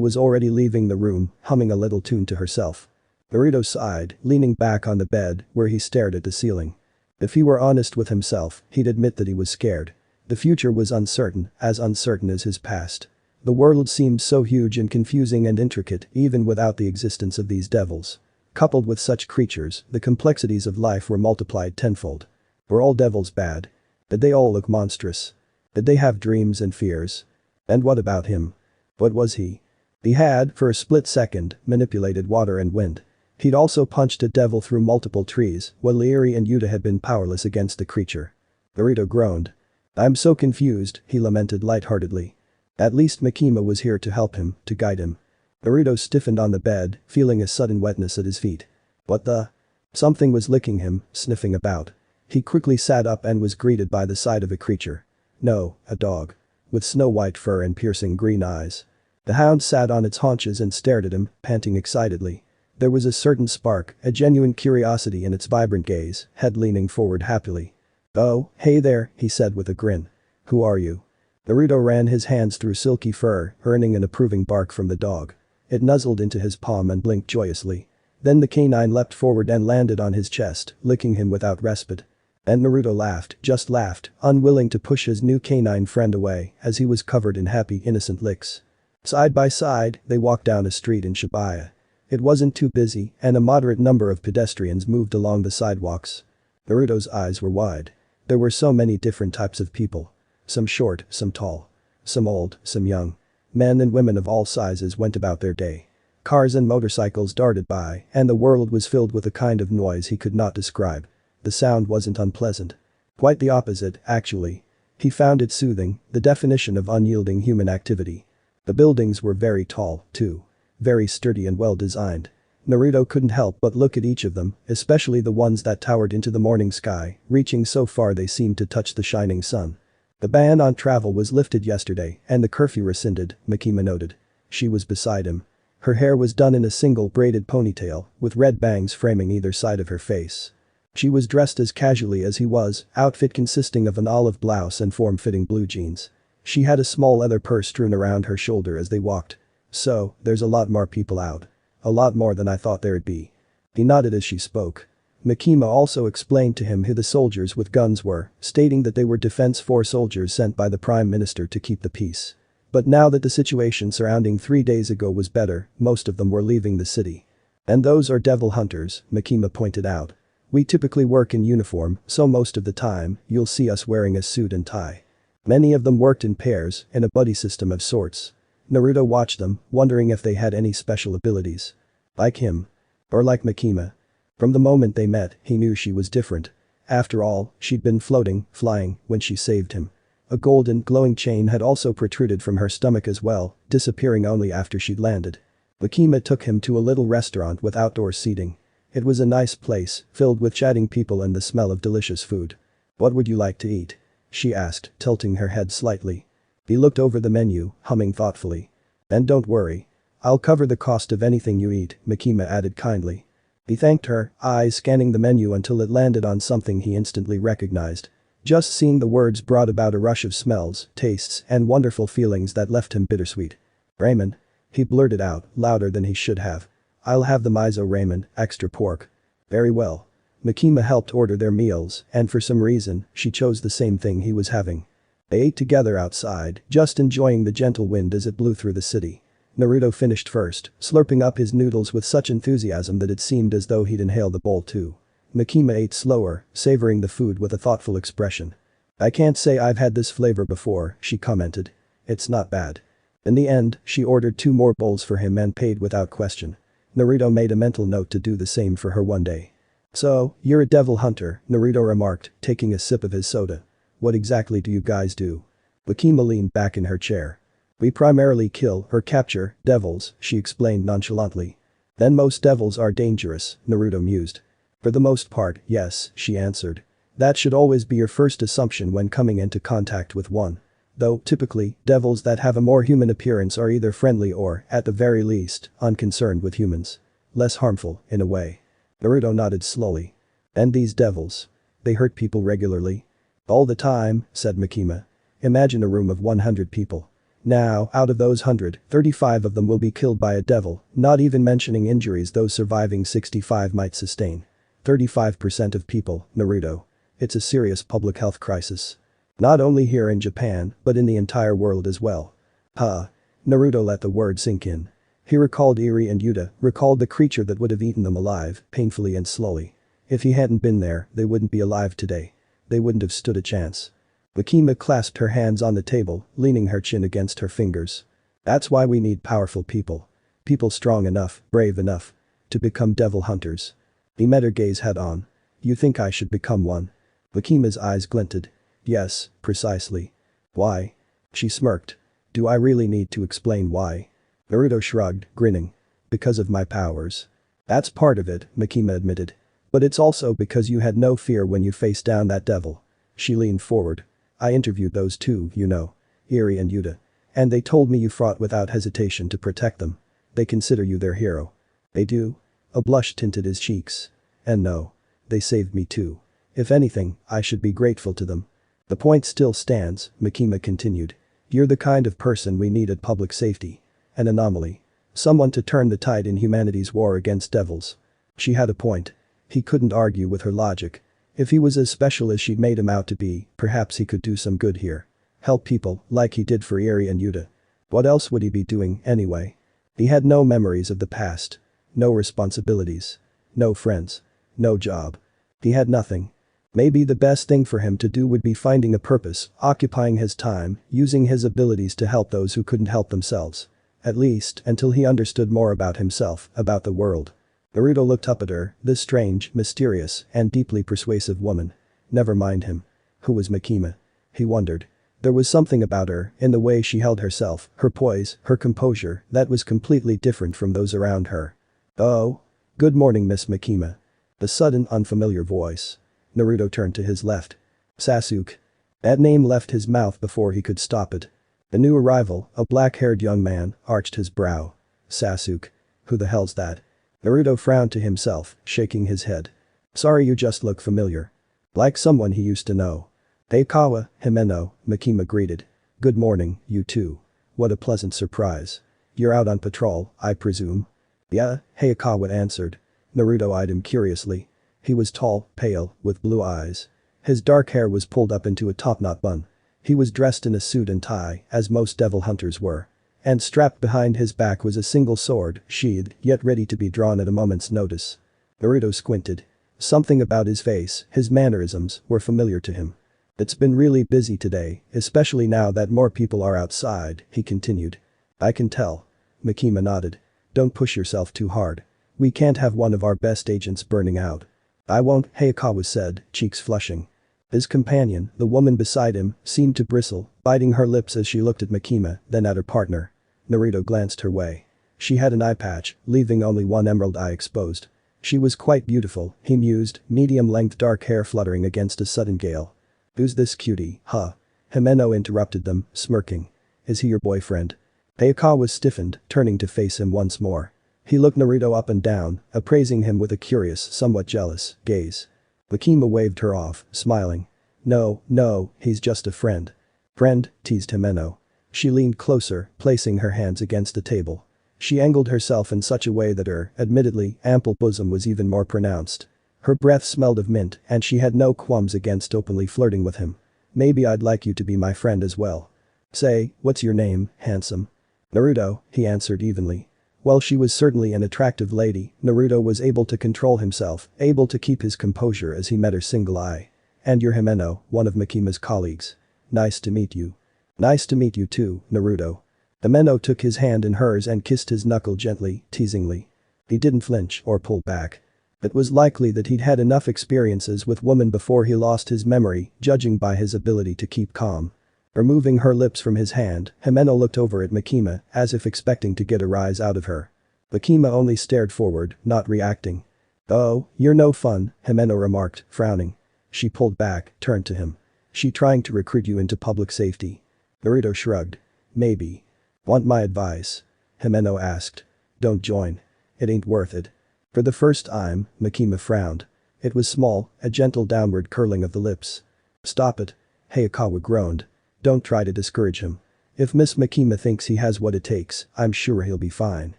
was already leaving the room, humming a little tune to herself. Naruto sighed, leaning back on the bed, where he stared at the ceiling. If he were honest with himself, he'd admit that he was scared. The future was uncertain as his past. The world seemed so huge and confusing and intricate even without the existence of these devils. Coupled with such creatures, the complexities of life were multiplied tenfold. Were all devils bad? Did they all look monstrous? Did they have dreams and fears? And what about him? What was he? He had, for a split second, manipulated water and wind. He'd also punched a devil through multiple trees, while Leary and Yuta had been powerless against the creature. Naruto groaned. I'm so confused, he lamented lightheartedly. At least Makima was here to help him, to guide him. Naruto stiffened on the bed, feeling a sudden wetness at his feet. What the? Something was licking him, sniffing about. He quickly sat up and was greeted by the sight of a creature. No, a dog. With snow-white fur and piercing green eyes. The hound sat on its haunches and stared at him, panting excitedly. There was a certain spark, a genuine curiosity in its vibrant gaze, head leaning forward happily. Oh, hey there, he said with a grin. Who are you? Naruto ran his hands through silky fur, earning an approving bark from the dog. It nuzzled into his palm and blinked joyously. Then the canine leapt forward and landed on his chest, licking him without respite. And Naruto laughed, just laughed, unwilling to push his new canine friend away as he was covered in happy innocent licks. Side by side, they walked down a street in Shibuya. It wasn't too busy, and a moderate number of pedestrians moved along the sidewalks. Naruto's eyes were wide. There were so many different types of people. Some short, some tall. Some old, some young. Men and women of all sizes went about their day. Cars and motorcycles darted by, and the world was filled with a kind of noise he could not describe. The sound wasn't unpleasant. Quite the opposite, actually. He found it soothing, the definition of unyielding human activity. The buildings were very tall, too. Very sturdy and well designed. Naruto couldn't help but look at each of them, especially the ones that towered into the morning sky, reaching so far they seemed to touch the shining sun. The ban on travel was lifted yesterday and the curfew rescinded, Makima noted. She was beside him. Her hair was done in a single braided ponytail, with red bangs framing either side of her face. She was dressed as casually as he was, outfit consisting of an olive blouse and form-fitting blue jeans. She had a small leather purse strewn around her shoulder as they walked. So, there's a lot more people out. A lot more than I thought there'd be. He nodded as she spoke. Makima also explained to him who the soldiers with guns were, stating that they were Defense Force soldiers sent by the Prime Minister to keep the peace. But now that the situation surrounding 3 days ago was better, most of them were leaving the city. And those are devil hunters, Makima pointed out. We typically work in uniform, so most of the time, you'll see us wearing a suit and tie. Many of them worked in pairs, in a buddy system of sorts. Naruto watched them, wondering if they had any special abilities. Like him. Or like Makima. From the moment they met, he knew she was different. After all, she'd been floating, flying, when she saved him. A golden, glowing chain had also protruded from her stomach as well, disappearing only after she'd landed. Makima took him to a little restaurant with outdoor seating. It was a nice place, filled with chatting people and the smell of delicious food. "What would you like to eat?" she asked, tilting her head slightly. He looked over the menu, humming thoughtfully. "And don't worry. I'll cover the cost of anything you eat," Makima added kindly. He thanked her, eyes scanning the menu until it landed on something he instantly recognized. Just seeing the words brought about a rush of smells, tastes, and wonderful feelings that left him bittersweet. "Ramen," he blurted out, louder than he should have. "I'll have the miso ramen, extra pork." "Very well." Makima helped order their meals, and for some reason, she chose the same thing he was having. They ate together outside, just enjoying the gentle wind as it blew through the city. Naruto finished first, slurping up his noodles with such enthusiasm that it seemed as though he'd inhale the bowl too. Makima ate slower, savoring the food with a thoughtful expression. "I can't say I've had this flavor before," she commented. "It's not bad." In the end, she ordered 2 more bowls for him and paid without question. Naruto made a mental note to do the same for her one day. "So, you're a devil hunter," Naruto remarked, taking a sip of his soda. "What exactly do you guys do?" Makima leaned back in her chair. "We primarily kill or capture devils," she explained nonchalantly. "Then most devils are dangerous," Naruto mused. "For the most part, yes," she answered. "That should always be your first assumption when coming into contact with one. Though, typically, devils that have a more human appearance are either friendly or, at the very least, unconcerned with humans. Less harmful, in a way." Naruto nodded slowly. "And these devils? They hurt people regularly?" "All the time," said Makima. "Imagine a room of 100 people. Now, out of those 100, 35 of them will be killed by a devil, not even mentioning injuries those surviving 65 might sustain. 35% of people, Naruto. It's a serious public health crisis. Not only here in Japan, but in the entire world as well." Huh. Naruto let the word sink in. He recalled Eri and Yuta, recalled the creature that would have eaten them alive, painfully and slowly. If he hadn't been there, they wouldn't be alive today. They wouldn't have stood a chance. Makima clasped her hands on the table, leaning her chin against her fingers. "That's why we need powerful people. People strong enough, brave enough. To become devil hunters." He met her gaze head on. "You think I should become one?" Makima's eyes glinted. "Yes, precisely." "Why?" She smirked. "Do I really need to explain why?" Naruto shrugged, grinning. "Because of my powers." "That's part of it," Makima admitted. "But it's also because you had no fear when you faced down that devil." She leaned forward. "I interviewed those two, you know. Eri and Yuta. And they told me you fought without hesitation to protect them. They consider you their hero." "They do?" A blush tinted his cheeks. "And no. They saved me too. If anything, I should be grateful to them." "The point still stands," Makima continued. "You're the kind of person we need at public safety. An anomaly. Someone to turn the tide in humanity's war against devils." She had a point. He couldn't argue with her logic. If he was as special as she'd made him out to be, perhaps he could do some good here. Help people, like he did for Eri and Yuta. What else would he be doing, anyway? He had no memories of the past. No responsibilities. No friends. No job. He had nothing. Maybe the best thing for him to do would be finding a purpose, occupying his time, using his abilities to help those who couldn't help themselves. At least, until he understood more about himself, about the world. Naruto looked up at her, this strange, mysterious, and deeply persuasive woman. Never mind him. Who was Makima? He wondered. There was something about her, in the way she held herself, her poise, her composure, that was completely different from those around her. "Oh? Good morning, Miss Makima." The sudden, unfamiliar voice. Naruto turned to his left. Sasuke. That name left his mouth before he could stop it. The new arrival, a black-haired young man, arched his brow. Sasuke. Who the hell's that? Naruto frowned to himself, shaking his head. "Sorry, you just look familiar. Like someone he used to know." "Eikawa, Himeno," Makima greeted. "Good morning, you two. What a pleasant surprise. You're out on patrol, I presume?" "Yeah," Hayakawa answered. Naruto eyed him curiously. He was tall, pale, with blue eyes. His dark hair was pulled up into a top-knot bun. He was dressed in a suit and tie, as most devil hunters were. And strapped behind his back was a single sword, sheathed, yet ready to be drawn at a moment's notice. Naruto squinted. Something about his face, his mannerisms, were familiar to him. "It's been really busy today, especially now that more people are outside," he continued. "I can tell." Makima nodded. "Don't push yourself too hard. We can't have one of our best agents burning out. I won't, Hayakawa said, cheeks flushing. His companion, the woman beside him, seemed to bristle, biting her lips as she looked at Makima, then at her partner. Naruto glanced her way. She had an eye patch, leaving only one emerald eye exposed. She was quite beautiful, he mused, medium-length dark hair fluttering against a sudden gale. Who's this cutie, huh? Himeno interrupted them, smirking. Is he your boyfriend? Hayakawa stiffened, turning to face him once more. He looked Naruto up and down, appraising him with a curious, somewhat jealous, gaze. Makima waved her off, smiling. No, he's just a friend. Friend, teased Himeno. She leaned closer, placing her hands against the table. She angled herself in such a way that her, admittedly, ample bosom was even more pronounced. Her breath smelled of mint and she had no qualms against openly flirting with him. Maybe I'd like you to be my friend as well. Say, what's your name, handsome? Naruto, he answered evenly. While she was certainly an attractive lady, Naruto was able to control himself, able to keep his composure as he met her single eye. And you're Himeno, one of Makima's colleagues. Nice to meet you. Nice to meet you too, Naruto. Himeno took his hand in hers and kissed his knuckle gently, teasingly. He didn't flinch or pull back. It was likely that he'd had enough experiences with women before he lost his memory, judging by his ability to keep calm. Removing her lips from his hand, Himeno looked over at Makima, as if expecting to get a rise out of her. Makima only stared forward, not reacting. Oh, you're no fun, Himeno remarked, frowning. She pulled back, turned to him. She trying to recruit you into public safety? Naruto shrugged. Maybe. Want my advice? Himeno asked. Don't join. It ain't worth it. For the first time, Makima frowned. It was small, a gentle downward curling of the lips. Stop it. Hayakawa groaned. Don't try to discourage him. If Miss Makima thinks he has what it takes, I'm sure he'll be fine.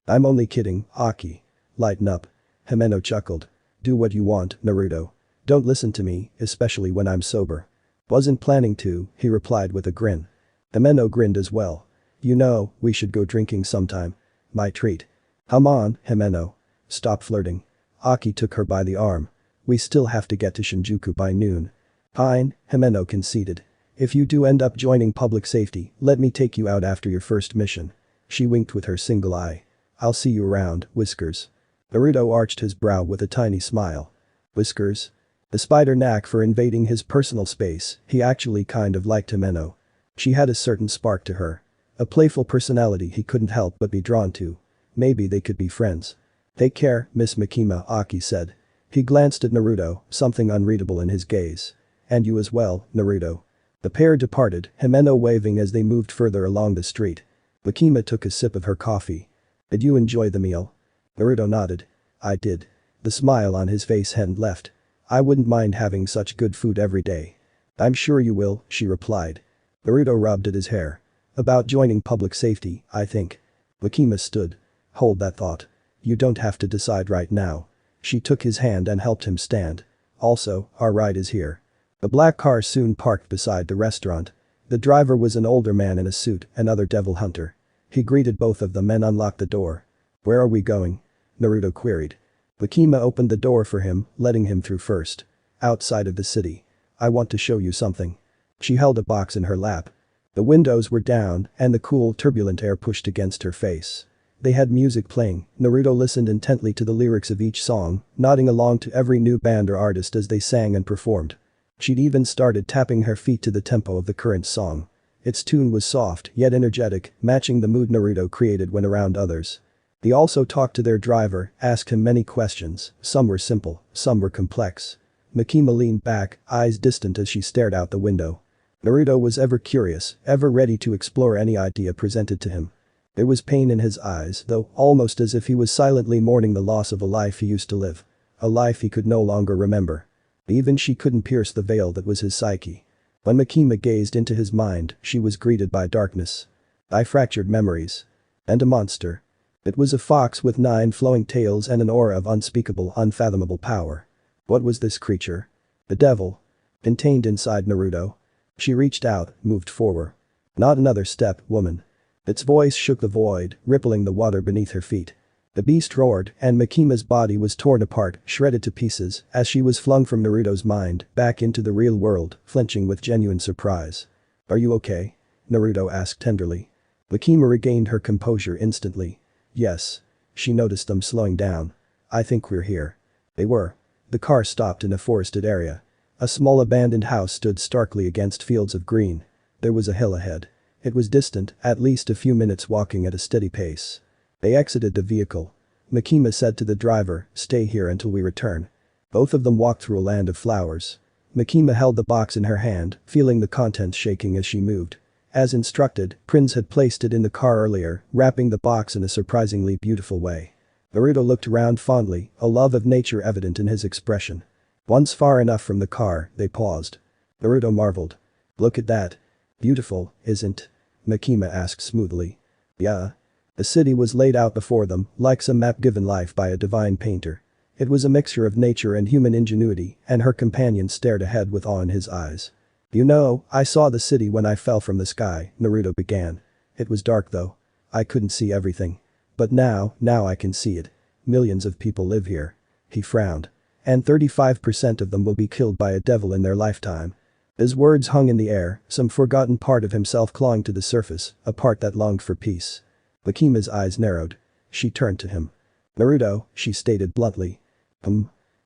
I'm only kidding, Aki. Lighten up. Himeno chuckled. Do what you want, Naruto. Don't listen to me, especially when I'm sober. Wasn't planning to, he replied with a grin. Himeno grinned as well. You know, we should go drinking sometime. My treat. Come on, Himeno. Stop flirting. Aki took her by the arm. We still have to get to Shinjuku by noon. Fine, Himeno conceded. If you do end up joining public safety, let me take you out after your first mission. She winked with her single eye. I'll see you around, Whiskers. Naruto arched his brow with a tiny smile. Whiskers? Despite her knack for invading his personal space, he actually kind of liked Himeno. She had a certain spark to her. A playful personality he couldn't help but be drawn to. Maybe they could be friends. Take care, Miss Makima, Aki said. He glanced at Naruto, something unreadable in his gaze. And you as well, Naruto. The pair departed, Himeno waving as they moved further along the street. Makima took a sip of her coffee. Did you enjoy the meal? Naruto nodded. I did. The smile on his face hadn't left. I wouldn't mind having such good food every day. I'm sure you will, she replied. Naruto rubbed at his hair. About joining public safety, I think. Makima stood. Hold that thought. You don't have to decide right now. She took his hand and helped him stand. Also, our ride is here. A black car soon parked beside the restaurant. The driver was an older man in a suit, another devil hunter. He greeted both of them and unlocked the door. Where are we going? Naruto queried. Makima opened the door for him, letting him through first. Outside of the city. I want to show you something. She held a box in her lap. The windows were down and the cool, turbulent air pushed against her face. They had music playing. Naruto listened intently to the lyrics of each song, nodding along to every new band or artist as they sang and performed. She'd even started tapping her feet to the tempo of the current song. Its tune was soft yet energetic, matching the mood Naruto created when around others. They also talked to their driver, asked him many questions, some were simple, some were complex. Makima leaned back, eyes distant as she stared out the window. Naruto was ever curious, ever ready to explore any idea presented to him. There was pain in his eyes, though, almost as if he was silently mourning the loss of a life he used to live. A life he could no longer remember. Even she couldn't pierce the veil that was his psyche. When Makima gazed into his mind, she was greeted by darkness. By fractured memories. And a monster. It was a fox with 9 flowing tails and an aura of unspeakable, unfathomable power. What was this creature? The devil. Contained inside Naruto. She reached out, moved forward. Not another step, woman. Its voice shook the void, rippling the water beneath her feet. The beast roared, and Makima's body was torn apart, shredded to pieces, as she was flung from Naruto's mind, back into the real world, flinching with genuine surprise. Are you okay? Naruto asked tenderly. Makima regained her composure instantly. Yes. She noticed them slowing down. I think we're here. They were. The car stopped in a forested area. A small abandoned house stood starkly against fields of green. There was a hill ahead. It was distant, at least a few minutes walking at a steady pace. They exited the vehicle. Makima said to the driver, "Stay here until we return." Both of them walked through a land of flowers. Makima held the box in her hand, feeling the contents shaking as she moved. As instructed, Prince had placed it in the car earlier, wrapping the box in a surprisingly beautiful way. Naruto looked around fondly, a love of nature evident in his expression. Once far enough from the car, they paused. Naruto marveled. "Look at that. Beautiful, isn't?" Makima asked smoothly. "Yeah." The city was laid out before them, like some map given life by a divine painter. It was a mixture of nature and human ingenuity, and her companion stared ahead with awe in his eyes. "You know, I saw the city when I fell from the sky," Naruto began. "It was dark though. I couldn't see everything. But now I can see it. Millions of people live here." He frowned. "And 35% of them will be killed by a devil in their lifetime." His words hung in the air, some forgotten part of himself clawing to the surface, a part that longed for peace. Makima's eyes narrowed. She turned to him. "Naruto," she stated bluntly.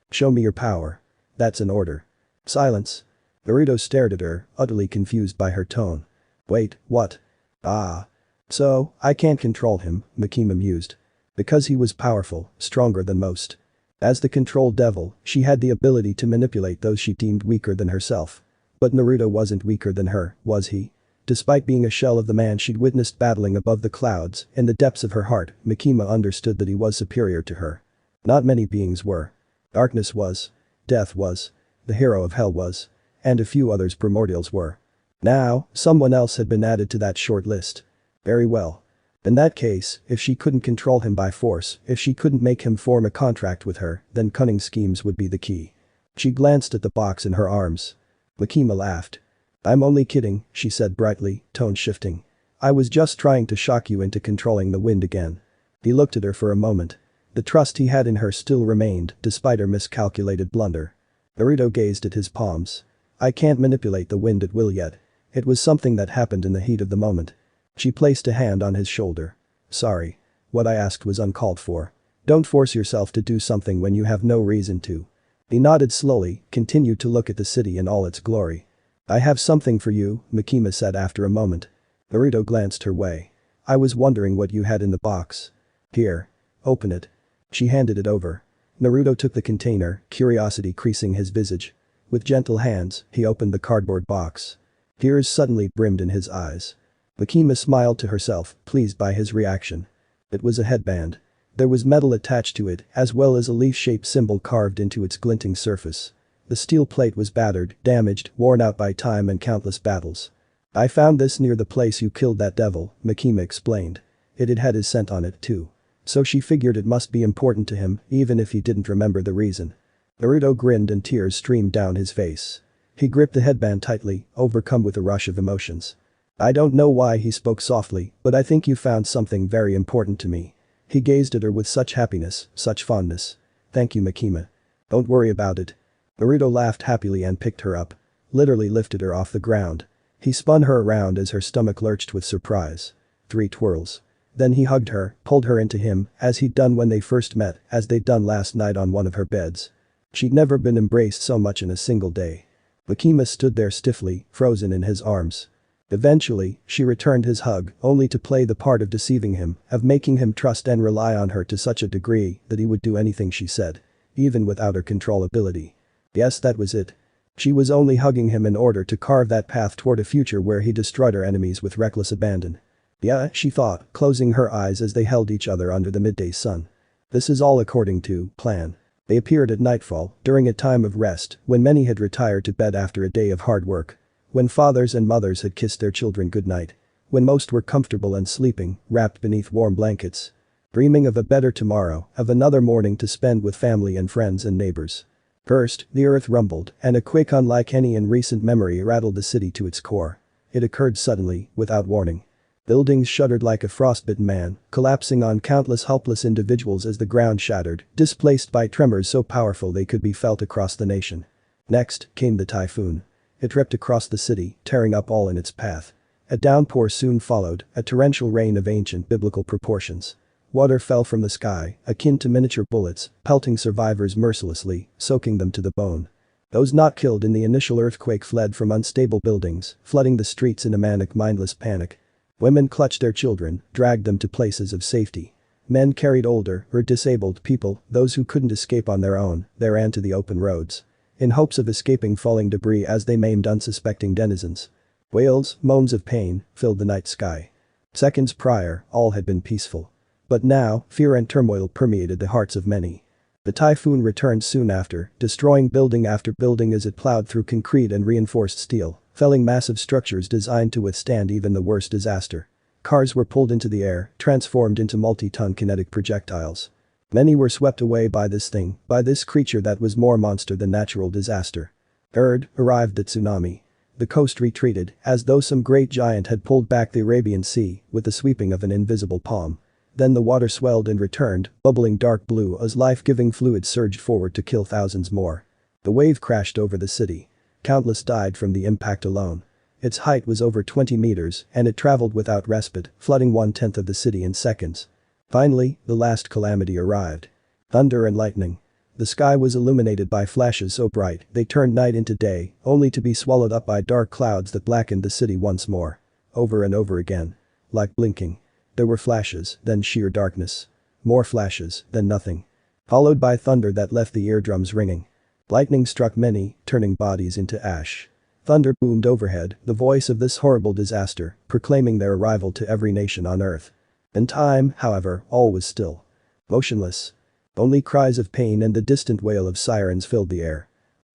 Show me your power." "That's an order." Silence. Naruto stared at her, utterly confused by her tone. "Wait, what?" "Ah. So, I can't control him," Makima mused. "Because he was powerful, stronger than most. As the control devil, she had the ability to manipulate those she deemed weaker than herself. But Naruto wasn't weaker than her, was he? Despite being a shell of the man she'd witnessed battling above the clouds, in the depths of her heart, Makima understood that he was superior to her. Not many beings were. Darkness was. Death was. The hero of hell was. And a few others primordials were. Now, someone else had been added to that short list. Very well. In that case, if she couldn't control him by force, if she couldn't make him form a contract with her, then cunning schemes would be the key. She glanced at the box in her arms. Makima laughed. "I'm only kidding," she said brightly, tone shifting. "I was just trying to shock you into controlling the wind again." He looked at her for a moment. The trust he had in her still remained, despite her miscalculated blunder. Naruto gazed at his palms. "I can't manipulate the wind at will yet. It was something that happened in the heat of the moment." She placed a hand on his shoulder. "Sorry. What I asked was uncalled for. Don't force yourself to do something when you have no reason to." He nodded slowly, continued to look at the city in all its glory. "I have something for you," Makima said after a moment. Naruto glanced her way. "I was wondering what you had in the box." "Here. Open it." She handed it over. Naruto took the container, curiosity creasing his visage. With gentle hands, he opened the cardboard box. Tears suddenly brimmed in his eyes. Makima smiled to herself, pleased by his reaction. It was a headband. There was metal attached to it, as well as a leaf-shaped symbol carved into its glinting surface. The steel plate was battered, damaged, worn out by time and countless battles. "I found this near the place you killed that devil," Makima explained. It had his scent on it too. So she figured it must be important to him, even if he didn't remember the reason. Naruto grinned and tears streamed down his face. He gripped the headband tightly, overcome with a rush of emotions. "I don't know why," he spoke softly, "but I think you found something very important to me." He gazed at her with such happiness, such fondness. "Thank you, Makima. Don't worry about it." Naruto laughed happily and picked her up. Literally lifted her off the ground. He spun her around as her stomach lurched with surprise. 3 twirls. Then he hugged her, pulled her into him, as he'd done when they first met, as they'd done last night on one of her beds. She'd never been embraced so much in a single day. Makima stood there stiffly, frozen in his arms. Eventually, she returned his hug, only to play the part of deceiving him, of making him trust and rely on her to such a degree that he would do anything she said. Even without her control ability. Yes, that was it. She was only hugging him in order to carve that path toward a future where he destroyed her enemies with reckless abandon. Yeah, she thought, closing her eyes as they held each other under the midday sun. This is all according to plan. They appeared at nightfall, during a time of rest, when many had retired to bed after a day of hard work. When fathers and mothers had kissed their children goodnight. When most were comfortable and sleeping, wrapped beneath warm blankets. Dreaming of a better tomorrow, of another morning to spend with family and friends and neighbors. First, the earth rumbled, and a quake unlike any in recent memory rattled the city to its core. It occurred suddenly, without warning. Buildings shuddered like a frostbitten man, collapsing on countless helpless individuals as the ground shattered, displaced by tremors so powerful they could be felt across the nation. Next, came the typhoon. It ripped across the city, tearing up all in its path. A downpour soon followed, a torrential rain of ancient biblical proportions. Water fell from the sky, akin to miniature bullets, pelting survivors mercilessly, soaking them to the bone. Those not killed in the initial earthquake fled from unstable buildings, flooding the streets in a manic, mindless panic. Women clutched their children, dragged them to places of safety. Men carried older or disabled people, those who couldn't escape on their own, they ran to the open roads. In hopes of escaping falling debris as they maimed unsuspecting denizens. Wails, moans of pain, filled the night sky. Seconds prior, all had been peaceful. But now, fear and turmoil permeated the hearts of many. The typhoon returned soon after, destroying building after building as it plowed through concrete and reinforced steel, felling massive structures designed to withstand even the worst disaster. Cars were pulled into the air, transformed into multi-ton kinetic projectiles. Many were swept away by this thing, by this creature that was more monster than natural disaster. Arrived at tsunami. The coast retreated, as though some great giant had pulled back the Arabian Sea with the sweeping of an invisible palm. Then the water swelled and returned, bubbling dark blue as life-giving fluid surged forward to kill thousands more. The wave crashed over the city. Countless died from the impact alone. Its height was over 20 meters, and it traveled without respite, flooding 1/10 of the city in seconds. Finally, the last calamity arrived. Thunder and lightning. The sky was illuminated by flashes so bright they turned night into day, only to be swallowed up by dark clouds that blackened the city once more. Over and over again. Like blinking. There were flashes, then sheer darkness. More flashes, then nothing. Followed by thunder that left the eardrums ringing. Lightning struck many, turning bodies into ash. Thunder boomed overhead, the voice of this horrible disaster, proclaiming their arrival to every nation on earth. In time, however, all was still. Motionless. Only cries of pain and the distant wail of sirens filled the air.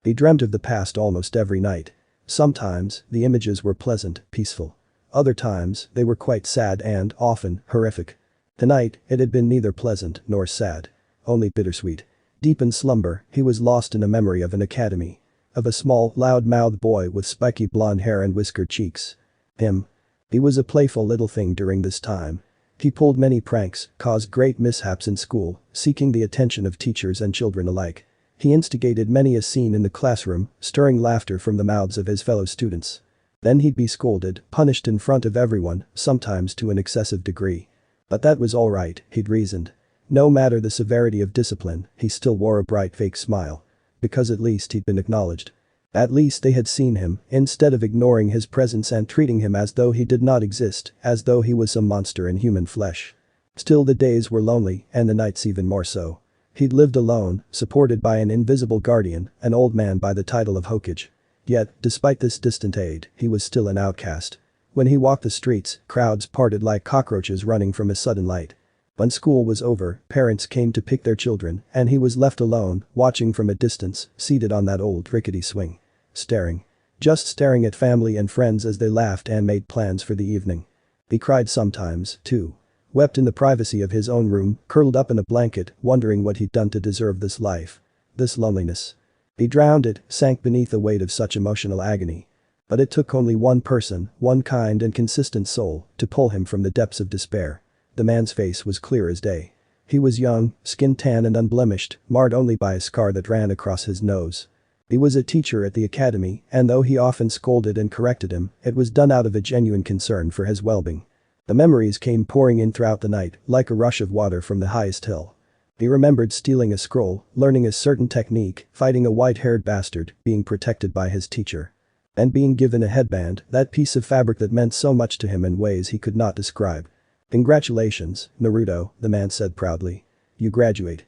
He dreamt of the past almost every night. Sometimes, the images were pleasant, peaceful. Other times, they were quite sad and, often, horrific. Tonight, it had been neither pleasant nor sad. Only bittersweet. Deep in slumber, he was lost in a memory of an academy. Of a small, loud-mouthed boy with spiky blonde hair and whiskered cheeks. Him. He was a playful little thing during this time. He pulled many pranks, caused great mishaps in school, seeking the attention of teachers and children alike. He instigated many a scene in the classroom, stirring laughter from the mouths of his fellow students. Then he'd be scolded, punished in front of everyone, sometimes to an excessive degree. But that was all right, he'd reasoned. No matter the severity of discipline, he still wore a bright fake smile. Because at least he'd been acknowledged. At least they had seen him, instead of ignoring his presence and treating him as though he did not exist, as though he was some monster in human flesh. Still the days were lonely, and the nights even more so. He'd lived alone, supported by an invisible guardian, an old man by the title of Hokage. Yet, despite this distant aid, he was still an outcast. When he walked the streets, crowds parted like cockroaches running from a sudden light. When school was over, parents came to pick their children, and he was left alone, watching from a distance, seated on that old rickety swing. Staring. Just staring at family and friends as they laughed and made plans for the evening. He cried sometimes, too. Wept in the privacy of his own room, curled up in a blanket, wondering what he'd done to deserve this life. This loneliness. He drowned it, sank beneath the weight of such emotional agony. But it took only one person, one kind and consistent soul, to pull him from the depths of despair. The man's face was clear as day. He was young, skin tan and unblemished, marred only by a scar that ran across his nose. He was a teacher at the academy, and though he often scolded and corrected him, it was done out of a genuine concern for his well-being. The memories came pouring in throughout the night, like a rush of water from the highest hill. He remembered stealing a scroll, learning a certain technique, fighting a white-haired bastard, being protected by his teacher. And being given a headband, that piece of fabric that meant so much to him in ways he could not describe. "Congratulations, Naruto," the man said proudly. "You graduate."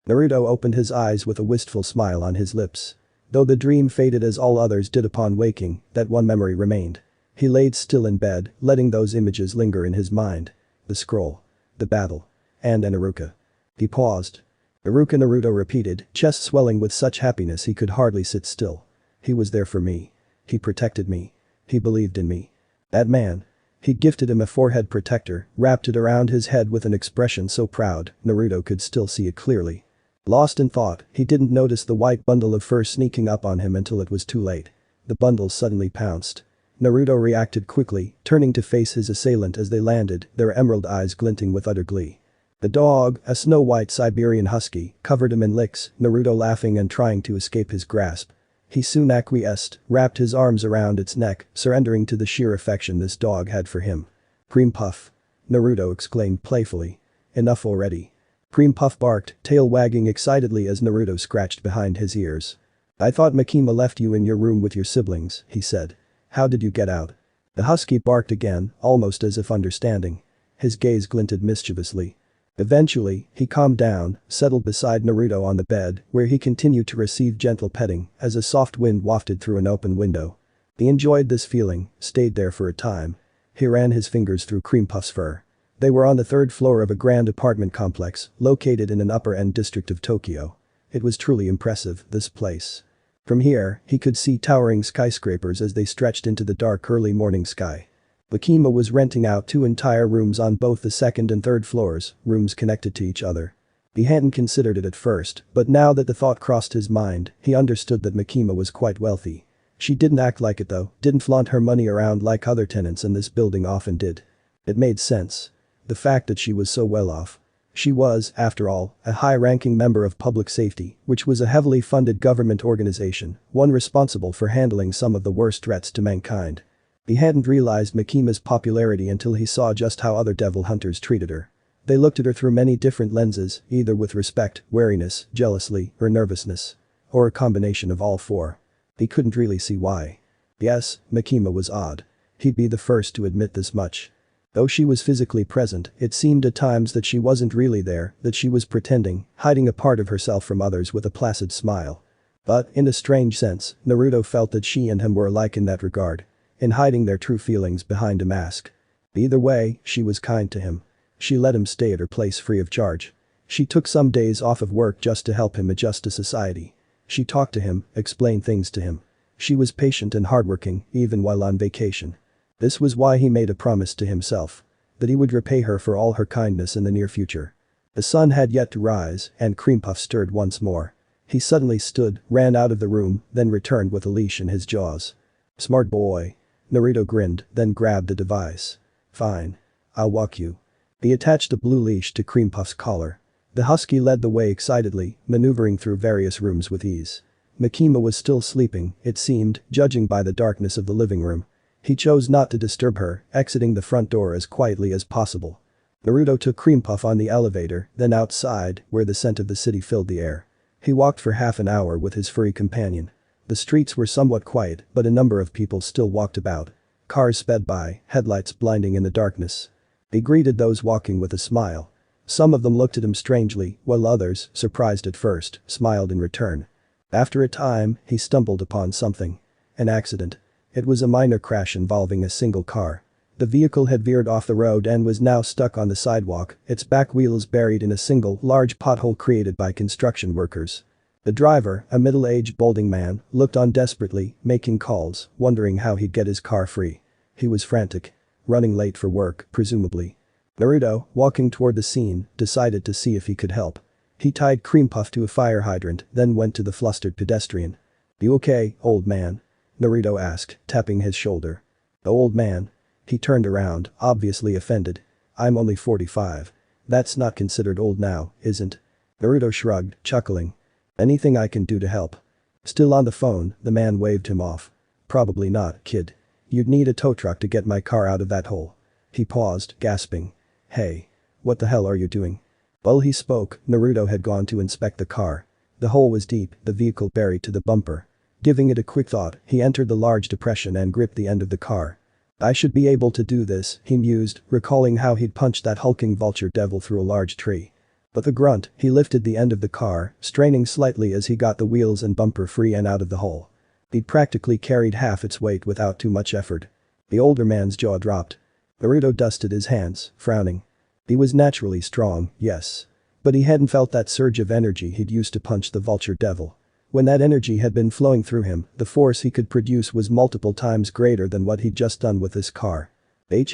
Naruto opened his eyes with a wistful smile on his lips. Though the dream faded as all others did upon waking, that one memory remained. He laid still in bed, letting those images linger in his mind. The scroll. The battle. And an Iruka. He paused. "Iruka," Naruto repeated, chest swelling with such happiness he could hardly sit still. "He was there for me. He protected me. He believed in me. That man." He gifted him a forehead protector, wrapped it around his head with an expression so proud, Naruto could still see it clearly. Lost in thought, he didn't notice the white bundle of fur sneaking up on him until it was too late. The bundle suddenly pounced. Naruto reacted quickly, turning to face his assailant as they landed, their emerald eyes glinting with utter glee. The dog, a snow-white Siberian husky, covered him in licks, Naruto laughing and trying to escape his grasp. He soon acquiesced, wrapped his arms around its neck, surrendering to the sheer affection this dog had for him. "Cream puff." Naruto exclaimed playfully. Enough already. Cream Puff barked, tail wagging excitedly as Naruto scratched behind his ears. I thought Makima left you in your room with your siblings, he said. How did you get out? The husky barked again, almost as if understanding. His gaze glinted mischievously. Eventually, he calmed down, settled beside Naruto on the bed, where he continued to receive gentle petting as a soft wind wafted through an open window. He enjoyed this feeling, stayed there for a time. He ran his fingers through Cream Puff's fur. They were on the third floor of a grand apartment complex, located in an upper-end district of Tokyo. It was truly impressive, this place. From here, he could see towering skyscrapers as they stretched into the dark early morning sky. Makima was renting out 2 entire rooms on both the second and third floors, rooms connected to each other. He hadn't considered it at first, but now that the thought crossed his mind, he understood that Makima was quite wealthy. She didn't act like it though, didn't flaunt her money around like other tenants in this building often did. It made sense. The fact that she was so well off. She was, after all, a high-ranking member of public safety, which was a heavily funded government organization, one responsible for handling some of the worst threats to mankind. He hadn't realized Makima's popularity until he saw just how other devil hunters treated her. They looked at her through many different lenses, either with respect, wariness, jealousy, or nervousness. Or a combination of all 4. He couldn't really see why. Yes, Makima was odd. He'd be the first to admit this much. Though she was physically present, it seemed at times that she wasn't really there, that she was pretending, hiding a part of herself from others with a placid smile. But, in a strange sense, Naruto felt that she and him were alike in that regard. In hiding their true feelings behind a mask. Either way, she was kind to him. She let him stay at her place free of charge. She took some days off of work just to help him adjust to society. She talked to him, explained things to him. She was patient and hardworking, even while on vacation. This was why he made a promise to himself. That he would repay her for all her kindness in the near future. The sun had yet to rise, and Cream Puff stirred once more. He suddenly stood, ran out of the room, then returned with a leash in his jaws. Smart boy. Naruto grinned, then grabbed the device. Fine. I'll walk you. He attached a blue leash to Cream Puff's collar. The husky led the way excitedly, maneuvering through various rooms with ease. Makima was still sleeping, it seemed, judging by the darkness of the living room. He chose not to disturb her, exiting the front door as quietly as possible. Naruto took Cream Puff on the elevator, then outside, where the scent of the city filled the air. He walked for half an hour with his furry companion. The streets were somewhat quiet, but a number of people still walked about. Cars sped by, headlights blinding in the darkness. He greeted those walking with a smile. Some of them looked at him strangely, while others, surprised at first, smiled in return. After a time, he stumbled upon something. An accident. It was a minor crash involving a single car. The vehicle had veered off the road and was now stuck on the sidewalk, its back wheels buried in a single, large pothole created by construction workers. The driver, a middle-aged balding man, looked on desperately, making calls, wondering how he'd get his car free. He was frantic. Running late for work, presumably. Naruto, walking toward the scene, decided to see if he could help. He tied Cream Puff to a fire hydrant, then went to the flustered pedestrian. You okay, old man? Naruto asked, tapping his shoulder. The old man. He turned around, obviously offended. I'm only 45. That's not considered old now, isn't? Naruto shrugged, chuckling. Anything I can do to help? Still on the phone, the man waved him off. Probably not, kid. You'd need a tow truck to get my car out of that hole. He paused, gasping. Hey. What the hell are you doing? While he spoke, Naruto had gone to inspect the car. The hole was deep, the vehicle buried to the bumper. Giving it a quick thought, he entered the large depression and gripped the end of the car. I should be able to do this, he mused, recalling how he'd punched that hulking vulture devil through a large tree. With a grunt, he lifted the end of the car, straining slightly as he got the wheels and bumper free and out of the hole. He'd practically carried half its weight without too much effort. The older man's jaw dropped. Naruto dusted his hands, frowning. He was naturally strong, yes. But he hadn't felt that surge of energy he'd used to punch the vulture devil. When that energy had been flowing through him, the force he could produce was multiple times greater than what he'd just done with his car.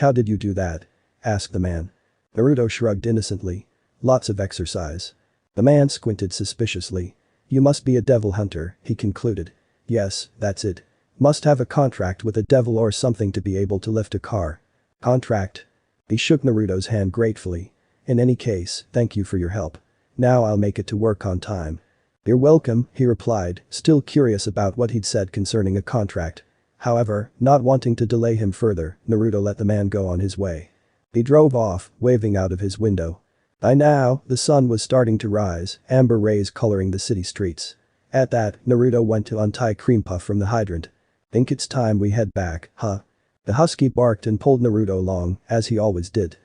How did you do that? Asked the man. Naruto shrugged innocently. Lots of exercise. The man squinted suspiciously. You must be a devil hunter, he concluded. Yes, that's it. Must have a contract with a devil or something to be able to lift a car. Contract? He shook Naruto's hand gratefully. In any case, thank you for your help. Now I'll make it to work on time. You're welcome, he replied, still curious about what he'd said concerning a contract. However, not wanting to delay him further, Naruto let the man go on his way. He drove off, waving out of his window. By now, the sun was starting to rise, amber rays coloring the city streets. At that, Naruto went to untie Cream Puff from the hydrant. "Think it's time we head back, huh?" The husky barked and pulled Naruto along, as he always did.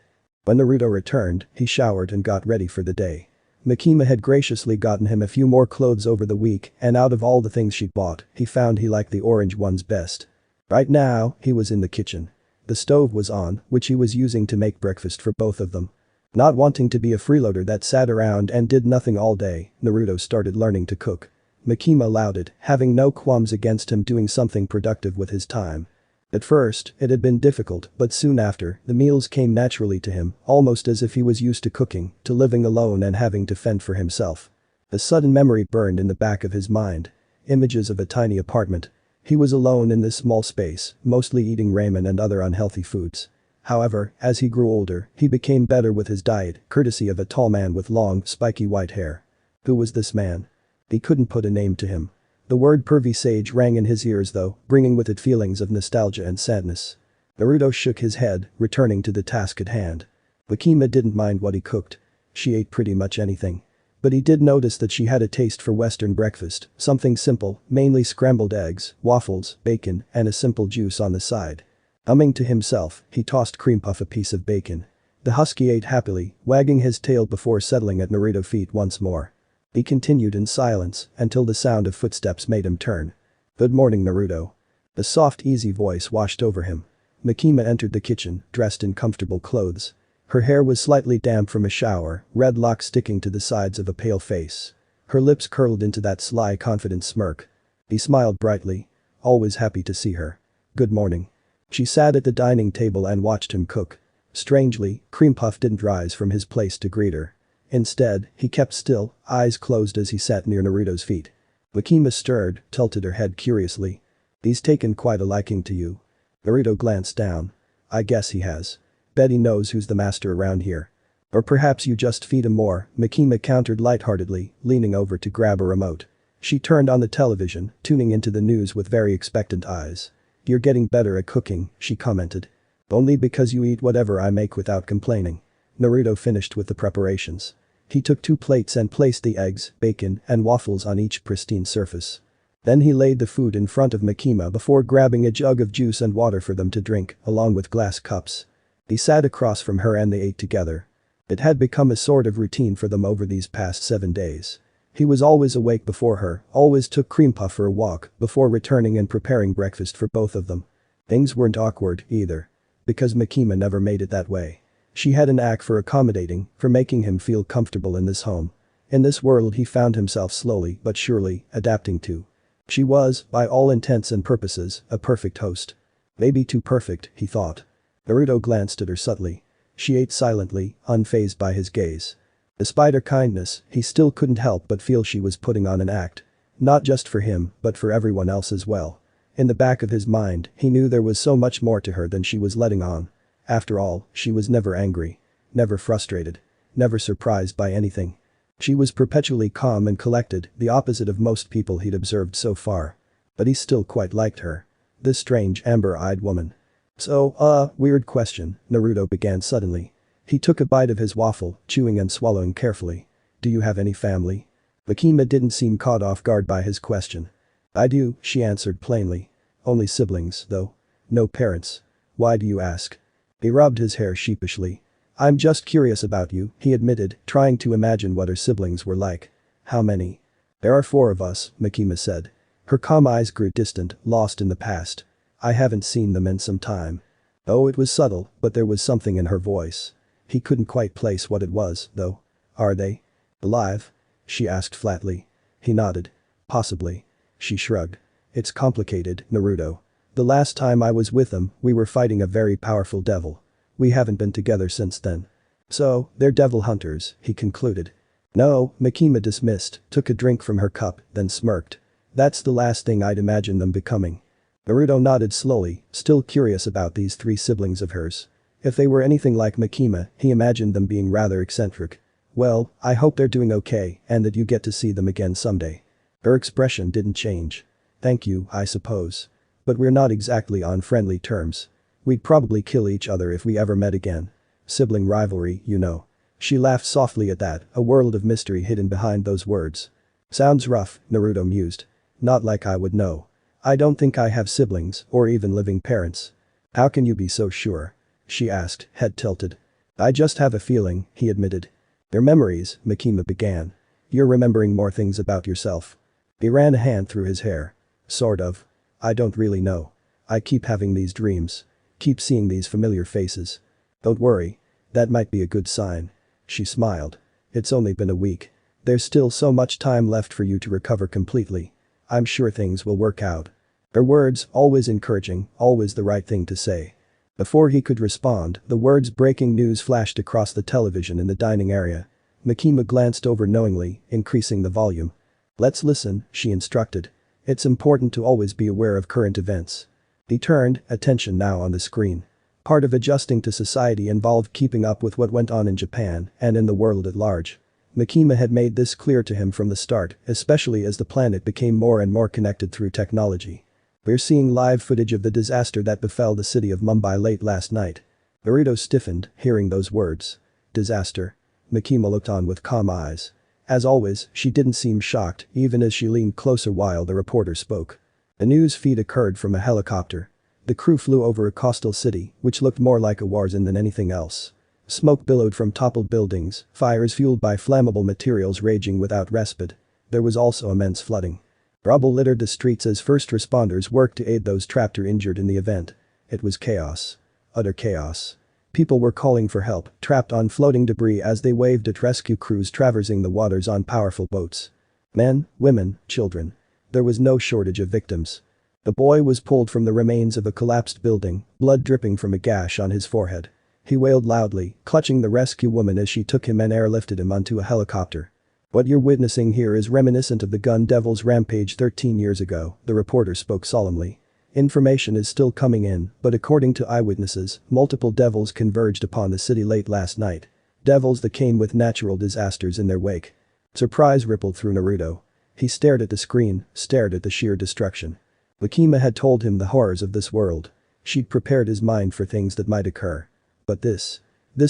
When Naruto returned, he showered and got ready for the day. Makima had graciously gotten him a few more clothes over the week, and out of all the things she'd bought, he found he liked the orange ones best. Right now, he was in the kitchen. The stove was on, which he was using to make breakfast for both of them. Not wanting to be a freeloader that sat around and did nothing all day, Naruto started learning to cook. Makima lauded, having no qualms against him doing something productive with his time. At first, it had been difficult, but soon after, the meals came naturally to him, almost as if he was used to cooking, to living alone and having to fend for himself. A sudden memory burned in the back of his mind. Images of a tiny apartment. He was alone in this small space, mostly eating ramen and other unhealthy foods. However, as he grew older, he became better with his diet, courtesy of a tall man with long, spiky white hair. Who was this man? He couldn't put a name to him. The word pervy sage rang in his ears though, bringing with it feelings of nostalgia and sadness. Naruto shook his head, returning to the task at hand. Makima didn't mind what he cooked. She ate pretty much anything. But he did notice that she had a taste for Western breakfast, something simple, mainly scrambled eggs, waffles, bacon, and a simple juice on the side. Humming to himself, he tossed Cream Puff a piece of bacon. The husky ate happily, wagging his tail before settling at Naruto's feet once more. He continued in silence until the sound of footsteps made him turn. "Good morning, Naruto." A soft, easy voice washed over him. Makima entered the kitchen, dressed in comfortable clothes. Her hair was slightly damp from a shower, red locks sticking to the sides of a pale face. Her lips curled into that sly, confident smirk. He smiled brightly. Always happy to see her. "Good morning." She sat at the dining table and watched him cook. Strangely, Cream Puff didn't rise from his place to greet her. Instead, he kept still, eyes closed as he sat near Naruto's feet. Makima stirred, tilted her head curiously. "He's taken quite a liking to you." Naruto glanced down. "I guess he has. Bet he knows who's the master around here. Or perhaps you just feed him more," Makima countered lightheartedly, leaning over to grab a remote. She turned on the television, tuning into the news with very expectant eyes. "You're getting better at cooking," she commented. "Only because you eat whatever I make without complaining." Naruto finished with the preparations. He took 2 plates and placed the eggs, bacon, and waffles on each pristine surface. Then he laid the food in front of Makima before grabbing a jug of juice and water for them to drink, along with glass cups. He sat across from her and they ate together. It had become a sort of routine for them over these past 7 days. He was always awake before her, always took Cream Puff for a walk, before returning and preparing breakfast for both of them. Things weren't awkward, either. Because Makima never made it that way. She had a knack for accommodating, for making him feel comfortable in this home. In this world he found himself slowly but surely adapting to. She was, by all intents and purposes, a perfect host. Maybe too perfect, he thought. Naruto glanced at her subtly. She ate silently, unfazed by his gaze. Despite her kindness, he still couldn't help but feel she was putting on an act. Not just for him, but for everyone else as well. In the back of his mind, he knew there was so much more to her than she was letting on. After all, she was never angry. Never frustrated. Never surprised by anything. She was perpetually calm and collected, the opposite of most people he'd observed so far. But he still quite liked her. This strange, amber-eyed woman. "So, weird question," Naruto began suddenly. He took a bite of his waffle, chewing and swallowing carefully. "Do you have any family?" Makima didn't seem caught off guard by his question. "I do," she answered plainly. "Only siblings, though. No parents. Why do you ask?" He rubbed his hair sheepishly. "I'm just curious about you," he admitted, trying to imagine what her siblings were like. "How many?" "There are 4 of us," Makima said. Her calm eyes grew distant, lost in the past. "I haven't seen them in some time." Oh, it was subtle, but there was something in her voice. He couldn't quite place what it was, though. "Are they alive?" she asked flatly. He nodded. "Possibly." She shrugged. "It's complicated, Naruto. The last time I was with them, we were fighting a very powerful devil. We haven't been together since then." "So, they're devil hunters," he concluded. "No," Makima dismissed, took a drink from her cup, then smirked. "That's the last thing I'd imagine them becoming." Naruto nodded slowly, still curious about these 3 siblings of hers. If they were anything like Makima, he imagined them being rather eccentric. "Well, I hope they're doing okay and that you get to see them again someday." Her expression didn't change. "Thank you, I suppose. But we're not exactly on friendly terms. We'd probably kill each other if we ever met again. Sibling rivalry, you know." She laughed softly at that, a world of mystery hidden behind those words. Sounds rough, Naruto mused. Not like I would know. I don't think I have siblings, or even living parents. How can you be so sure? She asked, head tilted. I just have a feeling, he admitted. Your memories, Makima began. You're remembering more things about yourself. He ran a hand through his hair. Sort of. I don't really know. I keep having these dreams. Keep seeing these familiar faces. Don't worry. That might be a good sign. She smiled. It's only been a week. There's still so much time left for you to recover completely. I'm sure things will work out. Her words, always encouraging, always the right thing to say. Before he could respond, the words breaking news flashed across the television in the dining area. Makima glanced over knowingly, increasing the volume. Let's listen, she instructed. It's important to always be aware of current events. He turned, attention now on the screen. Part of adjusting to society involved keeping up with what went on in Japan and in the world at large. Makima had made this clear to him from the start, especially as the planet became more and more connected through technology. We're seeing live footage of the disaster that befell the city of Mumbai late last night. Naruto stiffened, hearing those words. Disaster. Makima looked on with calm eyes. As always, she didn't seem shocked, even as she leaned closer while the reporter spoke. The news feed occurred from a helicopter. The crew flew over a coastal city, which looked more like a war zone than anything else. Smoke billowed from toppled buildings, fires fueled by flammable materials raging without respite. There was also immense flooding. Rubble littered the streets as first responders worked to aid those trapped or injured in the event. It was chaos. Utter chaos. People were calling for help, trapped on floating debris as they waved at rescue crews traversing the waters on powerful boats. Men, women, children. There was no shortage of victims. The boy was pulled from the remains of a collapsed building, blood dripping from a gash on his forehead. He wailed loudly, clutching the rescue woman as she took him and airlifted him onto a helicopter. What you're witnessing here is reminiscent of the Gun Devil's rampage 13 years ago, the reporter spoke solemnly. Information is still coming in, but according to eyewitnesses, multiple devils converged upon the city late last night. Devils that came with natural disasters in their wake. Surprise rippled through Naruto. He stared at the screen, stared at the sheer destruction. Makima had told him the horrors of this world. She'd prepared his mind for things that might occur. But this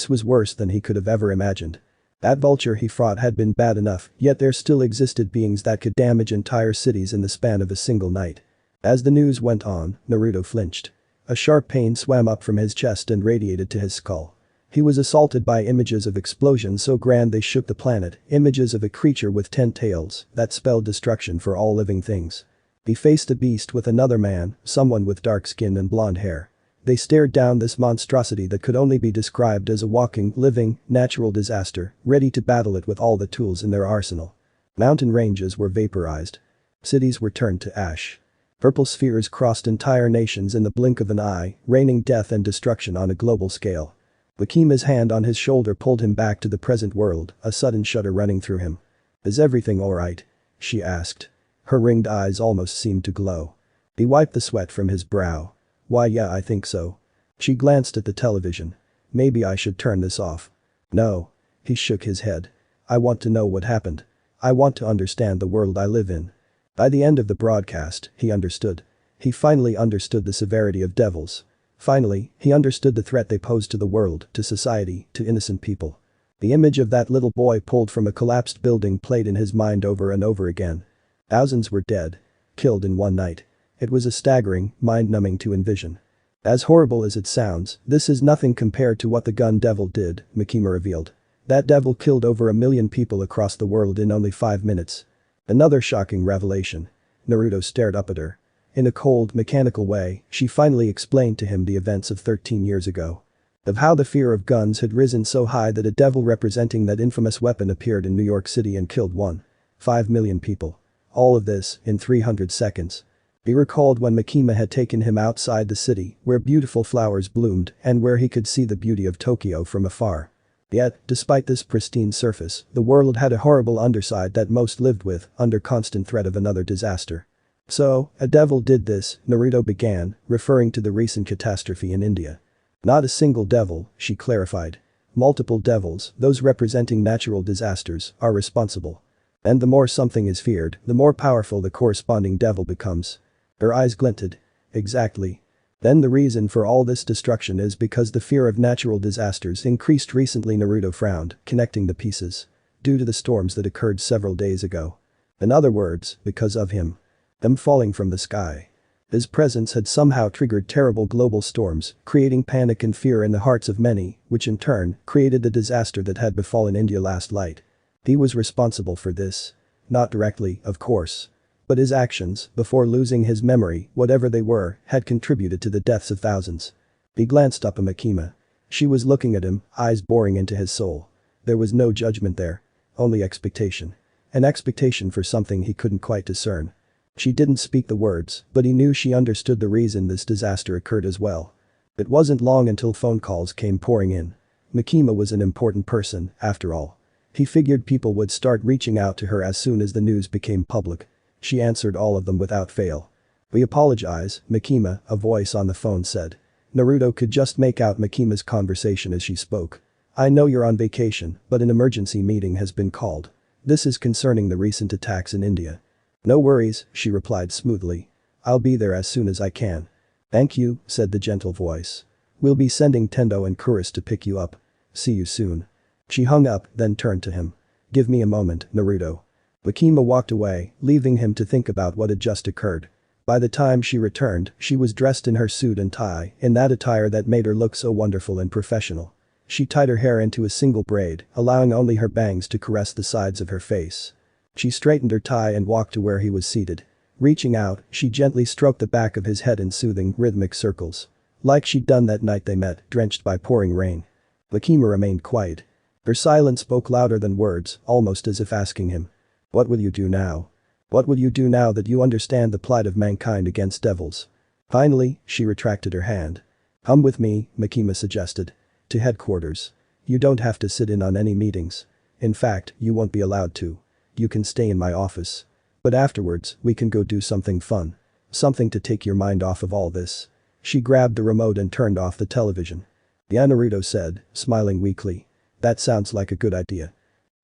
was worse than he could have ever imagined. That vulture he fought had been bad enough, yet there still existed beings that could damage entire cities in the span of a single night. As the news went on, Naruto flinched. A sharp pain swam up from his chest and radiated to his skull. He was assaulted by images of explosions so grand they shook the planet, images of a creature with 10 tails that spelled destruction for all living things. He faced a beast with another man, someone with dark skin and blonde hair. They stared down this monstrosity that could only be described as a walking, living, natural disaster, ready to battle it with all the tools in their arsenal. Mountain ranges were vaporized. Cities were turned to ash. Purple spheres crossed entire nations in the blink of an eye, raining death and destruction on a global scale. Makima's hand on his shoulder pulled him back to the present world, a sudden shudder running through him. Is everything alright? She asked. Her ringed eyes almost seemed to glow. He wiped the sweat from his brow. Why yeah, I think so. She glanced at the television. Maybe I should turn this off. No. He shook his head. I want to know what happened. I want to understand the world I live in. By the end of the broadcast, he understood. He finally understood the severity of devils. Finally, he understood the threat they posed to the world, to society, to innocent people. The image of that little boy pulled from a collapsed building played in his mind over and over again. Thousands were dead. Killed in one night. It was a staggering, mind-numbing to envision. As horrible as it sounds, this is nothing compared to what the Gun Devil did, Makima revealed. That devil killed over 1 million people across the world in only 5 minutes. Another shocking revelation. Naruto stared up at her. In a cold, mechanical way, she finally explained to him the events of 13 years ago. Of how the fear of guns had risen so high that a devil representing that infamous weapon appeared in New York City and killed 1.5 million people. All of this, in 300 seconds. He recalled when Makima had taken him outside the city, where beautiful flowers bloomed and where he could see the beauty of Tokyo from afar. Yet, despite this pristine surface, the world had a horrible underside that most lived with, under constant threat of another disaster. So, a devil did this, Naruto began, referring to the recent catastrophe in India. Not a single devil, she clarified. Multiple devils, those representing natural disasters, are responsible. And the more something is feared, the more powerful the corresponding devil becomes. Her eyes glinted. Exactly. Then the reason for all this destruction is because the fear of natural disasters increased recently. Naruto frowned, connecting the pieces. Due to the storms that occurred several days ago. In other words, because of him. Them falling from the sky. His presence had somehow triggered terrible global storms, creating panic and fear in the hearts of many, which in turn created the disaster that had befallen India last night. He was responsible for this. Not directly, of course. But his actions, before losing his memory, whatever they were, had contributed to the deaths of thousands. He glanced up at Makima. She was looking at him, eyes boring into his soul. There was no judgment there. Only expectation. An expectation for something he couldn't quite discern. She didn't speak the words, but he knew she understood the reason this disaster occurred as well. It wasn't long until phone calls came pouring in. Makima was an important person, after all. He figured people would start reaching out to her as soon as the news became public. She answered all of them without fail. "We apologize, Makima," a voice on the phone said. Naruto could just make out Makima's conversation as she spoke. "I know you're on vacation, but an emergency meeting has been called. This is concerning the recent attacks in India." "No worries," she replied smoothly. "I'll be there as soon as I can." "Thank you," said the gentle voice. "We'll be sending Tendo and Kuris to pick you up. See you soon." She hung up, then turned to him. "Give me a moment, Naruto." Makima walked away, leaving him to think about what had just occurred. By the time she returned, she was dressed in her suit and tie, in that attire that made her look so wonderful and professional. She tied her hair into a single braid, allowing only her bangs to caress the sides of her face. She straightened her tie and walked to where he was seated. Reaching out, she gently stroked the back of his head in soothing, rhythmic circles. Like she'd done that night they met, drenched by pouring rain. Makima remained quiet. Her silence spoke louder than words, almost as if asking him. "What will you do now? What will you do now that you understand the plight of mankind against devils?" Finally, she retracted her hand. "Come with me," Makima suggested. "To headquarters. You don't have to sit in on any meetings. In fact, you won't be allowed to. You can stay in my office. But afterwards, we can go do something fun. Something to take your mind off of all this." She grabbed the remote and turned off the television. "Yeah," Naruto said, smiling weakly. "That sounds like a good idea."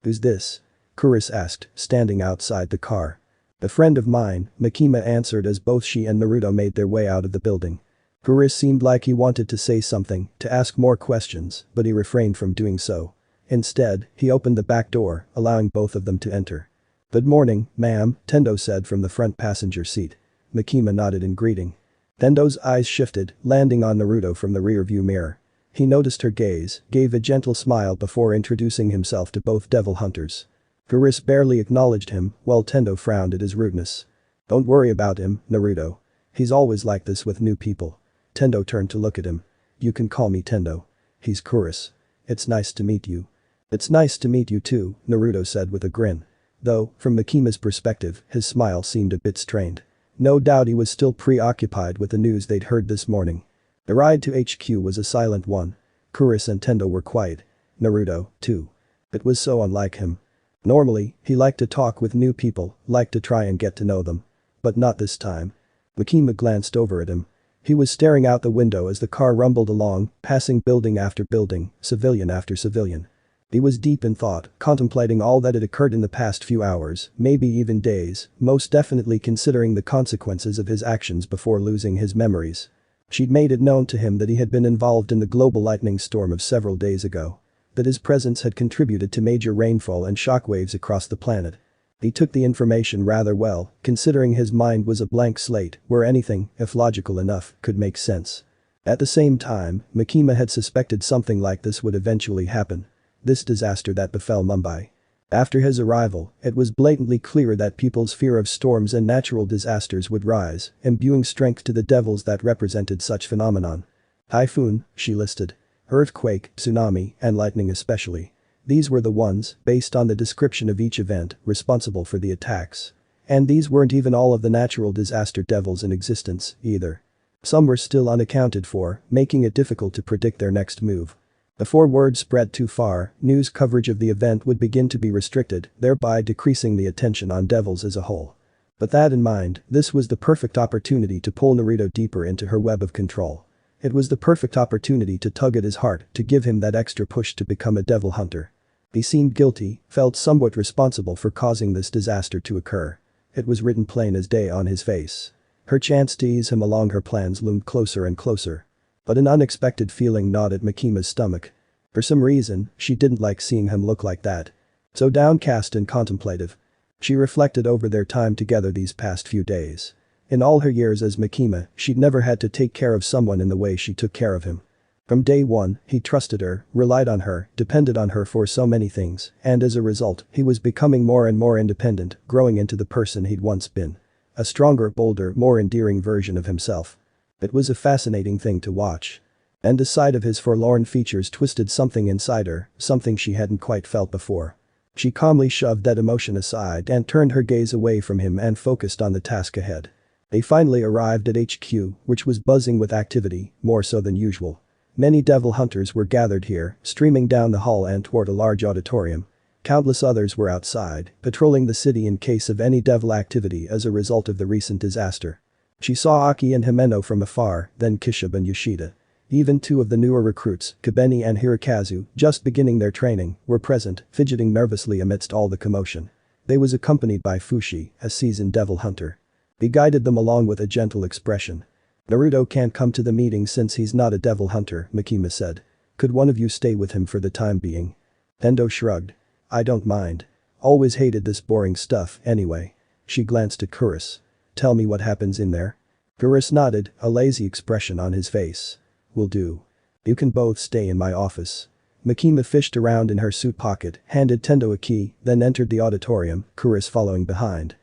"Who's this?" Kuris asked, standing outside the car. "A friend of mine," Makima answered as both she and Naruto made their way out of the building. Kuris seemed like he wanted to say something, to ask more questions, but he refrained from doing so. Instead, he opened the back door, allowing both of them to enter. "Good morning, ma'am," Tendo said from the front passenger seat. Makima nodded in greeting. Tendo's eyes shifted, landing on Naruto from the rearview mirror. He noticed her gaze, gave a gentle smile before introducing himself to both devil hunters. Kuris barely acknowledged him, while Tendo frowned at his rudeness. "Don't worry about him, Naruto. He's always like this with new people." Tendo turned to look at him. "You can call me Tendo. He's Kuris. It's nice to meet you." "It's nice to meet you too," Naruto said with a grin. Though, from Makima's perspective, his smile seemed a bit strained. No doubt he was still preoccupied with the news they'd heard this morning. The ride to HQ was a silent one. Kuris and Tendo were quiet. Naruto, too. It was so unlike him. Normally, he liked to talk with new people, liked to try and get to know them. But not this time. Makima glanced over at him. He was staring out the window as the car rumbled along, passing building after building, civilian after civilian. He was deep in thought, contemplating all that had occurred in the past few hours, maybe even days, most definitely considering the consequences of his actions before losing his memories. She'd made it known to him that he had been involved in the global lightning storm of several days ago. That his presence had contributed to major rainfall and shockwaves across the planet. He took the information rather well, considering his mind was a blank slate where anything, if logical enough, could make sense. At the same time, Makima had suspected something like this would eventually happen. This disaster that befell Mumbai. After his arrival, it was blatantly clear that people's fear of storms and natural disasters would rise, imbuing strength to the devils that represented such phenomenon. Typhoon, she listed. Earthquake, tsunami, and lightning especially. These were the ones, based on the description of each event, responsible for the attacks. And these weren't even all of the natural disaster devils in existence, either. Some were still unaccounted for, making it difficult to predict their next move. Before word spread too far, news coverage of the event would begin to be restricted, thereby decreasing the attention on devils as a whole. But that in mind, this was the perfect opportunity to pull Naruto deeper into her web of control. It was the perfect opportunity to tug at his heart, to give him that extra push to become a devil hunter. He seemed guilty, felt somewhat responsible for causing this disaster to occur. It was written plain as day on his face. Her chance to ease him along her plans loomed closer and closer. But an unexpected feeling gnawed at Makima's stomach. For some reason, she didn't like seeing him look like that. So downcast and contemplative. She reflected over their time together these past few days. In all her years as Makima, she'd never had to take care of someone in the way she took care of him. From day one, he trusted her, relied on her, depended on her for so many things, and as a result, he was becoming more and more independent, growing into the person he'd once been. A stronger, bolder, more endearing version of himself. It was a fascinating thing to watch. And the sight of his forlorn features twisted something inside her, something she hadn't quite felt before. She calmly shoved that emotion aside and turned her gaze away from him and focused on the task ahead. They finally arrived at HQ, which was buzzing with activity, more so than usual. Many devil hunters were gathered here, streaming down the hall and toward a large auditorium. Countless others were outside, patrolling the city in case of any devil activity as a result of the recent disaster. She saw Aki and Himeno from afar, then Kishib and Yoshida. Even two of the newer recruits, Kabeni and Hirokazu, just beginning their training, were present, fidgeting nervously amidst all the commotion. They was accompanied by Fushi, a seasoned devil hunter. He guided them along with a gentle expression. "Naruto can't come to the meeting since he's not a devil hunter," Makima said. "Could one of you stay with him for the time being?" Tendo shrugged. "I don't mind. Always hated this boring stuff, anyway." She glanced at Kuris. "Tell me what happens in there." Kuris nodded, a lazy expression on his face. "Will do. You can both stay in my office." Makima fished around in her suit pocket, handed Tendo a key, then entered the auditorium, Kuris following behind.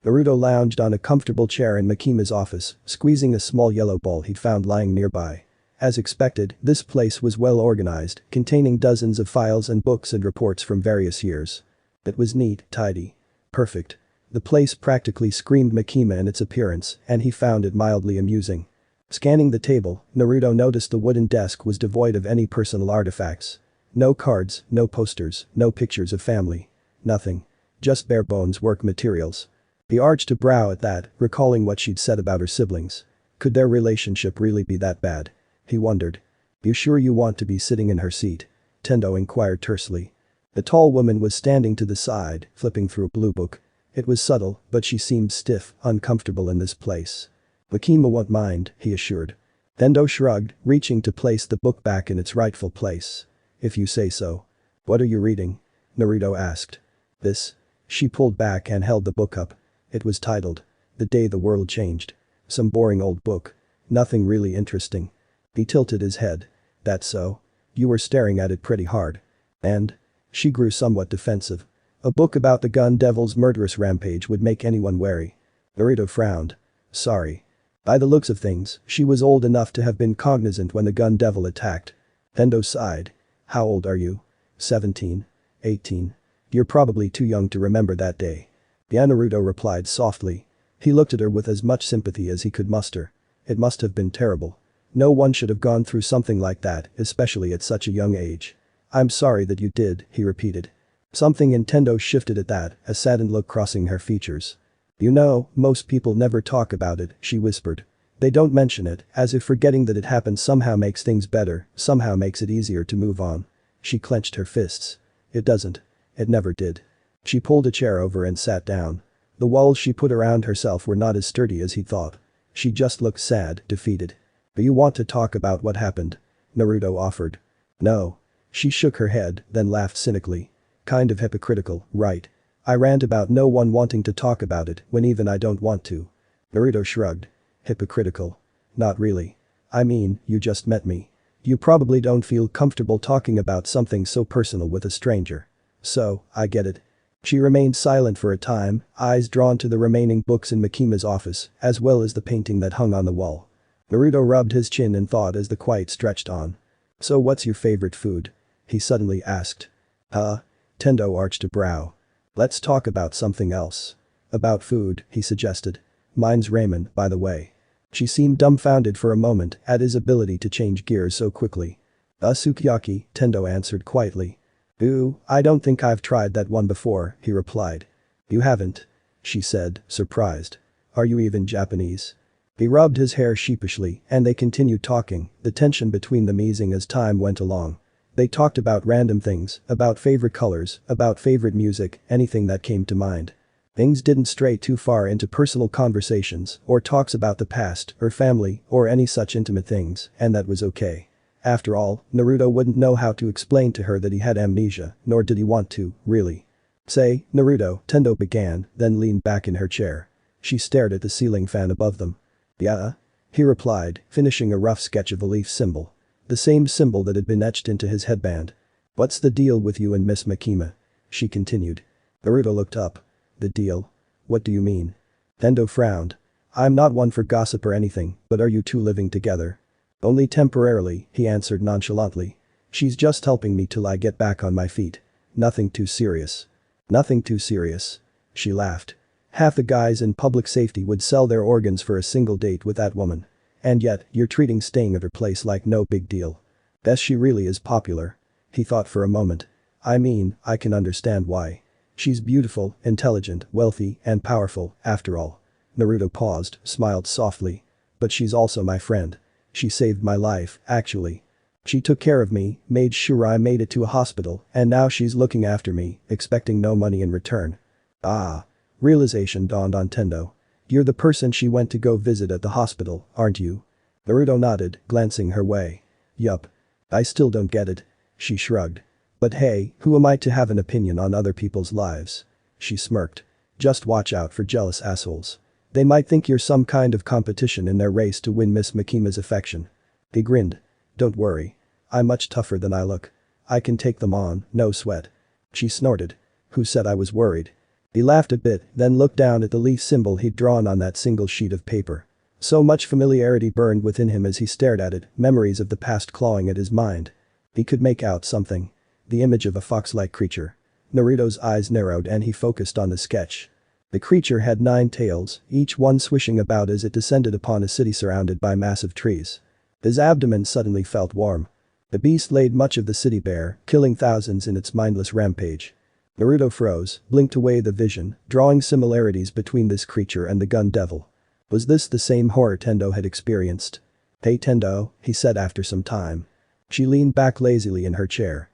Naruto lounged on a comfortable chair in Makima's office, squeezing a small yellow ball he'd found lying nearby. As expected, this place was well organized, containing dozens of files and books and reports from various years. It was neat, tidy. Perfect. The place practically screamed Makima in its appearance, and he found it mildly amusing. Scanning the table, Naruto noticed the wooden desk was devoid of any personal artifacts. No cards, no posters, no pictures of family. Nothing. Just bare bones work materials. He arched a brow at that, recalling what she'd said about her siblings. Could their relationship really be that bad? He wondered. "You sure you want to be sitting in her seat?" Tendo inquired tersely. The tall woman was standing to the side, flipping through a blue book. It was subtle, but she seemed stiff, uncomfortable in this place. "Makima won't mind," he assured. Tendo shrugged, reaching to place the book back in its rightful place. "If you say so." "What are you reading?" Naruto asked. "This." She pulled back and held the book up. It was titled, "The Day the World Changed." Some boring old book. Nothing really interesting. He tilted his head. "That's so? You were staring at it pretty hard." "And?" She grew somewhat defensive. A book about the gun devil's murderous rampage would make anyone wary. Naruto frowned. "Sorry." By the looks of things, she was old enough to have been cognizant when the gun devil attacked. Tendo sighed. "How old are you?" 17. 18. "You're probably too young to remember that day." Yeah, Naruto replied softly. He looked at her with as much sympathy as he could muster. It must have been terrible. No one should have gone through something like that, especially at such a young age. "I'm sorry that you did," he repeated. Something in Tendo shifted at that, a saddened look crossing her features. "You know, most people never talk about it," she whispered. "They don't mention it, as if forgetting that it happened somehow makes things better, somehow makes it easier to move on." She clenched her fists. "It doesn't. It never did." She pulled a chair over and sat down. The walls she put around herself were not as sturdy as he thought. She just looked sad, defeated. "Do you want to talk about what happened?" Naruto offered. "No." She shook her head, then laughed cynically. "Kind of hypocritical, right? I rant about no one wanting to talk about it when even I don't want to." Naruto shrugged. "Hypocritical? Not really. I mean, you just met me. You probably don't feel comfortable talking about something so personal with a stranger. So, I get it." She remained silent for a time, eyes drawn to the remaining books in Makima's office, as well as the painting that hung on the wall. Naruto rubbed his chin in thought as the quiet stretched on. "So what's your favorite food?" he suddenly asked. "Huh?" Tendo arched a brow. "Let's talk about something else." "About food," he suggested. "Mine's ramen, by the way." She seemed dumbfounded for a moment at his ability to change gears so quickly. "Sukiyaki," Tendo answered quietly. "Ooh, I don't think I've tried that one before," he replied. "You haven't?" she said, surprised. "Are you even Japanese?" He rubbed his hair sheepishly and they continued talking, the tension between them easing as time went along. They talked about random things, about favorite colors, about favorite music, anything that came to mind. Things didn't stray too far into personal conversations or talks about the past or family or any such intimate things, and that was okay. After all, Naruto wouldn't know how to explain to her that he had amnesia, nor did he want to, really. Say, Naruto, Tendo began, then leaned back in her chair. She stared at the ceiling fan above them. Yeah? He replied, finishing a rough sketch of a leaf symbol. The same symbol that had been etched into his headband. What's the deal with you and Miss Makima? She continued. Naruto looked up. The deal? What do you mean? Tendo frowned. I'm not one for gossip or anything, but are you two living together? Only temporarily, he answered nonchalantly. She's just helping me till I get back on my feet. Nothing too serious. Nothing too serious. She laughed. Half the guys in public safety would sell their organs for a single date with that woman. And yet, you're treating staying at her place like no big deal. Guess she really is popular. He thought for a moment. I mean, I can understand why. She's beautiful, intelligent, wealthy, and powerful, after all. Naruto paused, smiled softly. But she's also my friend. She saved my life, actually. She took care of me, made sure I made it to a hospital, and now she's looking after me, expecting no money in return. Ah. Realization dawned on Tendo. You're the person she went to go visit at the hospital, aren't you? Naruto nodded, glancing her way. Yup. I still don't get it. She shrugged. But hey, who am I to have an opinion on other people's lives? She smirked. Just watch out for jealous assholes. They might think you're some kind of competition in their race to win Miss Makima's affection. He grinned. Don't worry. I'm much tougher than I look. I can take them on, no sweat. She snorted. Who said I was worried? He laughed a bit, then looked down at the leaf symbol he'd drawn on that single sheet of paper. So much familiarity burned within him as he stared at it, memories of the past clawing at his mind. He could make out something. The image of a fox-like creature. Naruto's eyes narrowed and he focused on the sketch. The creature had 9 tails, each one swishing about as it descended upon a city surrounded by massive trees. His abdomen suddenly felt warm. The beast laid much of the city bare, killing thousands in its mindless rampage. Naruto froze, blinked away the vision, drawing similarities between this creature and the gun devil. Was this the same horror Tendo had experienced? Hey Tendo, he said after some time. She leaned back lazily in her chair.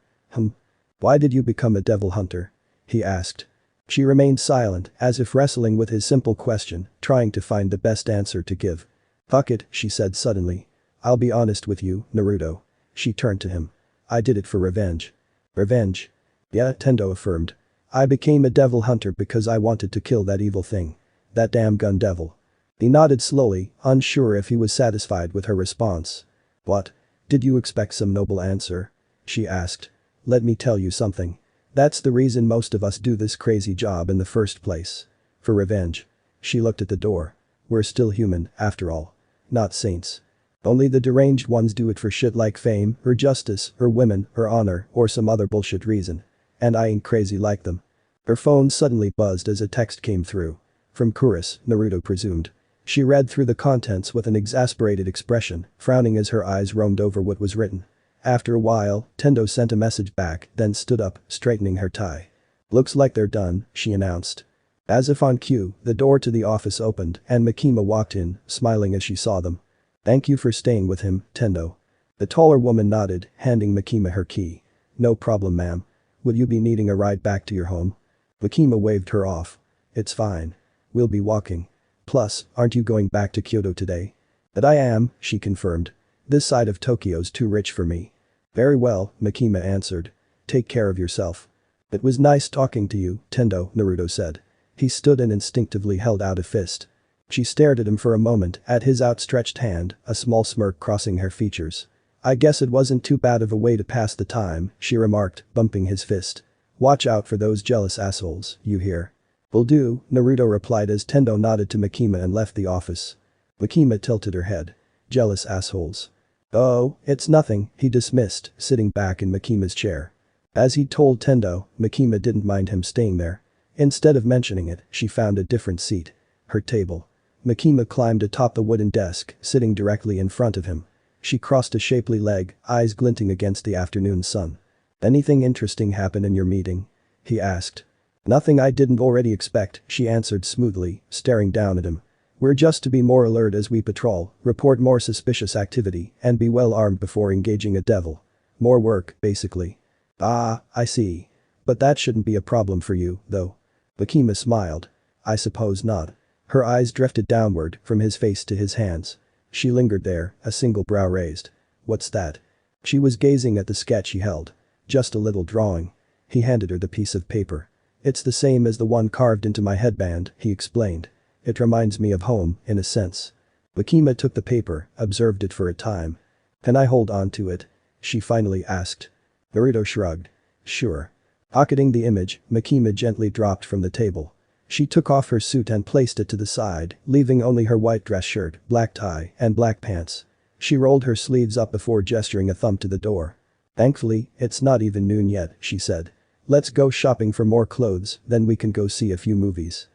Why did you become a devil hunter? He asked. She remained silent, as if wrestling with his simple question, trying to find the best answer to give. Fuck it, she said suddenly. I'll be honest with you, Naruto. She turned to him. I did it for revenge. Revenge? Yeah, Tendo affirmed. I became a devil hunter because I wanted to kill that evil thing. That damn gun devil. He nodded slowly, unsure if he was satisfied with her response. What? Did you expect some noble answer? She asked. Let me tell you something. That's the reason most of us do this crazy job in the first place. For revenge. She looked at the door. We're still human, after all. Not saints. Only the deranged ones do it for shit like fame, or justice, or women, or honor, or some other bullshit reason. And I ain't crazy like them. Her phone suddenly buzzed as a text came through. From Kuris, Naruto presumed. She read through the contents with an exasperated expression, frowning as her eyes roamed over what was written. After a while, Tendo sent a message back, then stood up, straightening her tie. Looks like they're done, she announced. As if on cue, the door to the office opened and Makima walked in, smiling as she saw them. Thank you for staying with him, Tendo. The taller woman nodded, handing Makima her key. No problem, ma'am. Will you be needing a ride back to your home? Makima waved her off. It's fine. We'll be walking. Plus, aren't you going back to Kyoto today? That I am, she confirmed. This side of Tokyo's too rich for me. Very well, Makima answered. Take care of yourself. It was nice talking to you, Tendo, Naruto said. He stood and instinctively held out a fist. She stared at him for a moment, at his outstretched hand, a small smirk crossing her features. I guess it wasn't too bad of a way to pass the time, she remarked, bumping his fist. Watch out for those jealous assholes, you hear? Will do, Naruto replied as Tendo nodded to Makima and left the office. Makima tilted her head. Jealous assholes. Oh, it's nothing, he dismissed, sitting back in Makima's chair. As he'd told Tendo, Makima didn't mind him staying there. Instead of mentioning it, she found a different seat. Her table. Makima climbed atop the wooden desk, sitting directly in front of him. She crossed a shapely leg, eyes glinting against the afternoon sun. Anything interesting happen in your meeting? He asked. Nothing I didn't already expect, she answered smoothly, staring down at him. We're just to be more alert as we patrol, report more suspicious activity, and be well armed before engaging a devil. More work, basically. Ah, I see. But that shouldn't be a problem for you, though. Makima smiled. I suppose not. Her eyes drifted downward from his face to his hands. She lingered there, a single brow raised. What's that? She was gazing at the sketch he held. Just a little drawing. He handed her the piece of paper. It's the same as the one carved into my headband, he explained. It reminds me of home, in a sense. Makima took the paper, observed it for a time. Can I hold on to it? She finally asked. Naruto shrugged. Sure. Pocketing the image, Makima gently dropped from the table. She took off her suit and placed it to the side, leaving only her white dress shirt, black tie, and black pants. She rolled her sleeves up before gesturing a thumb to the door. Thankfully, it's not even noon yet, she said. Let's go shopping for more clothes, then we can go see a few movies.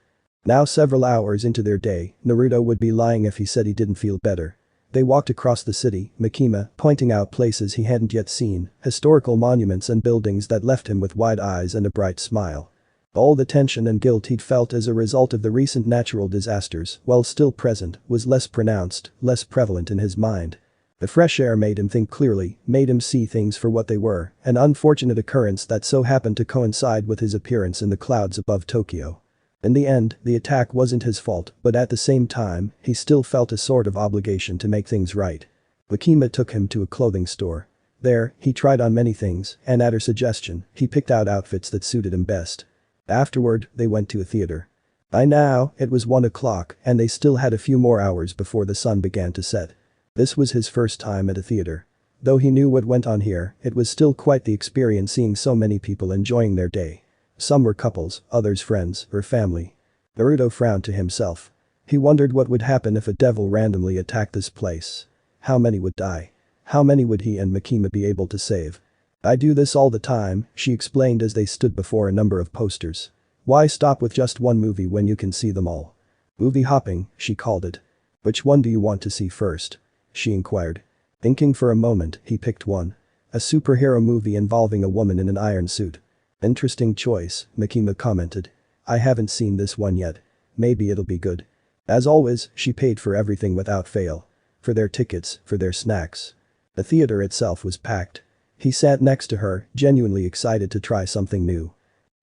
Now several hours into their day, Naruto would be lying if he said he didn't feel better. They walked across the city, Makima pointing out places he hadn't yet seen, historical monuments and buildings that left him with wide eyes and a bright smile. All the tension and guilt he'd felt as a result of the recent natural disasters, while still present, was less pronounced, less prevalent in his mind. The fresh air made him think clearly, made him see things for what they were, an unfortunate occurrence that so happened to coincide with his appearance in the clouds above Tokyo. In the end, the attack wasn't his fault, but at the same time, he still felt a sort of obligation to make things right. Makima took him to a clothing store. There, he tried on many things, and at her suggestion, he picked out outfits that suited him best. Afterward, they went to a theater. By now, it was 1 o'clock, and they still had a few more hours before the sun began to set. This was his first time at a theater. Though he knew what went on here, it was still quite the experience seeing so many people enjoying their day. Some were couples, others friends, or family. Naruto frowned to himself. He wondered what would happen if a devil randomly attacked this place. How many would die? How many would he and Makima be able to save? I do this all the time, she explained as they stood before a number of posters. Why stop with just one movie when you can see them all? Movie hopping, she called it. Which one do you want to see first? She inquired. Thinking for a moment, he picked one. A superhero movie involving a woman in an iron suit. Interesting choice, Makima commented. I haven't seen this one yet. Maybe it'll be good. As always, she paid for everything without fail. For their tickets, for their snacks. The theater itself was packed. He sat next to her, genuinely excited to try something new.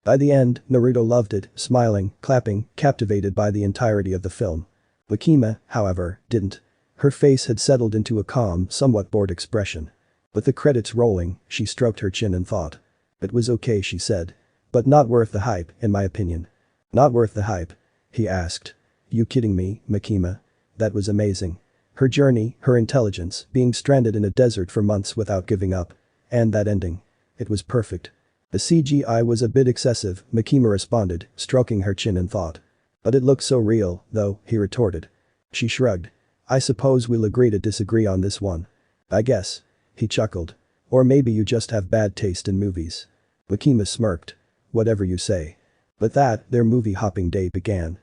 By the end, Naruto loved it, smiling, clapping, captivated by the entirety of the film. Makima, however, didn't. Her face had settled into a calm, somewhat bored expression. With the credits rolling, she stroked her chin and thought. It was okay, she said. But not worth the hype, in my opinion. Not worth the hype? He asked. You kidding me, Makima? That was amazing. Her journey, her intelligence, being stranded in a desert for months without giving up. And that ending. It was perfect. The CGI was a bit excessive, Makima responded, stroking her chin and thought. But it looked so real, though, he retorted. She shrugged. I suppose we'll agree to disagree on this one. I guess. He chuckled. Or maybe you just have bad taste in movies. Makima smirked. Whatever you say. With that, their movie hopping day began.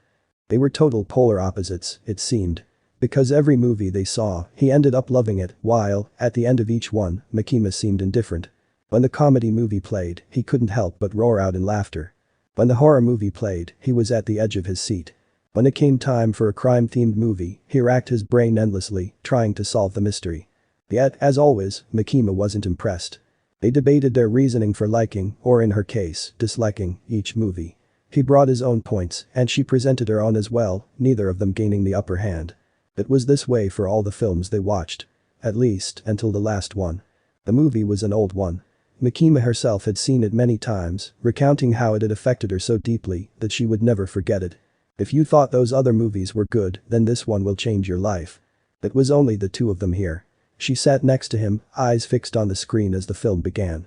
They were total polar opposites, it seemed. Because every movie they saw, he ended up loving it, while, at the end of each one, Makima seemed indifferent. When the comedy movie played, he couldn't help but roar out in laughter. When the horror movie played, he was at the edge of his seat. When it came time for a crime-themed movie, he racked his brain endlessly, trying to solve the mystery. Yet, as always, Makima wasn't impressed. They debated their reasoning for liking, or in her case, disliking, each movie. He brought his own points, and she presented her own as well, neither of them gaining the upper hand. It was this way for all the films they watched. At least, until the last one. The movie was an old one. Makima herself had seen it many times, recounting how it had affected her so deeply that she would never forget it. If you thought those other movies were good, then this one will change your life. It was only the two of them here. She sat next to him, eyes fixed on the screen as the film began.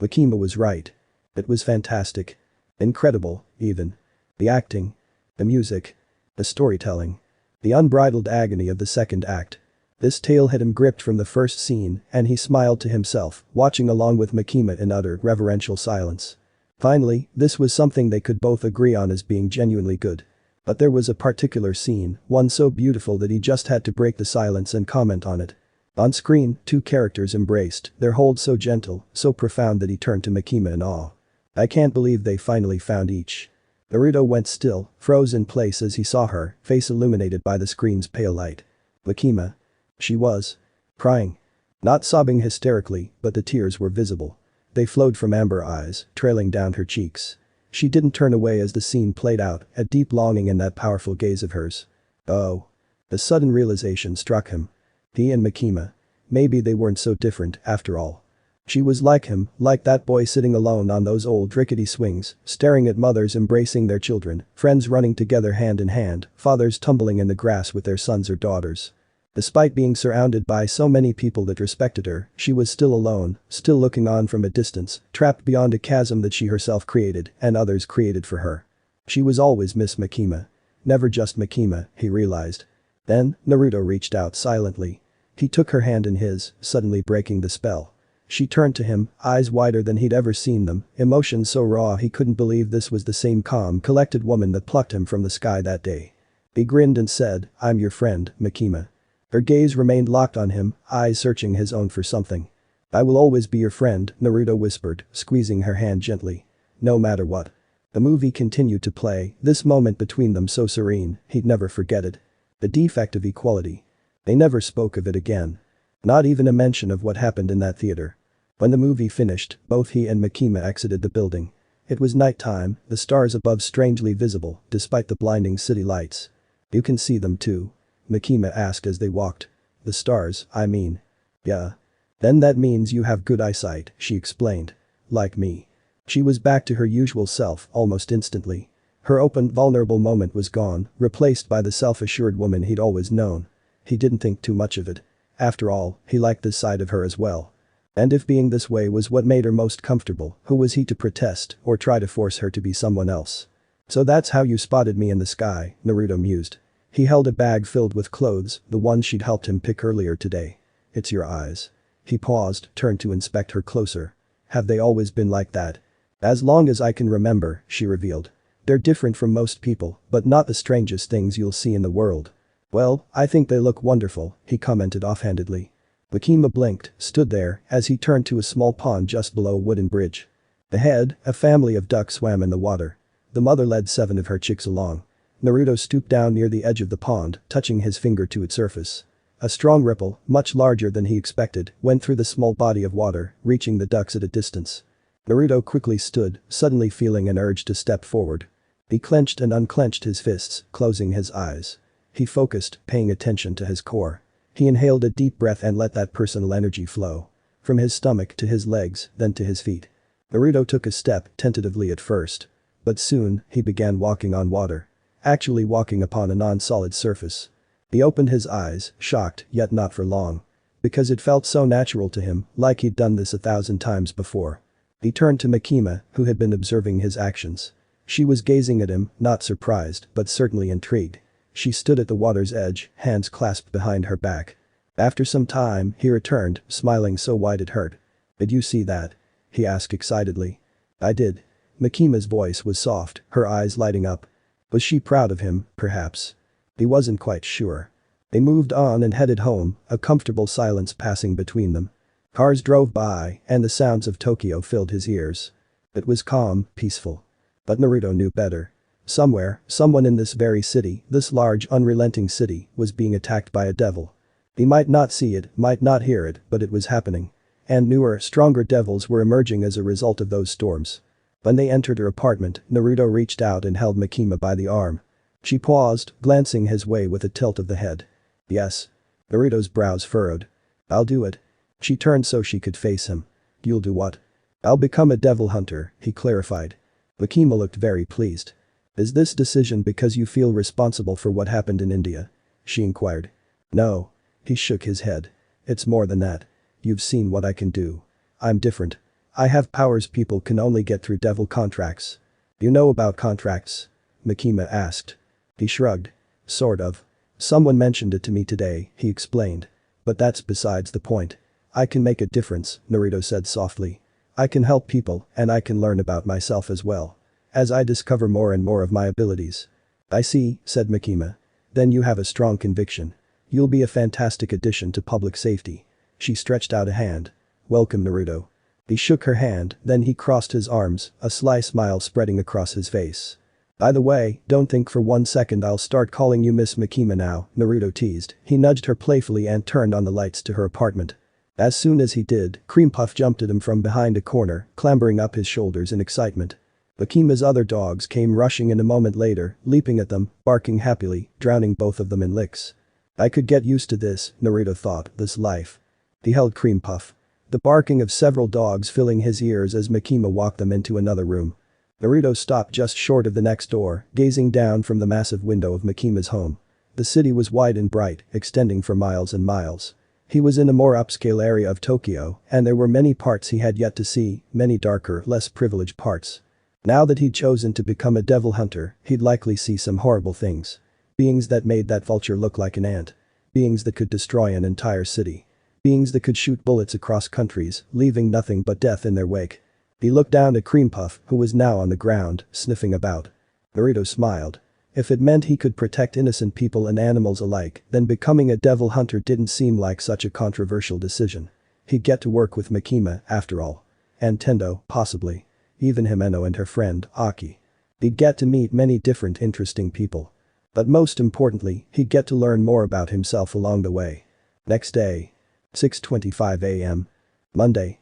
Makima was right. It was fantastic. Incredible, even. The acting. The music. The storytelling. The unbridled agony of the second act. This tale had him gripped from the first scene, and he smiled to himself, watching along with Makima in utter, reverential silence. Finally, this was something they could both agree on as being genuinely good. But there was a particular scene, one so beautiful that he just had to break the silence and comment on it. On screen, two characters embraced, their hold so gentle, so profound that he turned to Makima in awe. I can't believe they finally found each. Naruto went still, froze in place as he saw her, face illuminated by the screen's pale light. Makima. She was. Crying. Not sobbing hysterically, but the tears were visible. They flowed from amber eyes, trailing down her cheeks. She didn't turn away as the scene played out, a deep longing in that powerful gaze of hers. Oh. The sudden realization struck him. He and Makima. Maybe they weren't so different after all. She was like him, like that boy sitting alone on those old rickety swings, staring at mothers embracing their children, friends running together hand in hand, fathers tumbling in the grass with their sons or daughters. Despite being surrounded by so many people that respected her, she was still alone, still looking on from a distance, trapped beyond a chasm that she herself created and others created for her. She was always Miss Makima. Never just Makima, he realized. Then, Naruto reached out silently. He took her hand in his, suddenly breaking the spell. She turned to him, eyes wider than he'd ever seen them, emotions so raw he couldn't believe this was the same calm, collected woman that plucked him from the sky that day. He grinned and said, "I'm your friend, Makima." Her gaze remained locked on him, eyes searching his own for something. "I will always be your friend," Naruto whispered, squeezing her hand gently. "No matter what." The movie continued to play, this moment between them so serene, he'd never forget it. The defect of equality. They never spoke of it again. Not even a mention of what happened in that theater. When the movie finished, both he and Makima exited the building. It was nighttime, the stars above strangely visible, despite the blinding city lights. "You can see them too?" Makima asked as they walked. "The stars, I mean." "Yeah. Then that means you have good eyesight," she explained. "Like me." She was back to her usual self almost instantly. Her open, vulnerable moment was gone, replaced by the self-assured woman he'd always known. He didn't think too much of it. After all, he liked this side of her as well. And if being this way was what made her most comfortable, who was he to protest or try to force her to be someone else? "So that's how you spotted me in the sky," Naruto mused. He held a bag filled with clothes, the ones she'd helped him pick earlier today. "It's your eyes." He paused, turned to inspect her closer. "Have they always been like that?" "As long as I can remember," she revealed. "They're different from most people, but not the strangest things you'll see in the world." "Well, I think they look wonderful," he commented offhandedly. Makima blinked, stood there, as he turned to a small pond just below a wooden bridge. Ahead, a family of ducks swam in the water. The mother led 7 of her chicks along. Naruto stooped down near the edge of the pond, touching his finger to its surface. A strong ripple, much larger than he expected, went through the small body of water, reaching the ducks at a distance. Naruto quickly stood, suddenly feeling an urge to step forward. He clenched and unclenched his fists, closing his eyes. He focused, paying attention to his core. He inhaled a deep breath and let that personal energy flow. From his stomach to his legs, then to his feet. Naruto took a step, tentatively at first. But soon, he began walking on water. Actually walking upon a non-solid surface. He opened his eyes, shocked, yet not for long. Because it felt so natural to him, like he'd done this 1,000 times before. He turned to Makima, who had been observing his actions. She was gazing at him, not surprised, but certainly intrigued. She stood at the water's edge, hands clasped behind her back. After some time, he returned, smiling so wide it hurt. "Did you see that?" he asked excitedly. "I did." Makima's voice was soft, her eyes lighting up. Was she proud of him, perhaps? He wasn't quite sure. They moved on and headed home, a comfortable silence passing between them. Cars drove by, and the sounds of Tokyo filled his ears. It was calm, peaceful. But Naruto knew better. Somewhere, someone in this very city, this large, unrelenting city, was being attacked by a devil. He might not see it, might not hear it, but it was happening. And newer, stronger devils were emerging as a result of those storms. When they entered her apartment, Naruto reached out and held Makima by the arm. She paused, glancing his way with a tilt of the head. "Yes." Naruto's brows furrowed. "I'll do it." She turned so she could face him. "You'll do what?" "I'll become a devil hunter," he clarified. Makima looked very pleased. "Is this decision because you feel responsible for what happened in India?" she inquired. "No." He shook his head. "It's more than that. You've seen what I can do. I'm different. I have powers people can only get through devil contracts." "You know about contracts?" Makima asked. He shrugged. "Sort of. Someone mentioned it to me today," he explained. "But that's besides the point. I can make a difference," Naruto said softly. "I can help people, and I can learn about myself as well. As I discover more and more of my abilities." "I see," said Makima. "Then you have a strong conviction. You'll be a fantastic addition to public safety." She stretched out a hand. "Welcome, Naruto." He shook her hand, then he crossed his arms, a sly smile spreading across his face. "By the way, don't think for 1 second I'll start calling you Miss Makima now," Naruto teased. He nudged her playfully and turned on the lights to her apartment. As soon as he did, Cream Puff jumped at him from behind a corner, clambering up his shoulders in excitement. Makima's other dogs came rushing in a moment later, leaping at them, barking happily, drowning both of them in licks. I could get used to this, Naruto thought, this life. He held Cream Puff. The barking of several dogs filling his ears as Makima walked them into another room. Naruto stopped just short of the next door, gazing down from the massive window of Makima's home. The city was wide and bright, extending for miles and miles. He was in a more upscale area of Tokyo, and there were many parts he had yet to see, many darker, less privileged parts. Now that he'd chosen to become a devil hunter, he'd likely see some horrible things. Beings that made that vulture look like an ant. Beings that could destroy an entire city. Beings that could shoot bullets across countries, leaving nothing but death in their wake. He looked down at Cream Puff, who was now on the ground, sniffing about. Naruto smiled. If it meant he could protect innocent people and animals alike, then becoming a devil hunter didn't seem like such a controversial decision. He'd get to work with Makima, after all. And Tendo, possibly. Even Himeno and her friend, Aki. He'd get to meet many different interesting people. But most importantly, he'd get to learn more about himself along the way. Next day. 6:25 a.m. Monday.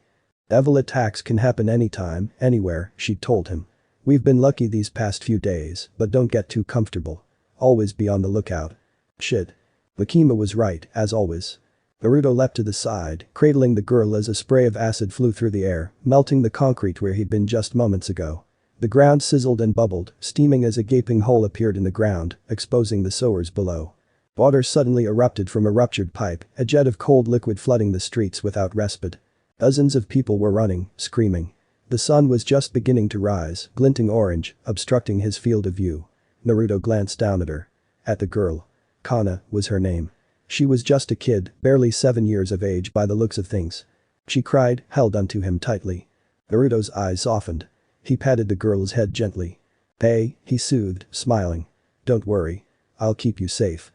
Devil attacks can happen anytime, anywhere, she'd told him. We've been lucky these past few days, but don't get too comfortable. Always be on the lookout. Shit. Makima was right, as always. Naruto leapt to the side, cradling the girl as a spray of acid flew through the air, melting the concrete where he'd been just moments ago. The ground sizzled and bubbled, steaming as a gaping hole appeared in the ground, exposing the sewers below. Water suddenly erupted from a ruptured pipe, a jet of cold liquid flooding the streets without respite. Dozens of people were running, screaming. The sun was just beginning to rise, glinting orange, obstructing his field of view. Naruto glanced down at her. At the girl. Kana was her name. She was just a kid, barely 7 years of age by the looks of things. She cried, held onto him tightly. Naruto's eyes softened. He patted the girl's head gently. Hey, he soothed, smiling. Don't worry. I'll keep you safe.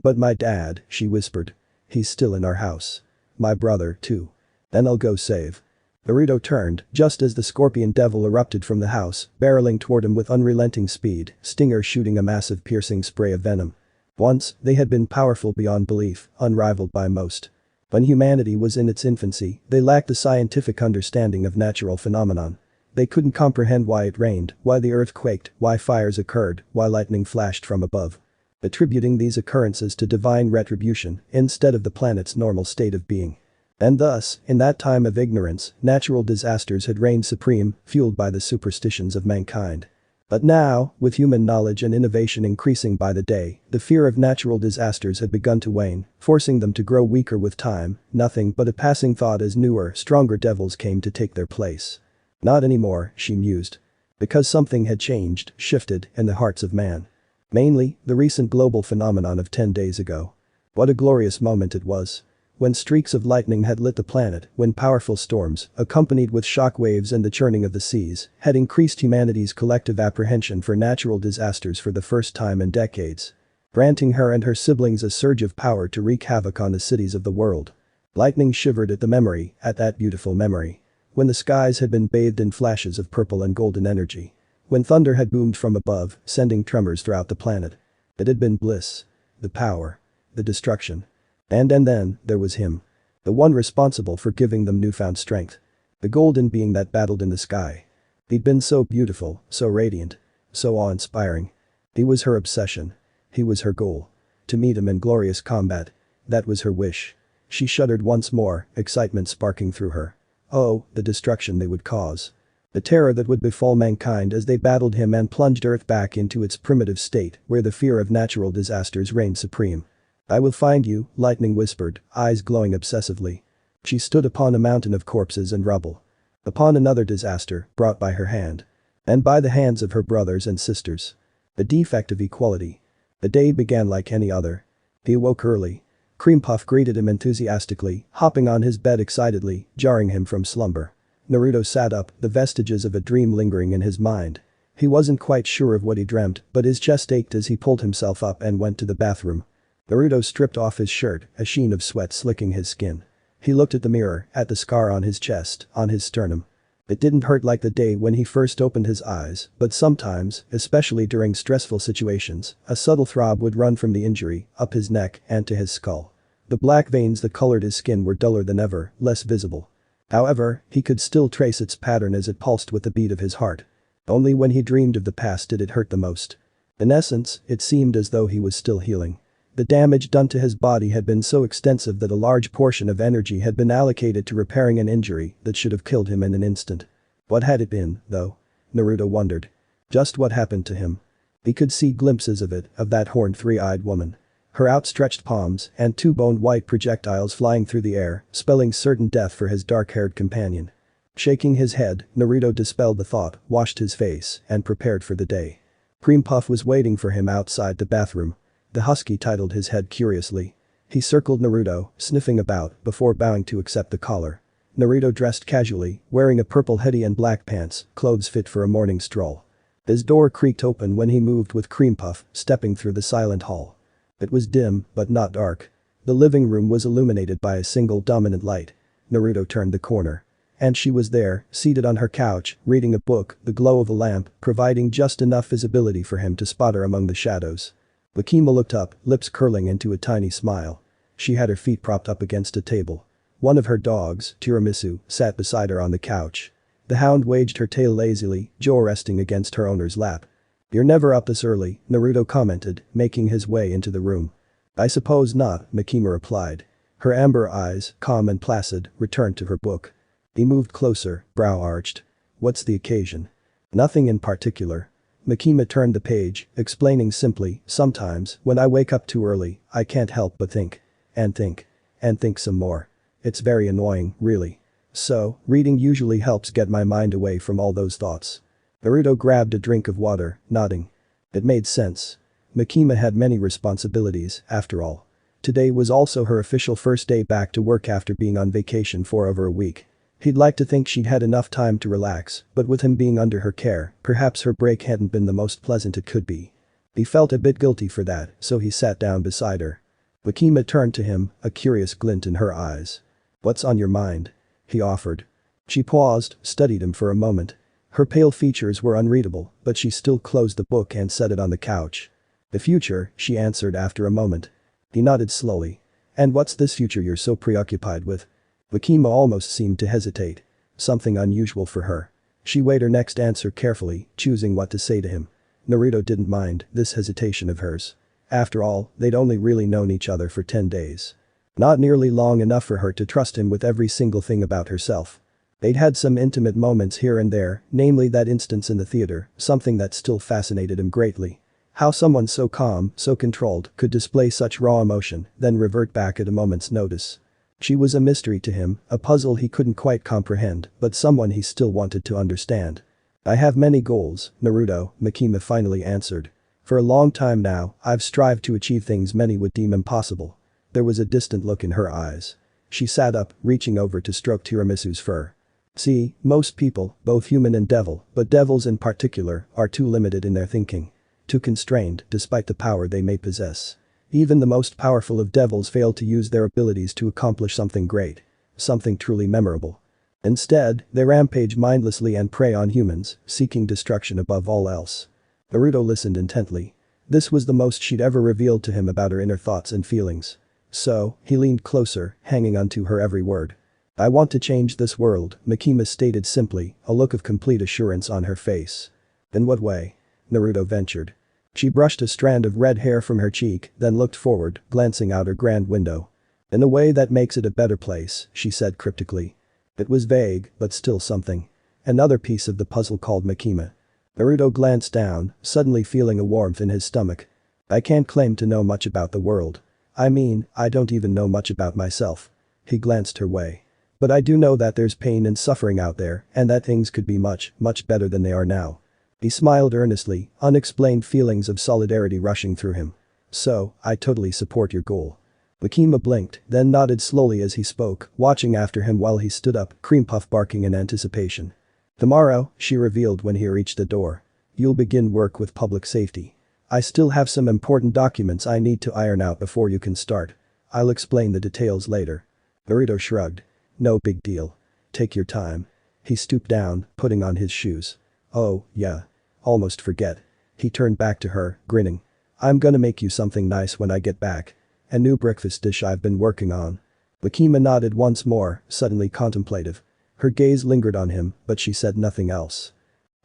But my dad, she whispered. He's still in our house. My brother, too. Then I'll go save. Naruto turned, just as the scorpion devil erupted from the house, barreling toward him with unrelenting speed, Stinger shooting a massive piercing spray of venom. Once, they had been powerful beyond belief, unrivaled by most. When humanity was in its infancy, they lacked a scientific understanding of natural phenomenon. They couldn't comprehend why it rained, why the earth quaked, why fires occurred, why lightning flashed from above. Attributing these occurrences to divine retribution instead of the planet's normal state of being. And thus, in that time of ignorance, natural disasters had reigned supreme, fueled by the superstitions of mankind. But now, with human knowledge and innovation increasing by the day, the fear of natural disasters had begun to wane, forcing them to grow weaker with time, nothing but a passing thought as newer, stronger devils came to take their place. Not anymore, she mused. Because something had changed, shifted, in the hearts of man. Mainly, the recent global phenomenon of 10 days ago. What a glorious moment it was. When streaks of lightning had lit the planet, when powerful storms, accompanied with shock waves and the churning of the seas, had increased humanity's collective apprehension for natural disasters for the first time in decades. Granting her and her siblings a surge of power to wreak havoc on the cities of the world. Lightning shivered at the memory, at that beautiful memory. When the skies had been bathed in flashes of purple and golden energy. When thunder had boomed from above, sending tremors throughout the planet. It had been bliss. The power. The destruction. And then, there was him. The one responsible for giving them newfound strength. The golden being that battled in the sky. He'd been so beautiful, so radiant. So awe-inspiring. He was her obsession. He was her goal. To meet him in glorious combat. That was her wish. She shuddered once more, excitement sparking through her. Oh, the destruction they would cause. The terror that would befall mankind as they battled him and plunged Earth back into its primitive state where the fear of natural disasters reigned supreme. I will find you, Lightning whispered, eyes glowing obsessively. She stood upon a mountain of corpses and rubble. Upon another disaster, brought by her hand. And by the hands of her brothers and sisters. The defect of equality. The day began like any other. He awoke early. Cream Puff greeted him enthusiastically, hopping on his bed excitedly, jarring him from slumber. Naruto sat up, the vestiges of a dream lingering in his mind. He wasn't quite sure of what he dreamt, but his chest ached as he pulled himself up and went to the bathroom. Naruto stripped off his shirt, a sheen of sweat slicking his skin. He looked at the mirror, at the scar on his chest, on his sternum. It didn't hurt like the day when he first opened his eyes, but sometimes, especially during stressful situations, a subtle throb would run from the injury, up his neck, and to his skull. The black veins that colored his skin were duller than ever, less visible. However, he could still trace its pattern as it pulsed with the beat of his heart. Only when he dreamed of the past did it hurt the most. In essence, it seemed as though he was still healing. The damage done to his body had been so extensive that a large portion of energy had been allocated to repairing an injury that should have killed him in an instant. What had it been, though? Naruto wondered. Just what happened to him? He could see glimpses of it, of that horned three-eyed woman. Her outstretched palms and two bone-white projectiles flying through the air, spelling certain death for his dark-haired companion. Shaking his head, Naruto dispelled the thought, washed his face, and prepared for the day. Cream Puff was waiting for him outside the bathroom. The husky titled his head curiously. He circled Naruto, sniffing about, before bowing to accept the collar. Naruto dressed casually, wearing a purple hoodie and black pants, clothes fit for a morning stroll. His door creaked open when he moved with Cream Puff, stepping through the silent hall. It was dim, but not dark. The living room was illuminated by a single dominant light. Naruto turned the corner. And she was there, seated on her couch, reading a book, the glow of a lamp providing just enough visibility for him to spot her among the shadows. Makima looked up, lips curling into a tiny smile. She had her feet propped up against a table. One of her dogs, Tiramisu, sat beside her on the couch. The hound waged her tail lazily, jaw resting against her owner's lap. "You're never up this early," Naruto commented, making his way into the room. "I suppose not," Makima replied. Her amber eyes, calm and placid, returned to her book. He moved closer, brow arched. "What's the occasion?" "Nothing in particular." Makima turned the page, explaining simply, "Sometimes, when I wake up too early, I can't help but think. And think. And think some more. It's very annoying, really. So, reading usually helps get my mind away from all those thoughts." Naruto grabbed a drink of water, nodding. It made sense. Makima had many responsibilities, after all. Today was also her official first day back to work after being on vacation for over a week. He'd like to think she'd had enough time to relax, but with him being under her care, perhaps her break hadn't been the most pleasant it could be. He felt a bit guilty for that, so he sat down beside her. Makima turned to him, a curious glint in her eyes. "What's on your mind?" he offered. She paused, studied him for a moment. Her pale features were unreadable, but she still closed the book and set it on the couch. "The future," she answered after a moment. He nodded slowly. "And what's this future you're so preoccupied with?" Makima almost seemed to hesitate. Something unusual for her. She weighed her next answer carefully, choosing what to say to him. Naruto didn't mind this hesitation of hers. After all, they'd only really known each other for 10 days. Not nearly long enough for her to trust him with every single thing about herself. They'd had some intimate moments here and there, namely that instance in the theater, something that still fascinated him greatly. How someone so calm, so controlled, could display such raw emotion, then revert back at a moment's notice. She was a mystery to him, a puzzle he couldn't quite comprehend, but someone he still wanted to understand. "I have many goals, Naruto," Makima finally answered. "For a long time now, I've strived to achieve things many would deem impossible." There was a distant look in her eyes. She sat up, reaching over to stroke Tiramisu's fur. "See, most people, both human and devil, but devils in particular, are too limited in their thinking. Too constrained, despite the power they may possess. Even the most powerful of devils fail to use their abilities to accomplish something great. Something truly memorable. Instead, they rampage mindlessly and prey on humans, seeking destruction above all else." Naruto listened intently. This was the most she'd ever revealed to him about her inner thoughts and feelings. So, he leaned closer, hanging onto her every word. "I want to change this world," Makima stated simply, a look of complete assurance on her face. "In what way?" Naruto ventured. She brushed a strand of red hair from her cheek, then looked forward, glancing out her grand window. "In a way that makes it a better place," she said cryptically. It was vague, but still something. Another piece of the puzzle called Makima. Naruto glanced down, suddenly feeling a warmth in his stomach. "I can't claim to know much about the world. I mean, I don't even know much about myself." He glanced her way. "But I do know that there's pain and suffering out there, and that things could be much, much better than they are now." He smiled earnestly, unexplained feelings of solidarity rushing through him. "So, I totally support your goal." Makima blinked, then nodded slowly as he spoke, watching after him while he stood up, Cream Puff barking in anticipation. "Tomorrow," she revealed when he reached the door. "You'll begin work with public safety. I still have some important documents I need to iron out before you can start. I'll explain the details later." Naruto shrugged. "No big deal. Take your time." He stooped down, putting on his shoes. "Oh, yeah. Almost forget." He turned back to her, grinning. "I'm gonna make you something nice when I get back. A new breakfast dish I've been working on." Makima nodded once more, suddenly contemplative. Her gaze lingered on him, but she said nothing else.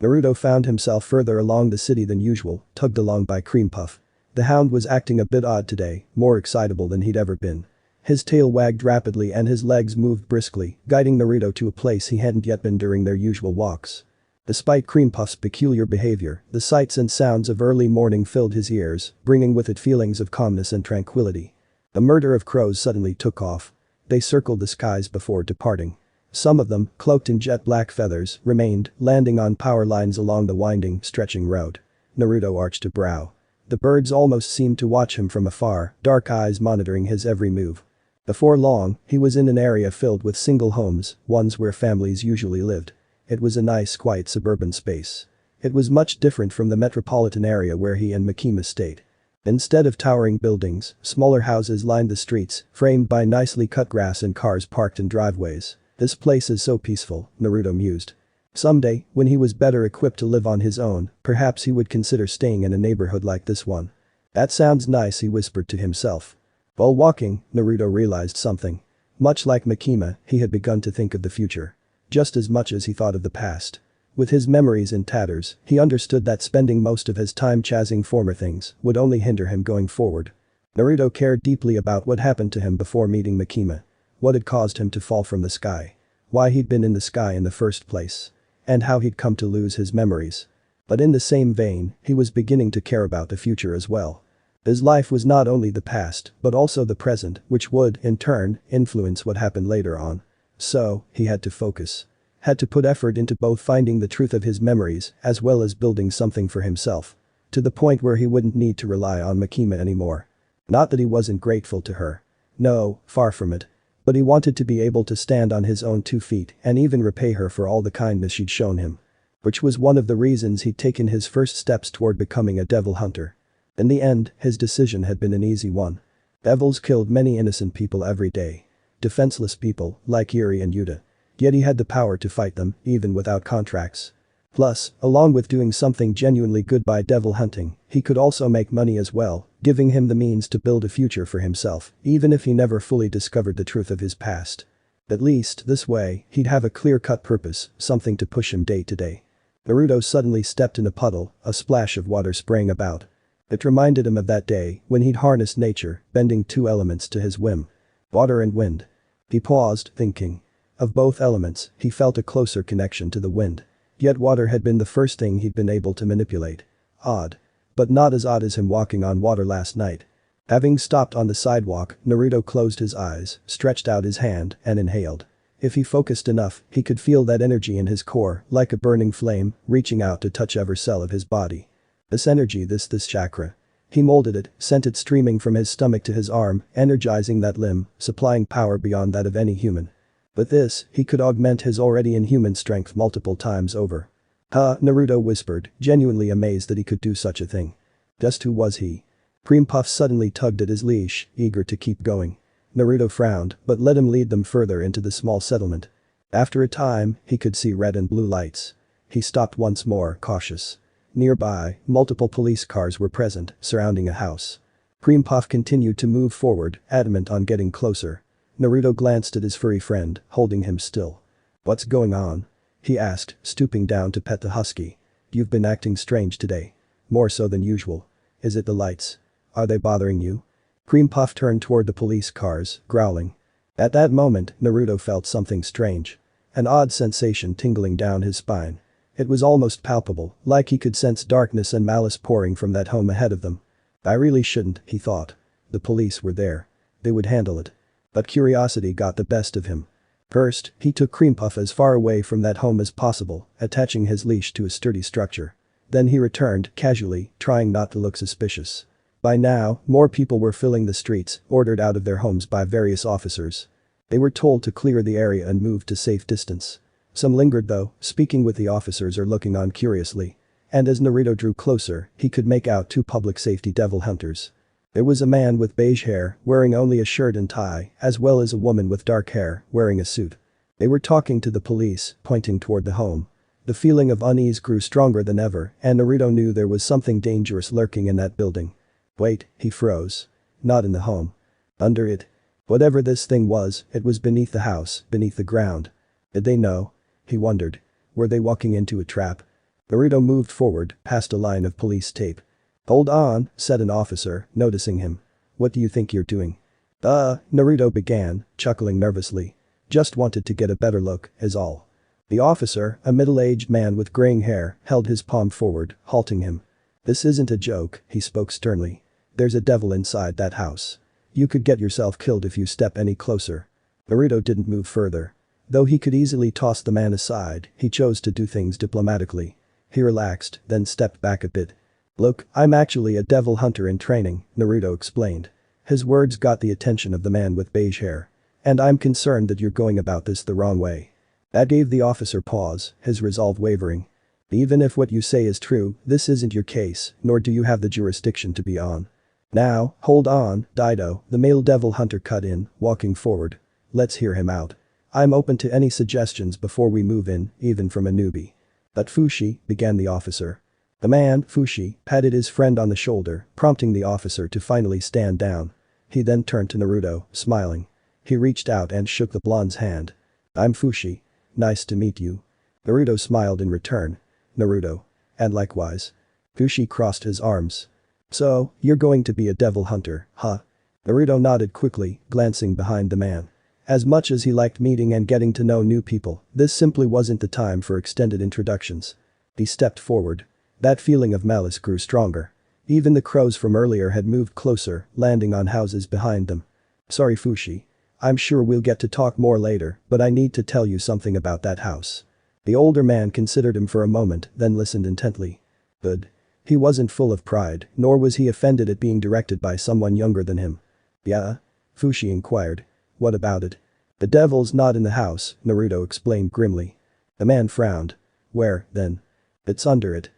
Naruto found himself further along the city than usual, tugged along by Cream Puff. The hound was acting a bit odd today, more excitable than he'd ever been. His tail wagged rapidly and his legs moved briskly, guiding Naruto to a place he hadn't yet been during their usual walks. Despite Cream Puff's peculiar behavior, the sights and sounds of early morning filled his ears, bringing with it feelings of calmness and tranquility. A murder of crows suddenly took off. They circled the skies before departing. Some of them, cloaked in jet black feathers, remained, landing on power lines along the winding, stretching road. Naruto arched a brow. The birds almost seemed to watch him from afar, dark eyes monitoring his every move. Before long, he was in an area filled with single homes, ones where families usually lived. It was a nice, quiet suburban space. It was much different from the metropolitan area where he and Makima stayed. Instead of towering buildings, smaller houses lined the streets, framed by nicely cut grass and cars parked in driveways. This place is so peaceful, Naruto mused. Someday, when he was better equipped to live on his own, perhaps he would consider staying in a neighborhood like this one. That sounds nice, he whispered to himself. While walking, Naruto realized something. Much like Makima, he had begun to think of the future. Just as much as he thought of the past. With his memories in tatters, he understood that spending most of his time chasing former things would only hinder him going forward. Naruto cared deeply about what happened to him before meeting Makima. What had caused him to fall from the sky. Why he'd been in the sky in the first place. And how he'd come to lose his memories. But in the same vein, he was beginning to care about the future as well. His life was not only the past, but also the present, which would, in turn, influence what happened later on. So, he had to focus. Had to put effort into both finding the truth of his memories as well as building something for himself. To the point where he wouldn't need to rely on Makima anymore. Not that he wasn't grateful to her. No, far from it. But he wanted to be able to stand on his own 2 feet and even repay her for all the kindness she'd shown him. Which was one of the reasons he'd taken his first steps toward becoming a devil hunter. In the end, his decision had been an easy one. Devils killed many innocent people every day. Defenseless people, like Yuri and Yuta. Yet he had the power to fight them, even without contracts. Plus, along with doing something genuinely good by devil hunting, he could also make money as well, giving him the means to build a future for himself, even if he never fully discovered the truth of his past. At least, this way, he'd have a clear-cut purpose, something to push him day to day. Naruto suddenly stepped in a puddle, a splash of water spraying about. It reminded him of that day when he'd harnessed nature, bending 2 elements to his whim. Water and wind. He paused, thinking. Of both elements, he felt a closer connection to the wind. Yet water had been the first thing he'd been able to manipulate. Odd. But not as odd as him walking on water last night. Having stopped on the sidewalk, Naruto closed his eyes, stretched out his hand, and inhaled. If he focused enough, he could feel that energy in his core, like a burning flame, reaching out to touch every cell of his body. This energy, this chakra. He molded it, sent it streaming from his stomach to his arm, energizing that limb, supplying power beyond that of any human. With this, he could augment his already inhuman strength multiple times over. Naruto whispered, genuinely amazed that he could do such a thing. Just who was he? Cream Puff suddenly tugged at his leash, eager to keep going. Naruto frowned, but let him lead them further into the small settlement. After a time, he could see red and blue lights. He stopped once more, cautious. Nearby, multiple police cars were present, surrounding a house. Cream Puff continued to move forward, adamant on getting closer. Naruto glanced at his furry friend, holding him still. "What's going on?" he asked, stooping down to pet the husky. "You've been acting strange today. More so than usual. Is it the lights? Are they bothering you?" Cream Puff turned toward the police cars, growling. At that moment, Naruto felt something strange. An odd sensation tingling down his spine. It was almost palpable, like he could sense darkness and malice pouring from that home ahead of them. I really shouldn't, he thought. The police were there. They would handle it. But curiosity got the best of him. First, he took Cream Puff as far away from that home as possible, attaching his leash to a sturdy structure. Then he returned, casually, trying not to look suspicious. By now, more people were filling the streets, ordered out of their homes by various officers. They were told to clear the area and move to safe distance. Some lingered though, speaking with the officers or looking on curiously. And as Naruto drew closer, he could make out 2 public safety devil hunters. There was a man with beige hair, wearing only a shirt and tie, as well as a woman with dark hair, wearing a suit. They were talking to the police, pointing toward the home. The feeling of unease grew stronger than ever, and Naruto knew there was something dangerous lurking in that building. Wait, he froze. Not in the home. Under it. Whatever this thing was, it was beneath the house, beneath the ground. Did they know? He wondered. Were they walking into a trap? Naruto moved forward, past a line of police tape. "Hold on," said an officer, noticing him. "What do you think you're doing?" Naruto began, chuckling nervously. "Just wanted to get a better look, is all." The officer, a middle-aged man with graying hair, held his palm forward, halting him. "This isn't a joke," he spoke sternly. "There's a devil inside that house. You could get yourself killed if you step any closer." Naruto didn't move further. Though he could easily toss the man aside, he chose to do things diplomatically. He relaxed, then stepped back a bit. "Look, I'm actually a devil hunter in training," Naruto explained. His words got the attention of the man with beige hair. "And I'm concerned that you're going about this the wrong way." That gave the officer pause, his resolve wavering. "Even if what you say is true, this isn't your case, nor do you have the jurisdiction to be on." "Now, hold on, Dido," the male devil hunter cut in, walking forward. "Let's hear him out. I'm open to any suggestions before we move in, even from a newbie." "But Fushi," began the officer. The man, Fushi, patted his friend on the shoulder, prompting the officer to finally stand down. He then turned to Naruto, smiling. He reached out and shook the blonde's hand. "I'm Fushi. Nice to meet you." Naruto smiled in return. "Naruto. And likewise." Fushi crossed his arms. "So, you're going to be a devil hunter, huh?" Naruto nodded quickly, glancing behind the man. As much as he liked meeting and getting to know new people, this simply wasn't the time for extended introductions. He stepped forward. That feeling of malice grew stronger. Even the crows from earlier had moved closer, landing on houses behind them. "Sorry Fushi. I'm sure we'll get to talk more later, but I need to tell you something about that house." The older man considered him for a moment, then listened intently. Good. He wasn't full of pride, nor was he offended at being directed by someone younger than him. "Yeah?" Fushi inquired. "What about it?" "The devil's not in the house," Naruto explained grimly. The man frowned. "Where, then?" "It's under it."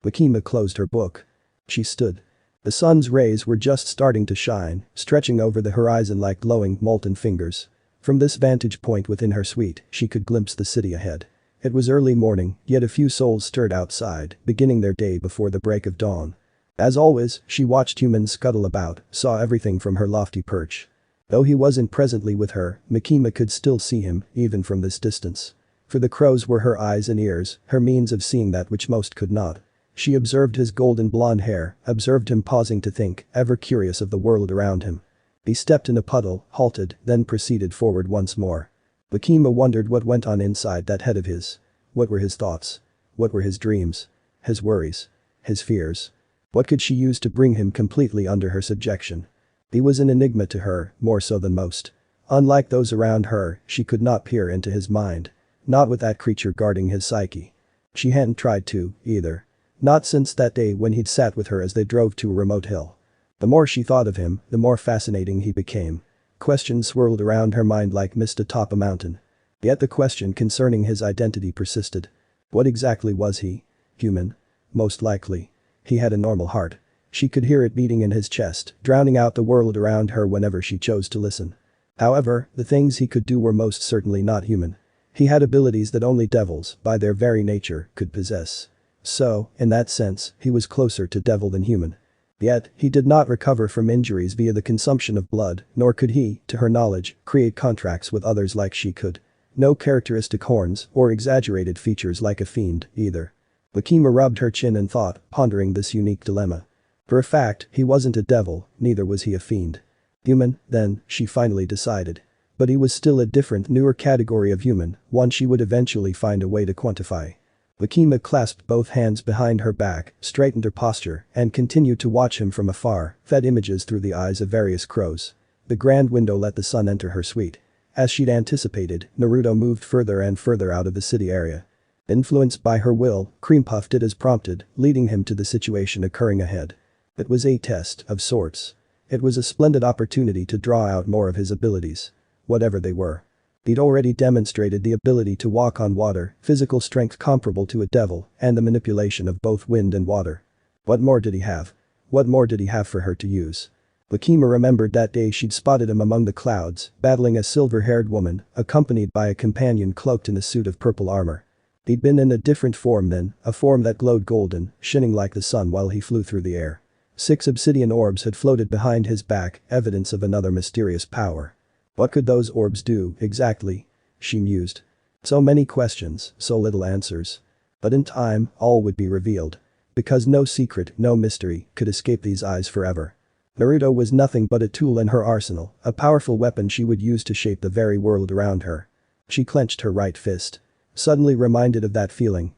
Makima closed her book. She stood. The sun's rays were just starting to shine, stretching over the horizon like glowing, molten fingers. From this vantage point within her suite, she could glimpse the city ahead. It was early morning, yet a few souls stirred outside, beginning their day before the break of dawn. As always, she watched humans scuttle about, saw everything from her lofty perch. Though he wasn't presently with her, Makima could still see him, even from this distance. For the crows were her eyes and ears, her means of seeing that which most could not. She observed his golden blonde hair, observed him pausing to think, ever curious of the world around him. He stepped in a puddle, halted, then proceeded forward once more. Makima wondered what went on inside that head of his. What were his thoughts? What were his dreams? His worries? His fears? What could she use to bring him completely under her subjection? He was an enigma to her, more so than most. Unlike those around her, she could not peer into his mind. Not with that creature guarding his psyche. She hadn't tried to, either. Not since that day when he'd sat with her as they drove to a remote hill. The more she thought of him, the more fascinating he became. Questions swirled around her mind like mist atop a mountain. Yet the question concerning his identity persisted. What exactly was he? Human? Most likely. He had a normal heart. She could hear it beating in his chest, drowning out the world around her whenever she chose to listen. However, the things he could do were most certainly not human. He had abilities that only devils, by their very nature, could possess. So, in that sense, he was closer to devil than human. Yet, he did not recover from injuries via the consumption of blood, nor could he, to her knowledge, create contracts with others like she could. No characteristic horns or exaggerated features like a fiend, either. Makima rubbed her chin and thought, pondering this unique dilemma. For a fact, he wasn't a devil, neither was he a fiend. Human, then, she finally decided. But he was still a different, newer category of human, one she would eventually find a way to quantify. Makima clasped both hands behind her back, straightened her posture, and continued to watch him from afar, fed images through the eyes of various crows. The grand window let the sun enter her suite. As she'd anticipated, Naruto moved further and further out of the city area. Influenced by her will, Creampuff did as prompted, leading him to the situation occurring ahead. It was a test, of sorts. It was a splendid opportunity to draw out more of his abilities. Whatever they were. He'd already demonstrated the ability to walk on water, physical strength comparable to a devil, and the manipulation of both wind and water. What more did he have? What more did he have for her to use? Makima remembered that day she'd spotted him among the clouds, battling a silver-haired woman, accompanied by a companion cloaked in a suit of purple armor. He'd been in a different form then, a form that glowed golden, shining like the sun while he flew through the air. 6 obsidian orbs had floated behind his back, evidence of another mysterious power. What could those orbs do, exactly? She mused. So many questions, so little answers. But in time, all would be revealed. Because no secret, no mystery, could escape these eyes forever. Naruto was nothing but a tool in her arsenal, a powerful weapon she would use to shape the very world around her. She clenched her right fist. Suddenly reminded of that feeling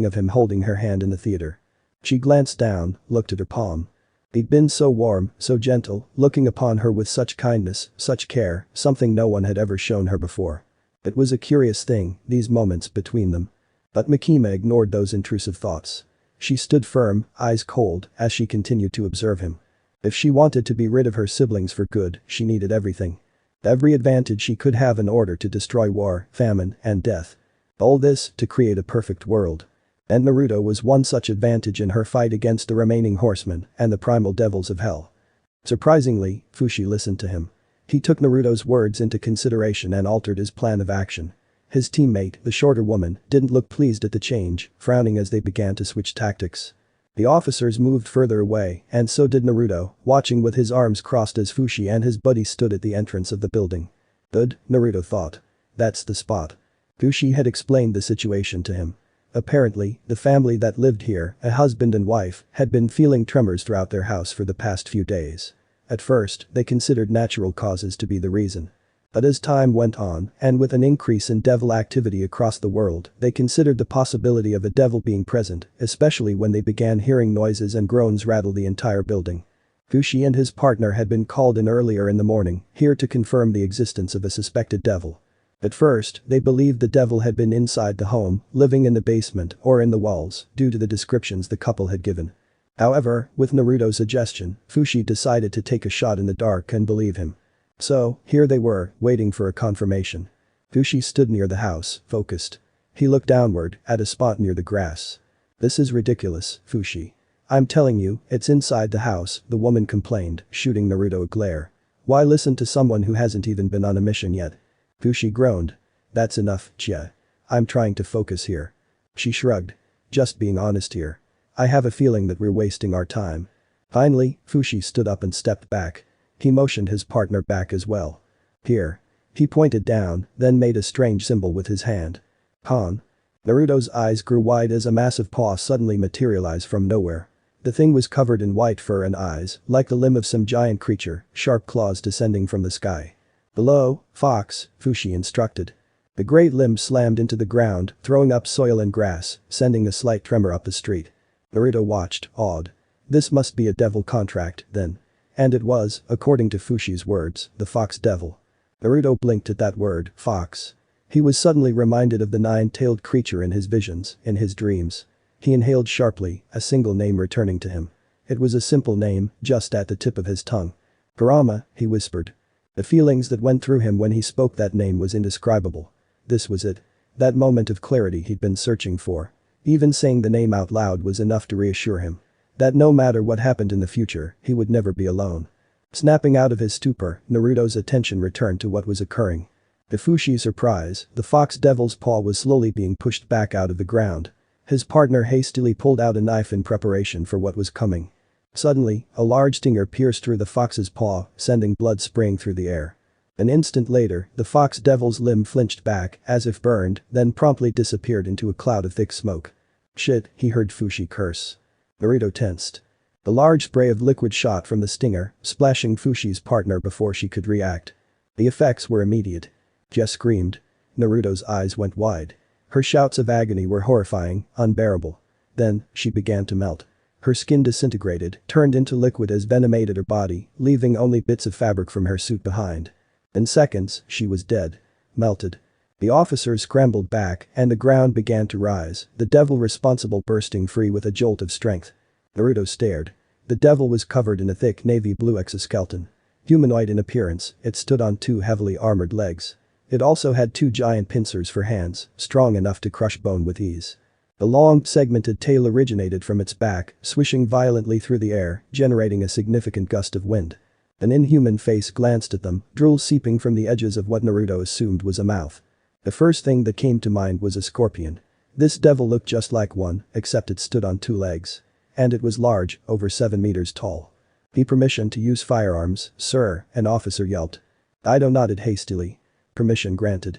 of him holding her hand in the theater. She glanced down, looked at her palm. He'd been so warm, so gentle, looking upon her with such kindness, such care, something no one had ever shown her before. It was a curious thing, these moments between them. But Makima ignored those intrusive thoughts. She stood firm, eyes cold, as she continued to observe him. If she wanted to be rid of her siblings for good, she needed everything. Every advantage she could have in order to destroy war, famine, and death. All this to create a perfect world. And Naruto was one such advantage in her fight against the remaining horsemen and the primal devils of hell. Surprisingly, Fushi listened to him. He took Naruto's words into consideration and altered his plan of action. His teammate, the shorter woman, didn't look pleased at the change, frowning as they began to switch tactics. The officers moved further away, and so did Naruto, watching with his arms crossed as Fushi and his buddy stood at the entrance of the building. Good, Naruto thought. That's the spot. Fushi had explained the situation to him. Apparently, the family that lived here, a husband and wife, had been feeling tremors throughout their house for the past few days. At first, they considered natural causes to be the reason. But as time went on, and with an increase in devil activity across the world, they considered the possibility of a devil being present, especially when they began hearing noises and groans rattle the entire building. Fushi and his partner had been called in earlier in the morning, here to confirm the existence of a suspected devil. At first, they believed the devil had been inside the home, living in the basement or in the walls, due to the descriptions the couple had given. However, with Naruto's suggestion, Fushi decided to take a shot in the dark and believe him. So, here they were, waiting for a confirmation. Fushi stood near the house, focused. He looked downward, at a spot near the grass. This is ridiculous, Fushi. I'm telling you, it's inside the house, the woman complained, shooting Naruto a glare. Why listen to someone who hasn't even been on a mission yet? Fushi groaned. That's enough, Chia. I'm trying to focus here. She shrugged. Just being honest here. I have a feeling that we're wasting our time. Finally, Fushi stood up and stepped back. He motioned his partner back as well. Here. He pointed down, then made a strange symbol with his hand. Han. Naruto's eyes grew wide as a massive paw suddenly materialized from nowhere. The thing was covered in white fur and eyes, like the limb of some giant creature, sharp claws descending from the sky. Below, Fox, Fushi instructed. The great limb slammed into the ground, throwing up soil and grass, sending a slight tremor up the street. Naruto watched, awed. This must be a devil contract, then. And it was, according to Fushi's words, the fox devil. Naruto blinked at that word, fox. He was suddenly reminded of the nine-tailed creature in his visions, in his dreams. He inhaled sharply, a single name returning to him. It was a simple name, just at the tip of his tongue. Kurama, he whispered. The feelings that went through him when he spoke that name was indescribable. This was it. That moment of clarity he'd been searching for. Even saying the name out loud was enough to reassure him. That no matter what happened in the future, he would never be alone. Snapping out of his stupor, Naruto's attention returned to what was occurring. To Fushi's surprise, the fox devil's paw was slowly being pushed back out of the ground. His partner hastily pulled out a knife in preparation for what was coming. Suddenly, a large stinger pierced through the fox's paw, sending blood spraying through the air. An instant later, the fox devil's limb flinched back, as if burned, then promptly disappeared into a cloud of thick smoke. Shit, he heard Fushi curse. Naruto tensed. The large spray of liquid shot from the stinger, splashing Fushi's partner before she could react. The effects were immediate. Jess screamed. Naruto's eyes went wide. Her shouts of agony were horrifying, unbearable. Then, she began to melt. Her skin disintegrated, turned into liquid as venom ate at her body, leaving only bits of fabric from her suit behind. In seconds, she was dead. Melted. The officers scrambled back, and the ground began to rise, the devil responsible bursting free with a jolt of strength. Naruto stared. The devil was covered in a thick navy blue exoskeleton. Humanoid in appearance, it stood on two heavily armored legs. It also had two giant pincers for hands, strong enough to crush bone with ease. The long, segmented tail originated from its back, swishing violently through the air, generating a significant gust of wind. An inhuman face glanced at them, drool seeping from the edges of what Naruto assumed was a mouth. The first thing that came to mind was a scorpion. This devil looked just like one, except it stood on two legs. And it was large, over 7 meters tall. "The permission to use firearms, sir," an officer yelped. Ido nodded hastily. Permission granted.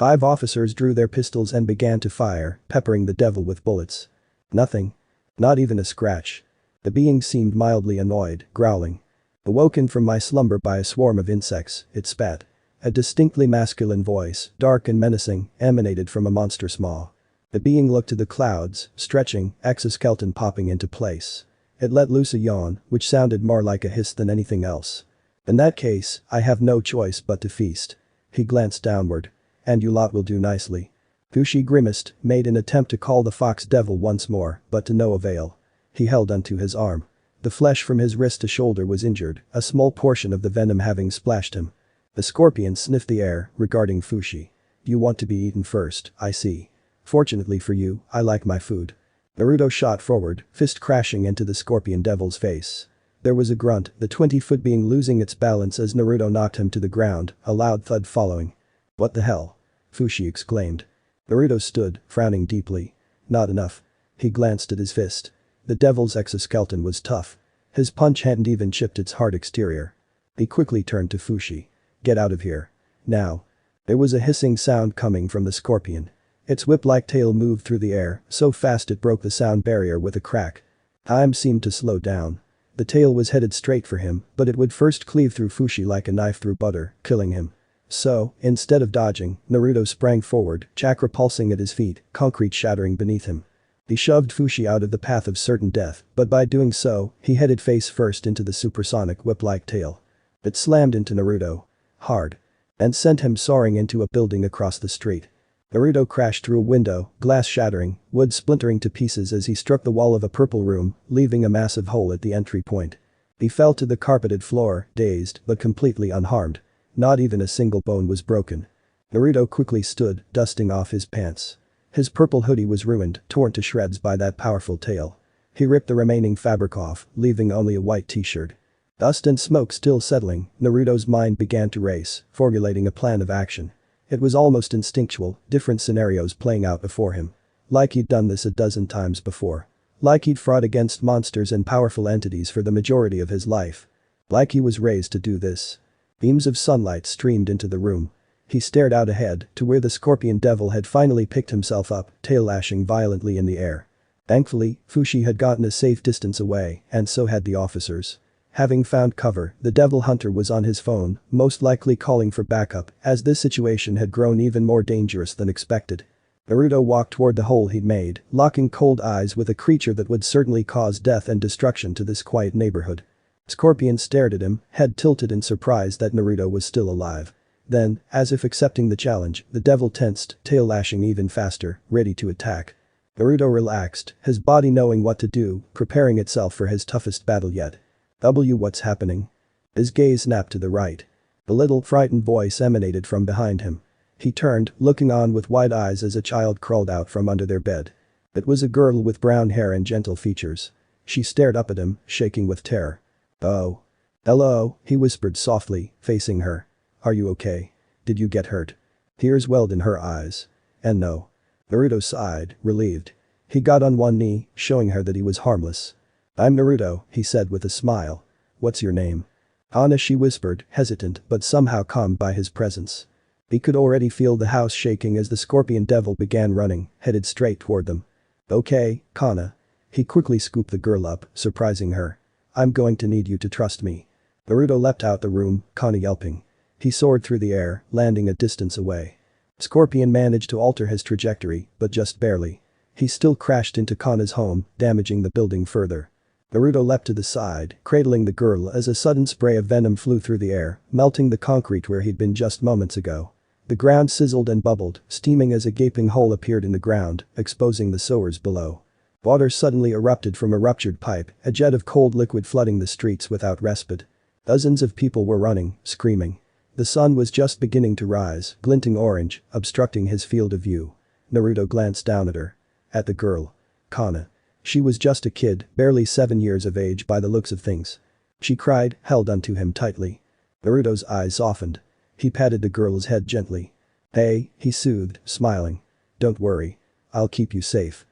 5 officers drew their pistols and began to fire, peppering the devil with bullets. Nothing. Not even a scratch. The being seemed mildly annoyed, growling. Awoken from my slumber by a swarm of insects, it spat. A distinctly masculine voice, dark and menacing, emanated from a monstrous maw. The being looked to the clouds, stretching, exoskeleton popping into place. It let loose a yawn, which sounded more like a hiss than anything else. In that case, I have no choice but to feast. He glanced downward. And you lot will do nicely. Fushi grimaced, made an attempt to call the fox devil once more, but to no avail. He held onto his arm. The flesh from his wrist to shoulder was injured, a small portion of the venom having splashed him. The scorpion sniffed the air, regarding Fushi. You want to be eaten first, I see. Fortunately for you, I like my food. Naruto shot forward, fist crashing into the scorpion devil's face. There was a grunt, the 20-foot being losing its balance as Naruto knocked him to the ground, a loud thud following. What the hell? Fushi exclaimed. Naruto stood, frowning deeply. Not enough. He glanced at his fist. The devil's exoskeleton was tough. His punch hadn't even chipped its hard exterior. He quickly turned to Fushi. Get out of here. Now. There was a hissing sound coming from the scorpion. Its whip-like tail moved through the air, so fast it broke the sound barrier with a crack. Time seemed to slow down. The tail was headed straight for him, but it would first cleave through Fushi like a knife through butter, killing him. So, instead of dodging, Naruto sprang forward, chakra pulsing at his feet, concrete shattering beneath him. He shoved Fushi out of the path of certain death, but by doing so, he headed face first into the supersonic whip-like tail. It slammed into Naruto. Hard. And sent him soaring into a building across the street. Naruto crashed through a window, glass shattering, wood splintering to pieces as he struck the wall of a purple room, leaving a massive hole at the entry point. He fell to the carpeted floor, dazed, but completely unharmed. Not even a single bone was broken. Naruto quickly stood, dusting off his pants. His purple hoodie was ruined, torn to shreds by that powerful tail. He ripped the remaining fabric off, leaving only a white t-shirt. Dust and smoke still settling, Naruto's mind began to race, formulating a plan of action. It was almost instinctual, different scenarios playing out before him. Like he'd done this a dozen times before. Like he'd fought against monsters and powerful entities for the majority of his life. Like he was raised to do this. Beams of sunlight streamed into the room. He stared out ahead to where the scorpion devil had finally picked himself up, tail lashing violently in the air. Thankfully, Fushi had gotten a safe distance away, and so had the officers. Having found cover, the devil hunter was on his phone, most likely calling for backup, as this situation had grown even more dangerous than expected. Naruto walked toward the hole he'd made, locking cold eyes with a creature that would certainly cause death and destruction to this quiet neighborhood. Scorpion stared at him, head tilted in surprise that Naruto was still alive. Then, as if accepting the challenge, the devil tensed, tail lashing even faster, ready to attack. Naruto relaxed, his body knowing what to do, preparing itself for his toughest battle yet. What's happening? His gaze snapped to the right. A little, frightened voice emanated from behind him. He turned, looking on with wide eyes as a child crawled out from under their bed. It was a girl with brown hair and gentle features. She stared up at him, shaking with terror. Oh. Hello, he whispered softly, facing her. Are you okay? Did you get hurt? Tears welled in her eyes. And no. Naruto sighed, relieved. He got on one knee, showing her that he was harmless. I'm Naruto, he said with a smile. What's your name? Hana, she whispered, hesitant but somehow calmed by his presence. He could already feel the house shaking as the scorpion devil began running, headed straight toward them. Okay, Kana. He quickly scooped the girl up, surprising her. I'm going to need you to trust me. Naruto leapt out the room, Kana yelping. He soared through the air, landing a distance away. Scorpion managed to alter his trajectory, but just barely. He still crashed into Kana's home, damaging the building further. Naruto leapt to the side, cradling the girl as a sudden spray of venom flew through the air, melting the concrete where he'd been just moments ago. The ground sizzled and bubbled, steaming as a gaping hole appeared in the ground, exposing the sewers below. Water suddenly erupted from a ruptured pipe, a jet of cold liquid flooding the streets without respite. Dozens of people were running, screaming. The sun was just beginning to rise, glinting orange, obstructing his field of view. Naruto glanced down at her. At the girl. Kana. She was just a kid, barely 7 years of age by the looks of things. She cried, held onto him tightly. Naruto's eyes softened. He patted the girl's head gently. Hey, he soothed, smiling. Don't worry. I'll keep you safe.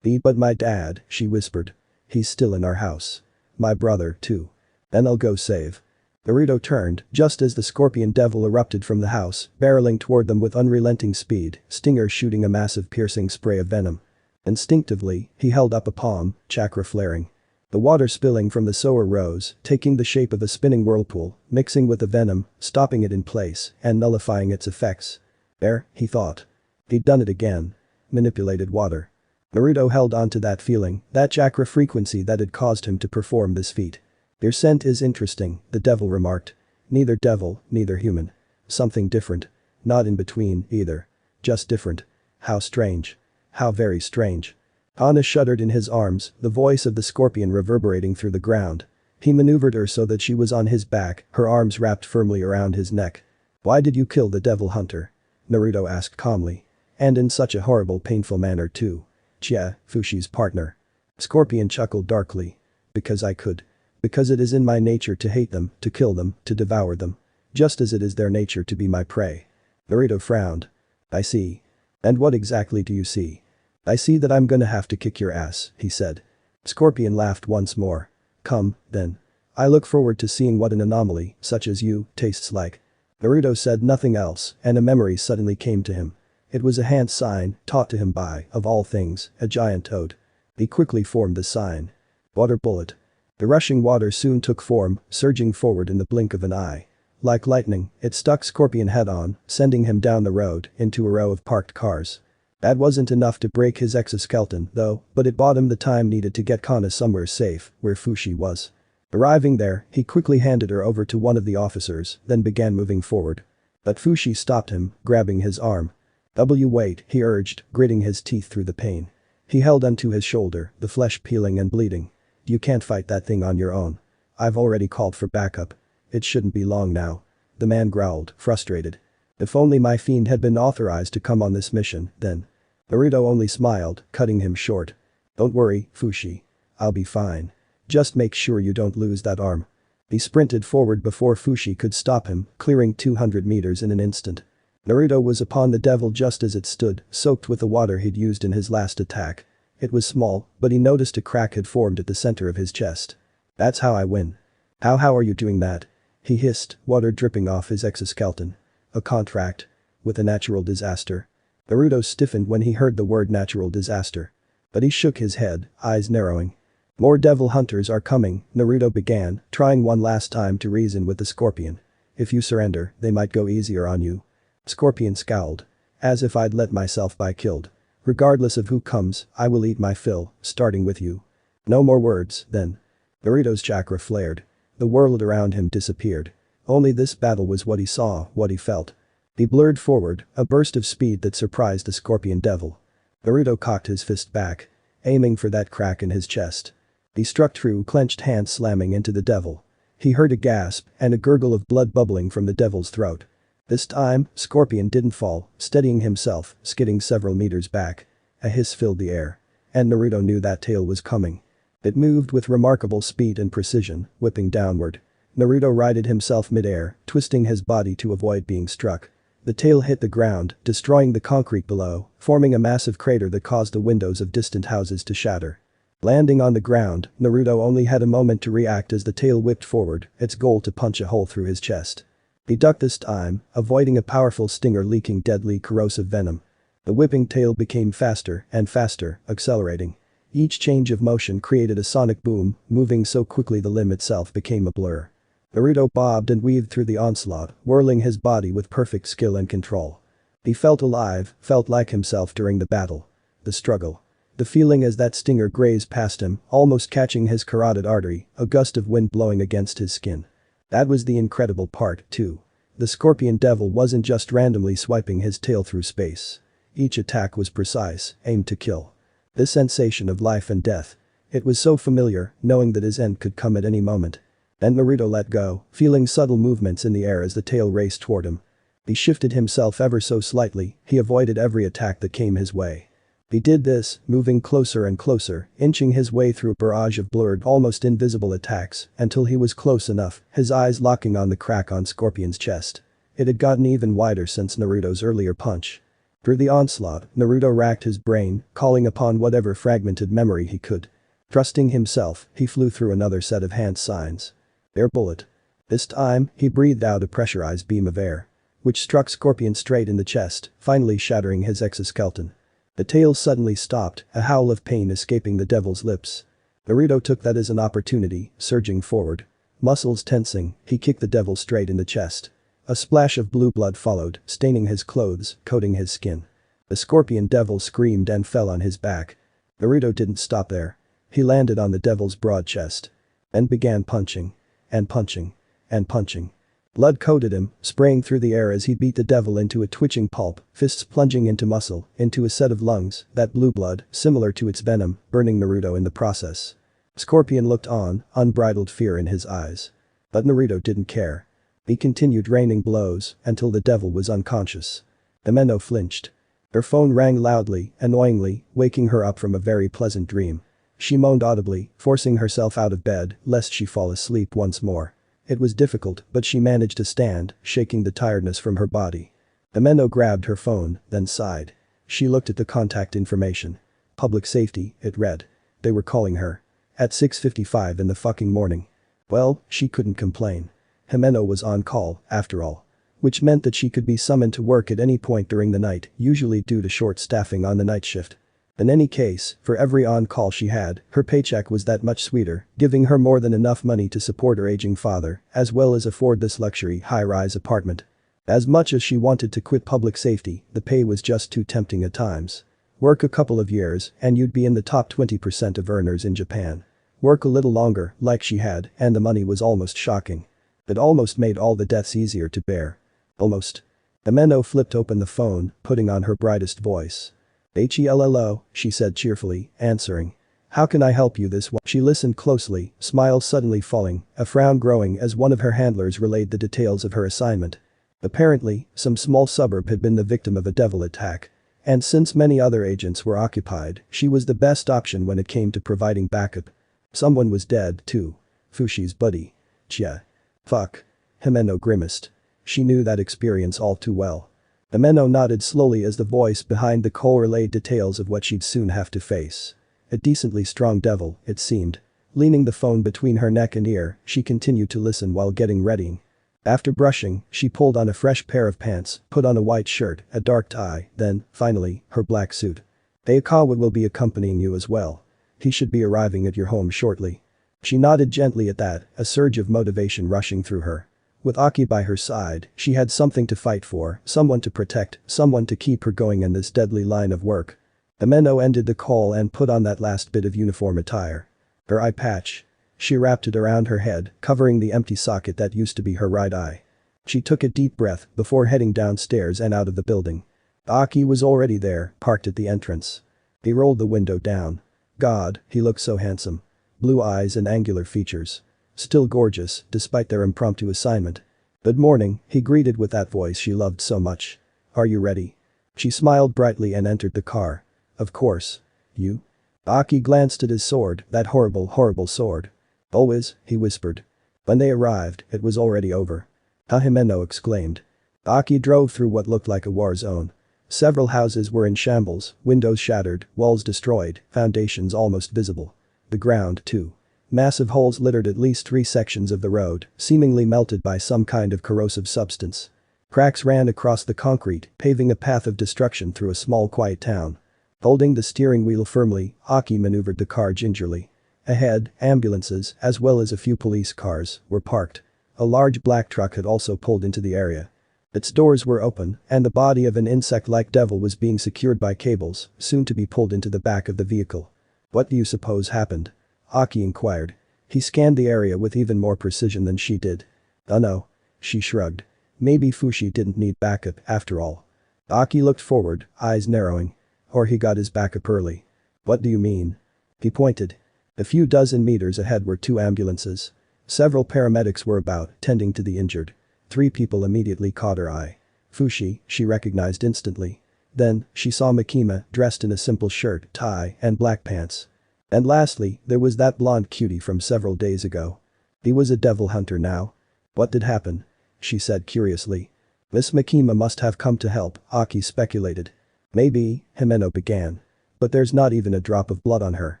But my dad, she whispered. He's still in our house. My brother, too. Then I'll go save. Naruto turned, just as the scorpion devil erupted from the house, barreling toward them with unrelenting speed, stinger shooting a massive piercing spray of venom. Instinctively, he held up a palm, chakra flaring. The water spilling from the sower rose, taking the shape of a spinning whirlpool, mixing with the venom, stopping it in place, and nullifying its effects. There, he thought. He'd done it again. Manipulated water. Naruto held on to that feeling, that chakra frequency that had caused him to perform this feat. Your scent is interesting, the devil remarked. Neither devil, neither human. Something different. Not in between, either. Just different. How strange. How very strange. Anna shuddered in his arms, the voice of the scorpion reverberating through the ground. He maneuvered her so that she was on his back, her arms wrapped firmly around his neck. Why did you kill the devil hunter? Naruto asked calmly. And in such a horrible painful manner too. Chia, Fushi's partner. Scorpion chuckled darkly. Because I could. Because it is in my nature to hate them, to kill them, to devour them. Just as it is their nature to be my prey. Naruto frowned. I see. And what exactly do you see? I see that I'm gonna have to kick your ass, he said. Scorpion laughed once more. Come, then. I look forward to seeing what an anomaly, such as you, tastes like. Naruto said nothing else, and a memory suddenly came to him. It was a hand sign, taught to him by, of all things, a giant toad. He quickly formed the sign. Water bullet. The rushing water soon took form, surging forward in the blink of an eye. Like lightning, it struck Scorpion head-on, sending him down the road, into a row of parked cars. That wasn't enough to break his exoskeleton, though, but it bought him the time needed to get Kana somewhere safe, where Fushi was. Arriving there, he quickly handed her over to one of the officers, then began moving forward. But Fushi stopped him, grabbing his arm. Wait, he urged, gritting his teeth through the pain. He held onto his shoulder, the flesh peeling and bleeding. You can't fight that thing on your own. I've already called for backup. It shouldn't be long now. The man growled, frustrated. If only my fiend had been authorized to come on this mission, then. Naruto only smiled, cutting him short. Don't worry, Fushi. I'll be fine. Just make sure you don't lose that arm. He sprinted forward before Fushi could stop him, clearing 200 meters in an instant. Naruto was upon the devil just as it stood, soaked with the water he'd used in his last attack. It was small, but he noticed a crack had formed at the center of his chest. That's how I win. How are you doing that? He hissed, water dripping off his exoskeleton. A contract? With a natural disaster? Naruto stiffened when he heard the word natural disaster. But he shook his head, eyes narrowing. More devil hunters are coming, Naruto began, trying one last time to reason with the scorpion. If you surrender, they might go easier on you. Scorpion scowled. As if I'd let myself be killed. Regardless of who comes, I will eat my fill, starting with you. No more words, then. Naruto's chakra flared. The world around him disappeared. Only this battle was what he saw, what he felt. He blurred forward, a burst of speed that surprised the scorpion devil. Naruto cocked his fist back, aiming for that crack in his chest. He struck true, clenched hand slamming into the devil. He heard a gasp and a gurgle of blood bubbling from the devil's throat. This time, Scorpion didn't fall, steadying himself, skidding several meters back. A hiss filled the air. And Naruto knew that tail was coming. It moved with remarkable speed and precision, whipping downward. Naruto righted himself mid-air, twisting his body to avoid being struck. The tail hit the ground, destroying the concrete below, forming a massive crater that caused the windows of distant houses to shatter. Landing on the ground, Naruto only had a moment to react as the tail whipped forward, its goal to punch a hole through his chest. He ducked this time, avoiding a powerful stinger leaking deadly corrosive venom. The whipping tail became faster and faster, accelerating. Each change of motion created a sonic boom, moving so quickly the limb itself became a blur. Naruto bobbed and weaved through the onslaught, whirling his body with perfect skill and control. He felt alive, felt like himself during the battle. The struggle. The feeling as that stinger grazed past him, almost catching his carotid artery, a gust of wind blowing against his skin. That was the incredible part, too. The scorpion devil wasn't just randomly swiping his tail through space. Each attack was precise, aimed to kill. The sensation of life and death. It was so familiar, knowing that his end could come at any moment. Then Naruto let go, feeling subtle movements in the air as the tail raced toward him. He shifted himself ever so slightly, he avoided every attack that came his way. He did this, moving closer and closer, inching his way through a barrage of blurred, almost invisible attacks, until he was close enough, his eyes locking on the crack on Scorpion's chest. It had gotten even wider since Naruto's earlier punch. Through the onslaught, Naruto racked his brain, calling upon whatever fragmented memory he could. Trusting himself, he flew through another set of hand signs. Air bullet. This time, he breathed out a pressurized beam of air, which struck Scorpion straight in the chest, finally shattering his exoskeleton. The tail suddenly stopped, a howl of pain escaping the devil's lips. Naruto took that as an opportunity, surging forward. Muscles tensing, he kicked the devil straight in the chest. A splash of blue blood followed, staining his clothes, coating his skin. The scorpion devil screamed and fell on his back. Naruto didn't stop there. He landed on the devil's broad chest. And began punching. And punching. And punching. Blood coated him, spraying through the air as he beat the devil into a twitching pulp, fists plunging into muscle, into a set of lungs, that blue blood, similar to its venom, burning Naruto in the process. Scorpion looked on, unbridled fear in his eyes. But Naruto didn't care. He continued raining blows until the devil was unconscious. Himeno flinched. Her phone rang loudly, annoyingly, waking her up from a very pleasant dream. She moaned audibly, forcing herself out of bed lest she fall asleep once more. It was difficult, but she managed to stand, shaking the tiredness from her body. Himeno grabbed her phone, then sighed. She looked at the contact information. Public safety, it read. They were calling her. At 6:55 in the fucking morning. Well, she couldn't complain. Himeno was on call, after all. Which meant that she could be summoned to work at any point during the night, usually due to short staffing on the night shift. In any case, for every on-call she had, her paycheck was that much sweeter, giving her more than enough money to support her aging father, as well as afford this luxury high-rise apartment. As much as she wanted to quit public safety, the pay was just too tempting at times. Work a couple of years, and you'd be in the top 20% of earners in Japan. Work a little longer, like she had, and the money was almost shocking. It almost made all the deaths easier to bear. Almost. Himeno flipped open the phone, putting on her brightest voice. "Hello," she said cheerfully, answering. "How can I help you this one?" She listened closely, smile suddenly falling, a frown growing as one of her handlers relayed the details of her assignment. Apparently, some small suburb had been the victim of a devil attack. And since many other agents were occupied, she was the best option when it came to providing backup. Someone was dead, too. Fushi's buddy. Chia. Fuck. Himeno grimaced. She knew that experience all too well. Himeno nodded slowly as the voice behind the call relayed details of what she'd soon have to face. A decently strong devil, it seemed. Leaning the phone between her neck and ear, she continued to listen while getting ready. After brushing, she pulled on a fresh pair of pants, put on a white shirt, a dark tie, then, finally, her black suit. Aikawa will be accompanying you as well. He should be arriving at your home shortly. She nodded gently at that, a surge of motivation rushing through her. With Aki by her side, she had something to fight for, someone to protect, someone to keep her going in this deadly line of work. Himeno ended the call and put on that last bit of uniform attire. Her eye patch. She wrapped it around her head, covering the empty socket that used to be her right eye. She took a deep breath before heading downstairs and out of the building. Aki was already there, parked at the entrance. He rolled the window down. God, he looked so handsome. Blue eyes and angular features. Still gorgeous, despite their impromptu assignment. Good morning, he greeted with that voice she loved so much. Are you ready? She smiled brightly and entered the car. Of course. You? Aki glanced at his sword, that horrible, horrible sword. Always, he whispered. When they arrived, it was already over. Himeno exclaimed. Aki drove through what looked like a war zone. Several houses were in shambles, windows shattered, walls destroyed, foundations almost visible. The ground, too. Massive holes littered at least 3 sections of the road, seemingly melted by some kind of corrosive substance. Cracks ran across the concrete, paving a path of destruction through a small quiet town. Holding the steering wheel firmly, Aki maneuvered the car gingerly. Ahead, ambulances, as well as a few police cars, were parked. A large black truck had also pulled into the area. Its doors were open, and the body of an insect-like devil was being secured by cables, soon to be pulled into the back of the vehicle. What do you suppose happened? Aki inquired. He scanned the area with even more precision than she did. Oh no. She shrugged. Maybe Fushi didn't need backup after all. Aki looked forward, eyes narrowing. Or he got his backup early. What do you mean? He pointed. A few dozen meters ahead were 2 ambulances. Several paramedics were about, tending to the injured. 3 people immediately caught her eye. Fushi, she recognized instantly. Then, she saw Makima, dressed in a simple shirt, tie, and black pants. And lastly, there was that blonde cutie from several days ago. He was a devil hunter now. What did happen? She said curiously. Miss Makima must have come to help, Aki speculated. Maybe, Himeno began. But there's not even a drop of blood on her.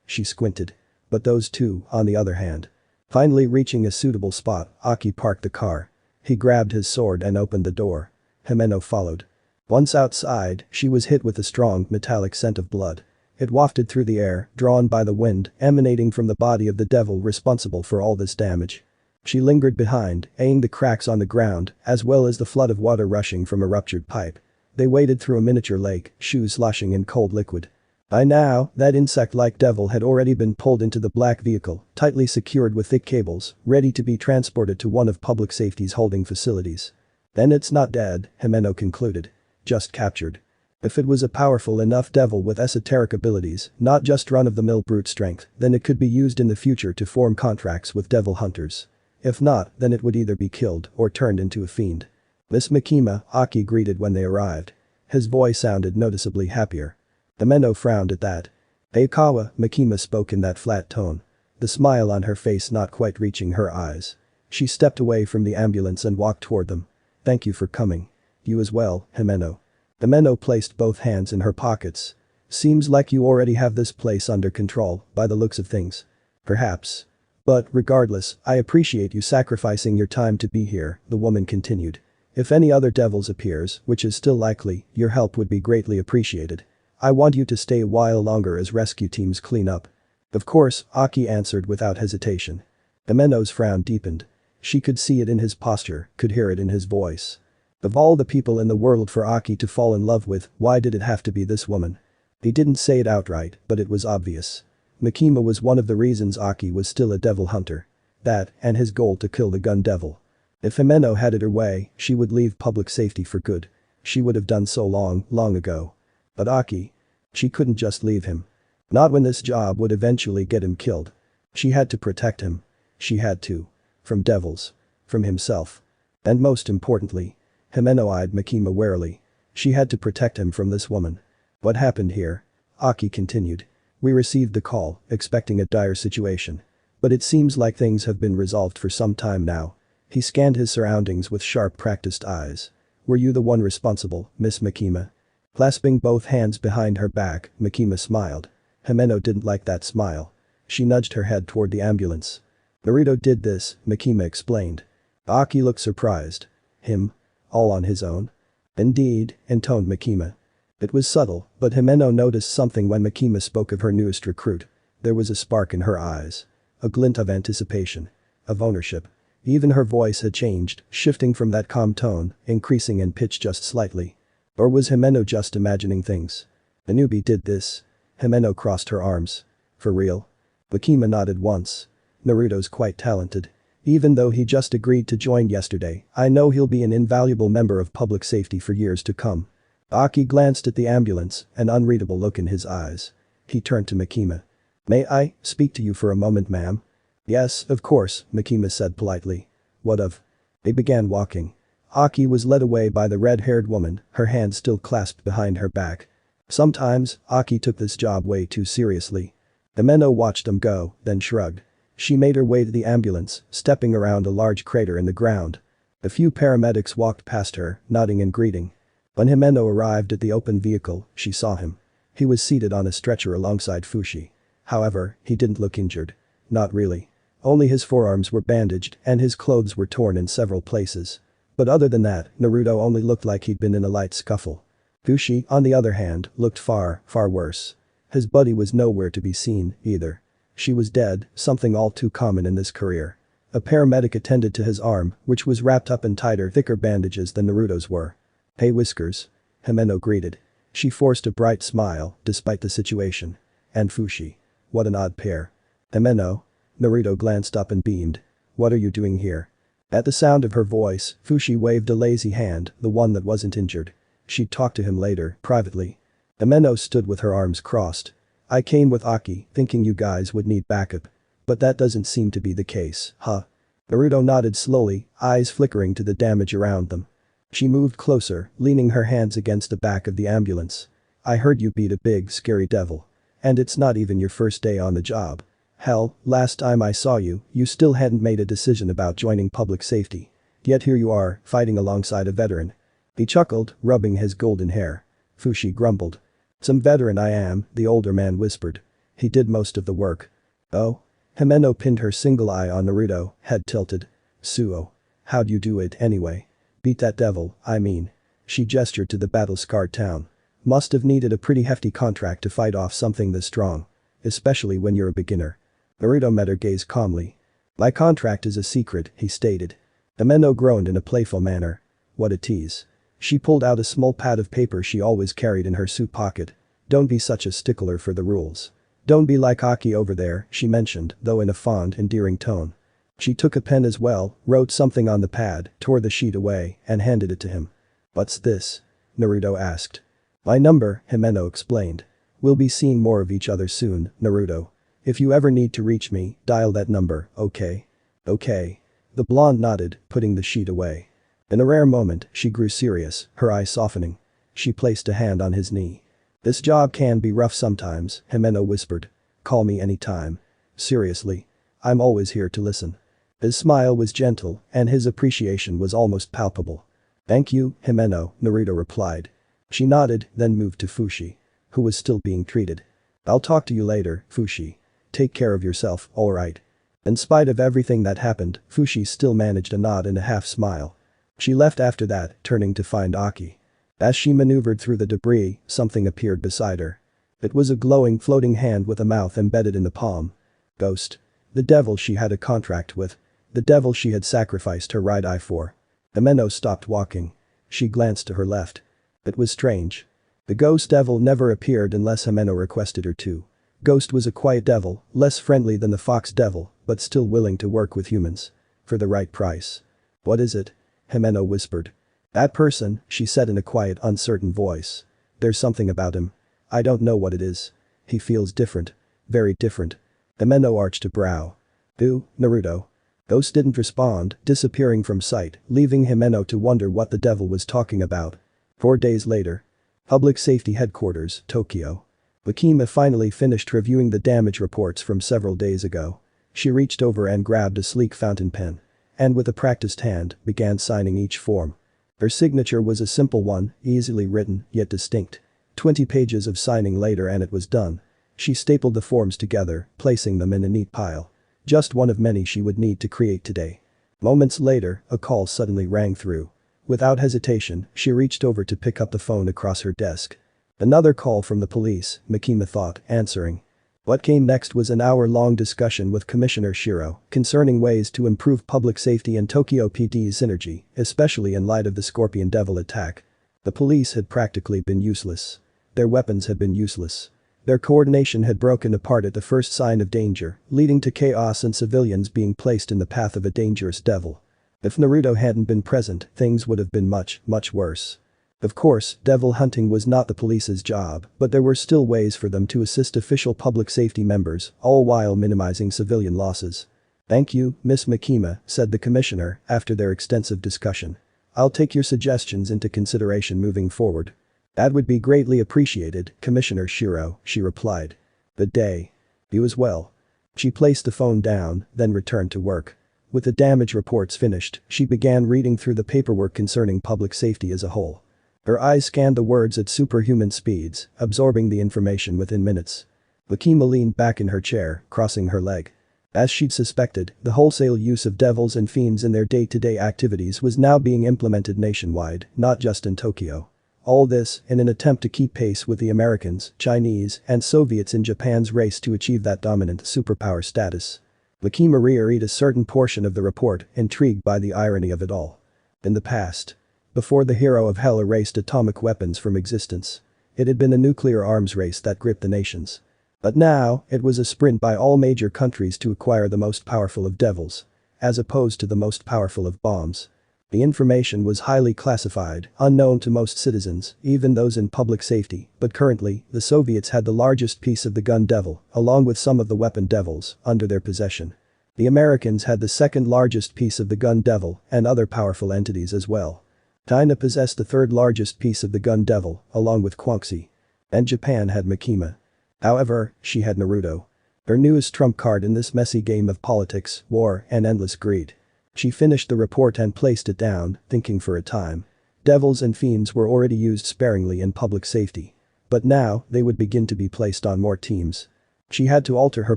She squinted. But those 2, on the other hand. Finally reaching a suitable spot, Aki parked the car. He grabbed his sword and opened the door. Himeno followed. Once outside, she was hit with a strong, metallic scent of blood. It wafted through the air, drawn by the wind, emanating from the body of the devil responsible for all this damage. She lingered behind, eyeing the cracks on the ground, as well as the flood of water rushing from a ruptured pipe. They waded through a miniature lake, shoes sloshing in cold liquid. By now, that insect-like devil had already been pulled into the black vehicle, tightly secured with thick cables, ready to be transported to one of public safety's holding facilities. Then it's not dead, Himeno concluded. Just captured. If it was a powerful enough devil with esoteric abilities, not just run-of-the-mill brute strength, then it could be used in the future to form contracts with devil hunters. If not, then it would either be killed or turned into a fiend. Miss Makima, Aki greeted when they arrived. His voice sounded noticeably happier. Himeno frowned at that. Eikawa, Makima spoke in that flat tone. The smile on her face not quite reaching her eyes. She stepped away from the ambulance and walked toward them. Thank you for coming. You as well, Himeno. Himeno placed both hands in her pockets. Seems like you already have this place under control, by the looks of things. Perhaps. But, regardless, I appreciate you sacrificing your time to be here, the woman continued. If any other devils appears, which is still likely, your help would be greatly appreciated. I want you to stay a while longer as rescue teams clean up. Of course, Aki answered without hesitation. Himeno's frown deepened. She could see it in his posture, could hear it in his voice. Of all the people in the world for Aki to fall in love with, why did it have to be this woman? He didn't say it outright, but it was obvious. Makima was one of the reasons Aki was still a devil hunter. That, and his goal to kill the gun devil. If Himeno had it her way, she would leave public safety for good. She would have done so long ago. But Aki. She couldn't just leave him. Not when this job would eventually get him killed. She had to protect him. She had to. From devils. From himself. And most importantly, Himeno eyed Makima warily. She had to protect him from this woman. What happened here? Aki continued. We received the call, expecting a dire situation. But it seems like things have been resolved for some time now. He scanned his surroundings with sharp practiced eyes. Were you the one responsible, Miss Makima? Clasping both hands behind her back, Makima smiled. Himeno didn't like that smile. She nudged her head toward the ambulance. Naruto did this, Makima explained. Aki looked surprised. Him? All on his own? Indeed, intoned Makima. It was subtle, but Himeno noticed something when Makima spoke of her newest recruit. There was a spark in her eyes. A glint of anticipation. Of ownership. Even her voice had changed, shifting from that calm tone, increasing in pitch just slightly. Or was Himeno just imagining things? The newbie did this. Himeno crossed her arms. For real? Makima nodded once. Naruto's quite talented. Even though he just agreed to join yesterday, I know he'll be an invaluable member of public safety for years to come. Aki glanced at the ambulance, an unreadable look in his eyes. He turned to Makima. May I speak to you for a moment, ma'am? Yes, of course, Makima said politely. What of? They began walking. Aki was led away by the red-haired woman, her hands still clasped behind her back. Sometimes, Aki took this job way too seriously. Himeno watched them go, then shrugged. She made her way to the ambulance, stepping around a large crater in the ground. A few paramedics walked past her, nodding in greeting. When Himeno arrived at the open vehicle, she saw him. He was seated on a stretcher alongside Fushi. However, he didn't look injured. Not really. Only his forearms were bandaged and his clothes were torn in several places. But other than that, Naruto only looked like he'd been in a light scuffle. Fushi, on the other hand, looked far worse. His buddy was nowhere to be seen, either. She was dead, something all too common in this career. A paramedic attended to his arm, which was wrapped up in tighter, thicker bandages than Naruto's were. Hey Whiskers. Himeno greeted. She forced a bright smile, despite the situation. And Fushi. What an odd pair. Himeno. Naruto glanced up and beamed. What are you doing here? At the sound of her voice, Fushi waved a lazy hand, the one that wasn't injured. She'd talk to him later, privately. Himeno stood with her arms crossed. I came with Aki, thinking you guys would need backup. But that doesn't seem to be the case, huh? Naruto nodded slowly, eyes flickering to the damage around them. She moved closer, leaning her hands against the back of the ambulance. I heard you beat a big, scary devil. And it's not even your first day on the job. Hell, last time I saw you, you still hadn't made a decision about joining public safety. Yet here you are, fighting alongside a veteran. He chuckled, rubbing his golden hair. Fushi grumbled. Some veteran I am, the older man whispered. He did most of the work. Oh? Himeno pinned her single eye on Naruto, head tilted. Suo. How'd you do it anyway? Beat that devil, I mean. She gestured to the battle-scarred town. Must have needed a pretty hefty contract to fight off something this strong. Especially when you're a beginner. Naruto met her gaze calmly. My contract is a secret, he stated. Himeno groaned in a playful manner. What a tease. She pulled out a small pad of paper she always carried in her suit pocket. Don't be such a stickler for the rules. Don't be like Aki over there, she mentioned, though in a fond, endearing tone. She took a pen as well, wrote something on the pad, tore the sheet away, and handed it to him. What's this? Naruto asked. My number, Himeno explained. We'll be seeing more of each other soon, Naruto. If you ever need to reach me, dial that number, okay? Okay. The blonde nodded, putting the sheet away. In a rare moment, she grew serious, her eyes softening. She placed a hand on his knee. This job can be rough sometimes, Himeno whispered. Call me anytime. Seriously. I'm always here to listen. His smile was gentle, and his appreciation was almost palpable. Thank you, Himeno, Naruto replied. She nodded, then moved to Fushi, who was still being treated. I'll talk to you later, Fushi. Take care of yourself, alright. In spite of everything that happened, Fushi still managed a nod and a half smile. She left after that, turning to find Aki. As she maneuvered through the debris, something appeared beside her. It was a glowing floating hand with a mouth embedded in the palm. Ghost. The devil she had a contract with. The devil she had sacrificed her right eye for. Himeno stopped walking. She glanced to her left. It was strange. The ghost devil never appeared unless Himeno requested her to. Ghost was a quiet devil, less friendly than the fox devil, but still willing to work with humans. For the right price. What is it? Himeno whispered. That person, she said in a quiet, uncertain voice. There's something about him. I don't know what it is. He feels different. Very different. Himeno arched a brow. Naruto. Ghost didn't respond, disappearing from sight, leaving Himeno to wonder what the devil was talking about. 4 days later. Public Safety Headquarters, Tokyo. Makima finally finished reviewing the damage reports from several days ago. She reached over and grabbed a sleek fountain pen. And with a practiced hand, began signing each form. Her signature was a simple one, easily written, yet distinct. 20 pages of signing later and it was done. She stapled the forms together, placing them in a neat pile. Just one of many she would need to create today. Moments later, a call suddenly rang through. Without hesitation, she reached over to pick up the phone across her desk. Another call from the police, Makima thought, answering. What came next was an hour-long discussion with Commissioner Shiro concerning ways to improve public safety and Tokyo PD's synergy, especially in light of the Scorpion Devil attack. The police had practically been useless. Their weapons had been useless. Their coordination had broken apart at the first sign of danger, leading to chaos and civilians being placed in the path of a dangerous devil. If Naruto hadn't been present, things would have been much, much worse. Of course, devil hunting was not the police's job, but there were still ways for them to assist official public safety members, all while minimizing civilian losses. Thank you, Miss Makima, said the commissioner after their extensive discussion. I'll take your suggestions into consideration moving forward. That would be greatly appreciated, Commissioner Shiro, she replied. Good day. You as well. She placed the phone down, then returned to work. With the damage reports finished, she began reading through the paperwork concerning public safety as a whole. Her eyes scanned the words at superhuman speeds, absorbing the information within minutes. Makima leaned back in her chair, crossing her leg. As she'd suspected, the wholesale use of devils and fiends in their day-to-day activities was now being implemented nationwide, not just in Tokyo. All this, in an attempt to keep pace with the Americans, Chinese, and Soviets in Japan's race to achieve that dominant superpower status. Makima reread a certain portion of the report, intrigued by the irony of it all. In the past. Before the hero of hell erased atomic weapons from existence. It had been a nuclear arms race that gripped the nations. But now, it was a sprint by all major countries to acquire the most powerful of devils. As opposed to the most powerful of bombs. The information was highly classified, unknown to most citizens, even those in public safety, but currently, the Soviets had the largest piece of the gun devil, along with some of the weapon devils, under their possession. The Americans had the second largest piece of the gun devil and other powerful entities as well. China possessed the third largest piece of the gun devil, along with Guangxi. And Japan had Makima. However, she had Naruto. Her newest trump card in this messy game of politics, war, and endless greed. She finished the report and placed it down, thinking for a time. Devils and fiends were already used sparingly in public safety. But now, they would begin to be placed on more teams. She had to alter her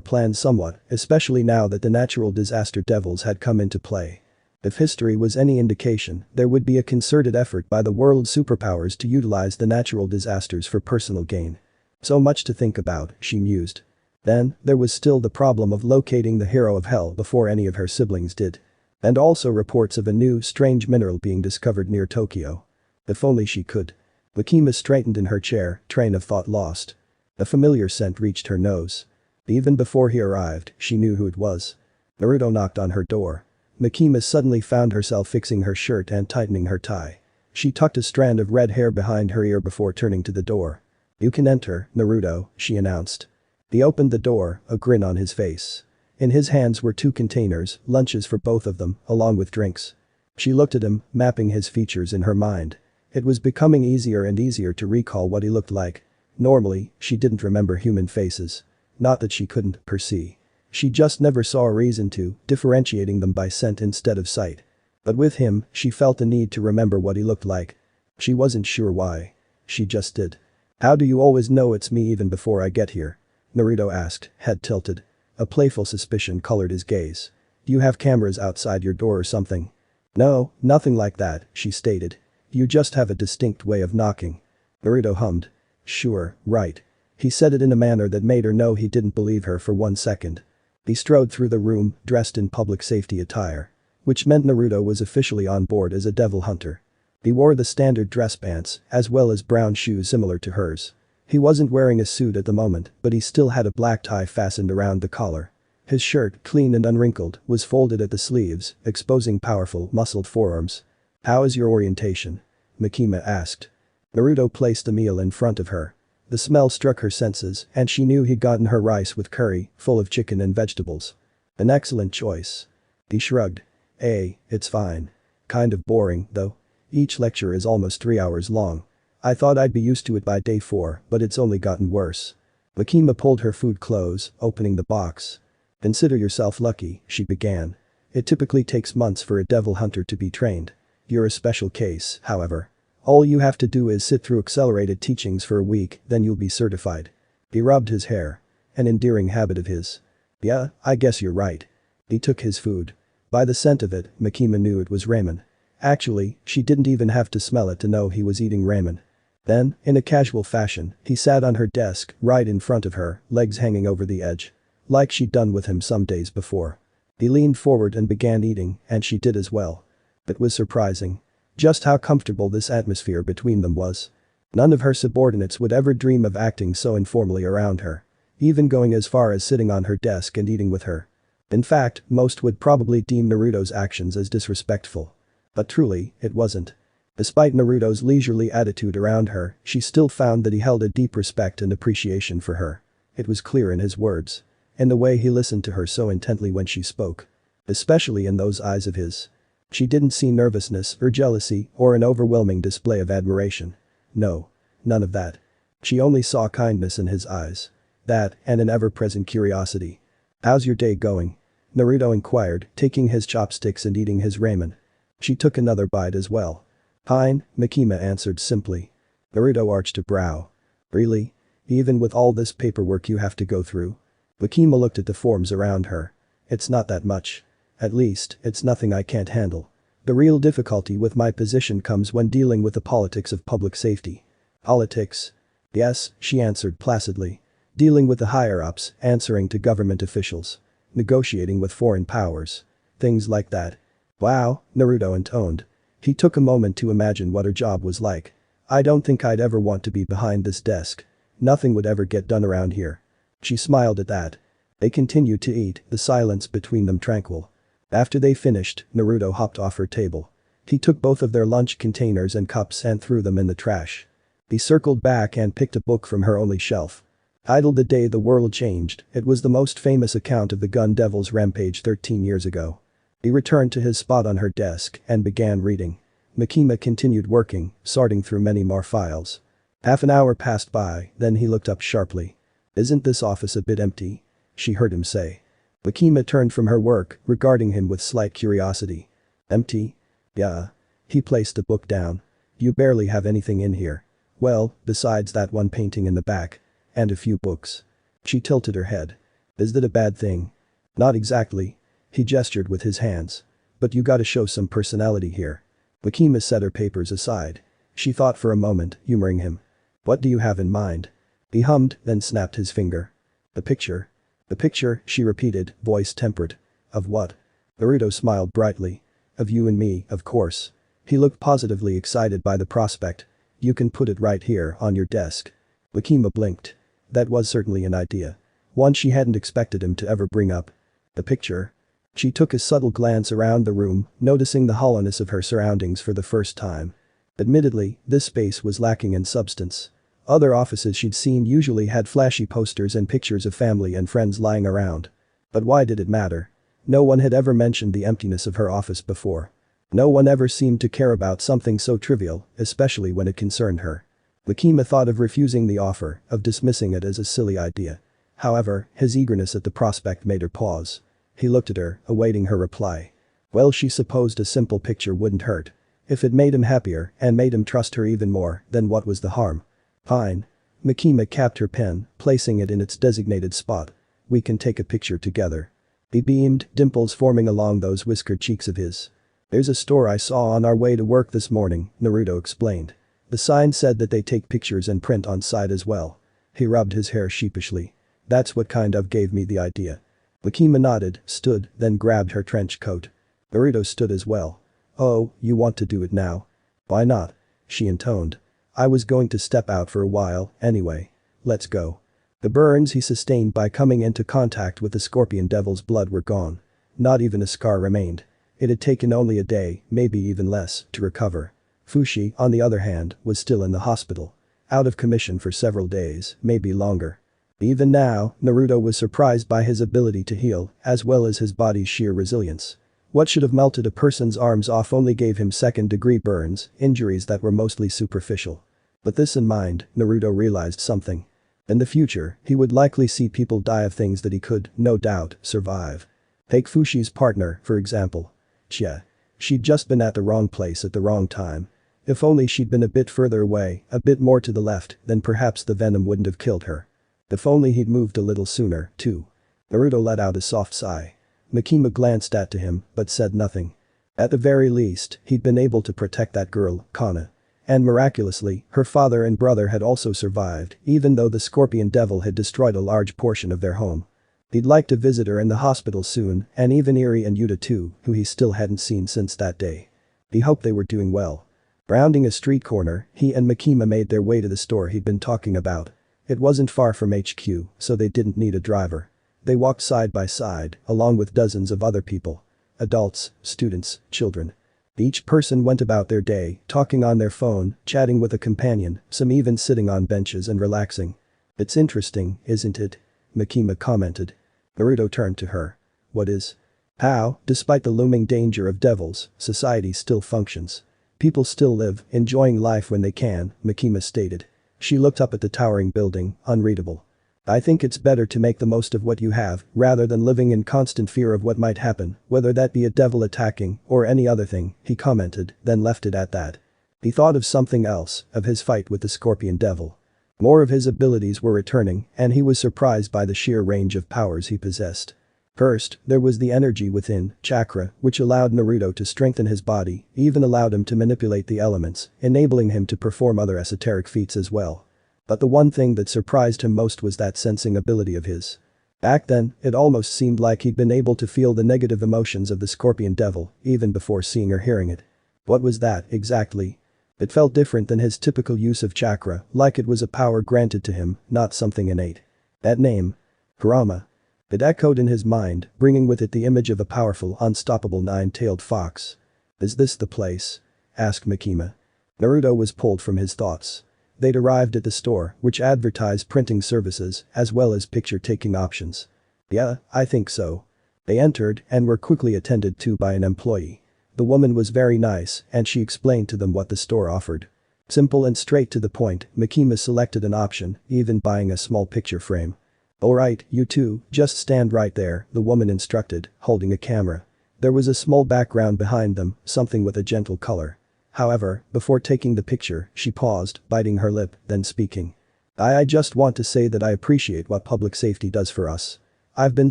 plans somewhat, especially now that the natural disaster devils had come into play. If history was any indication, there would be a concerted effort by the world's superpowers to utilize the natural disasters for personal gain. So much to think about, she mused. Then, there was still the problem of locating the hero of hell before any of her siblings did. And also reports of a new, strange mineral being discovered near Tokyo. If only she could. Makima straightened in her chair, train of thought lost. A familiar scent reached her nose. Even before he arrived, she knew who it was. Naruto knocked on her door. Makima suddenly found herself fixing her shirt and tightening her tie. She tucked a strand of red hair behind her ear before turning to the door. "You can enter, Naruto," she announced. He opened the door, a grin on his face. In his hands were 2 containers, lunches for both of them, along with drinks. She looked at him, mapping his features in her mind. It was becoming easier and easier to recall what he looked like. Normally, she didn't remember human faces. Not that she couldn't, per se. She just never saw a reason to, differentiating them by scent instead of sight. But with him, she felt the need to remember what he looked like. She wasn't sure why. She just did. "How do you always know it's me even before I get here?" Naruto asked, head tilted. A playful suspicion colored his gaze. "Do you have cameras outside your door or something?" "No, nothing like that," she stated. "You just have a distinct way of knocking." Naruto hummed. "Sure, right." He said it in a manner that made her know he didn't believe her for 1 second. He strode through the room, dressed in public safety attire. Which meant Naruto was officially on board as a devil hunter. He wore the standard dress pants, as well as brown shoes similar to hers. He wasn't wearing a suit at the moment, but he still had a black tie fastened around the collar. His shirt, clean and unwrinkled, was folded at the sleeves, exposing powerful, muscled forearms. "How is your orientation?" Makima asked. Naruto placed the meal in front of her. The smell struck her senses, and she knew he'd gotten her rice with curry, full of chicken and vegetables. An excellent choice. He shrugged. It's fine. Kind of boring, though. Each lecture is almost 3 hours long. I thought I'd be used to it by day 4, but it's only gotten worse." Makima pulled her food close, opening the box. "Consider yourself lucky," she began. "It typically takes months for a devil hunter to be trained. You're a special case, however. All you have to do is sit through accelerated teachings for a week, then you'll be certified." He rubbed his hair. An endearing habit of his. "Yeah, I guess you're right." He took his food. By the scent of it, Makima knew it was ramen. Actually, she didn't even have to smell it to know he was eating ramen. Then, in a casual fashion, he sat on her desk, right in front of her, legs hanging over the edge. Like she'd done with him some days before. He leaned forward and began eating, and she did as well. It was surprising. Just how comfortable this atmosphere between them was. None of her subordinates would ever dream of acting so informally around her. Even going as far as sitting on her desk and eating with her. In fact, most would probably deem Naruto's actions as disrespectful. But truly, it wasn't. Despite Naruto's leisurely attitude around her, she still found that he held a deep respect and appreciation for her. It was clear in his words. In the way he listened to her so intently when she spoke. Especially in those eyes of his. She didn't see nervousness or jealousy or an overwhelming display of admiration. No. None of that. She only saw kindness in his eyes. That, and an ever-present curiosity. "How's your day going?" Naruto inquired, taking his chopsticks and eating his ramen. She took another bite as well. "Fine," Makima answered simply. Naruto arched a brow. "Really? Even with all this paperwork you have to go through?" Makima looked at the forms around her. "It's not that much. At least, it's nothing I can't handle. The real difficulty with my position comes when dealing with the politics of public safety." "Politics?" "Yes," she answered placidly. "Dealing with the higher-ups, answering to government officials. Negotiating with foreign powers. Things like that." "Wow," Naruto intoned. He took a moment to imagine what her job was like. "I don't think I'd ever want to be behind this desk. Nothing would ever get done around here." She smiled at that. They continued to eat, the silence between them tranquil. After they finished, Naruto hopped off her table. He took both of their lunch containers and cups and threw them in the trash. He circled back and picked a book from her only shelf. Titled The Day the World Changed, it was the most famous account of the Gun Devil's rampage 13 years ago. He returned to his spot on her desk and began reading. Makima continued working, sorting through many more files. Half an hour passed by, then he looked up sharply. "Isn't this office a bit empty?" she heard him say. Makima turned from her work, regarding him with slight curiosity. "Empty?" "Yeah." He placed the book down. "You barely have anything in here. Well, besides that one painting in the back. And a few books." She tilted her head. Is that a bad thing? Not exactly. He gestured with his hands. But you gotta show some personality here. Makima set her papers aside. She thought for a moment, humoring him. What do you have in mind? He hummed, then snapped his finger. The picture. The picture, she repeated, voice tempered. Of what? Naruto smiled brightly. Of you and me, of course. He looked positively excited by the prospect. You can put it right here on your desk. Makima blinked. That was certainly an idea. One she hadn't expected him to ever bring up. The picture. She took a subtle glance around the room, noticing the hollowness of her surroundings for the first time. Admittedly, this space was lacking in substance. Other offices she'd seen usually had flashy posters and pictures of family and friends lying around. But why did it matter? No one had ever mentioned the emptiness of her office before. No one ever seemed to care about something so trivial, especially when it concerned her. Makima thought of refusing the offer, of dismissing it as a silly idea. However, his eagerness at the prospect made her pause. He looked at her, awaiting her reply. Well, she supposed a simple picture wouldn't hurt. If it made him happier and made him trust her even more, then what was the harm? Fine. Makima capped her pen, placing it in its designated spot. We can take a picture together. He beamed, dimples forming along those whiskered cheeks of his. There's a store I saw on our way to work this morning, Naruto explained. The sign said that they take pictures and print on site as well. He rubbed his hair sheepishly. That's what kind of gave me the idea. Makima nodded, stood, then grabbed her trench coat. Naruto stood as well. Oh, you want to do it now? Why not? She intoned. I was going to step out for a while, anyway. Let's go. The burns he sustained by coming into contact with the scorpion devil's blood were gone. Not even a scar remained. It had taken only a day, maybe even less, to recover. Fushi, on the other hand, was still in the hospital. Out of commission for several days, maybe longer. Even now, Naruto was surprised by his ability to heal, as well as his body's sheer resilience. What should have melted a person's arms off only gave him second-degree burns, injuries that were mostly superficial. With this in mind, Naruto realized something. In the future, he would likely see people die of things that he could, no doubt, survive. Take Fushi's partner, for example. She'd just been at the wrong place at the wrong time. If only she'd been a bit further away, a bit more to the left, then perhaps the venom wouldn't have killed her. If only he'd moved a little sooner, too. Naruto let out a soft sigh. Makima glanced at him, but said nothing. At the very least, he'd been able to protect that girl, Kana. And miraculously, her father and brother had also survived, even though the scorpion devil had destroyed a large portion of their home. He'd like to visit her in the hospital soon, and even Eri and Yuta too, who he still hadn't seen since that day. He hoped they were doing well. Rounding a street corner, he and Makima made their way to the store he'd been talking about. It wasn't far from HQ, so they didn't need a driver. They walked side by side, along with dozens of other people. Adults, students, children. Each person went about their day, talking on their phone, chatting with a companion, some even sitting on benches and relaxing. It's interesting, isn't it? Makima commented. Naruto turned to her. What is? How, despite the looming danger of devils, society still functions. People still live, enjoying life when they can, Makima stated. She looked up at the towering building, unreadable. I think it's better to make the most of what you have, rather than living in constant fear of what might happen, whether that be a devil attacking, or any other thing, he commented, then left it at that. He thought of something else, of his fight with the scorpion devil. More of his abilities were returning, and he was surprised by the sheer range of powers he possessed. First, there was the energy within, chakra, which allowed Naruto to strengthen his body, even allowed him to manipulate the elements, enabling him to perform other esoteric feats as well. But the one thing that surprised him most was that sensing ability of his. Back then, it almost seemed like he'd been able to feel the negative emotions of the scorpion devil, even before seeing or hearing it. What was that, exactly? It felt different than his typical use of chakra, like it was a power granted to him, not something innate. That name. Kurama. It echoed in his mind, bringing with it the image of a powerful, unstoppable nine-tailed fox. Is this the place? Asked Makima. Naruto was pulled from his thoughts. They'd arrived at the store, which advertised printing services, as well as picture-taking options. Yeah, I think so. They entered and were quickly attended to by an employee. The woman was very nice, and she explained to them what the store offered. Simple and straight to the point, Makima selected an option, even buying a small picture frame. Alright, you two, just stand right there, the woman instructed, holding a camera. There was a small background behind them, something with a gentle color. However, before taking the picture, she paused, biting her lip, then speaking. I just want to say that I appreciate what public safety does for us. I've been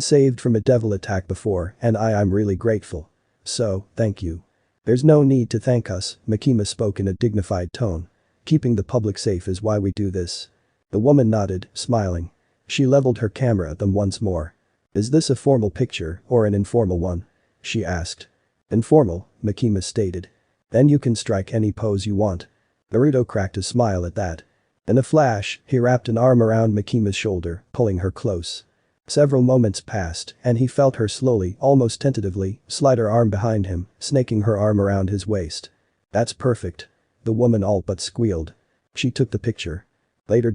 saved from a devil attack before and I'm really grateful. So, thank you. There's no need to thank us, Makima spoke in a dignified tone. Keeping the public safe is why we do this. The woman nodded, smiling. She leveled her camera at them once more. Is this a formal picture or an informal one? She asked. Informal, Makima stated. Then you can strike any pose you want. Naruto cracked a smile at that. In a flash, he wrapped an arm around Makima's shoulder, pulling her close. Several moments passed, and he felt her slowly, almost tentatively, slide her arm behind him, snaking her arm around his waist. That's perfect. The woman all but squealed. She took the picture. Later.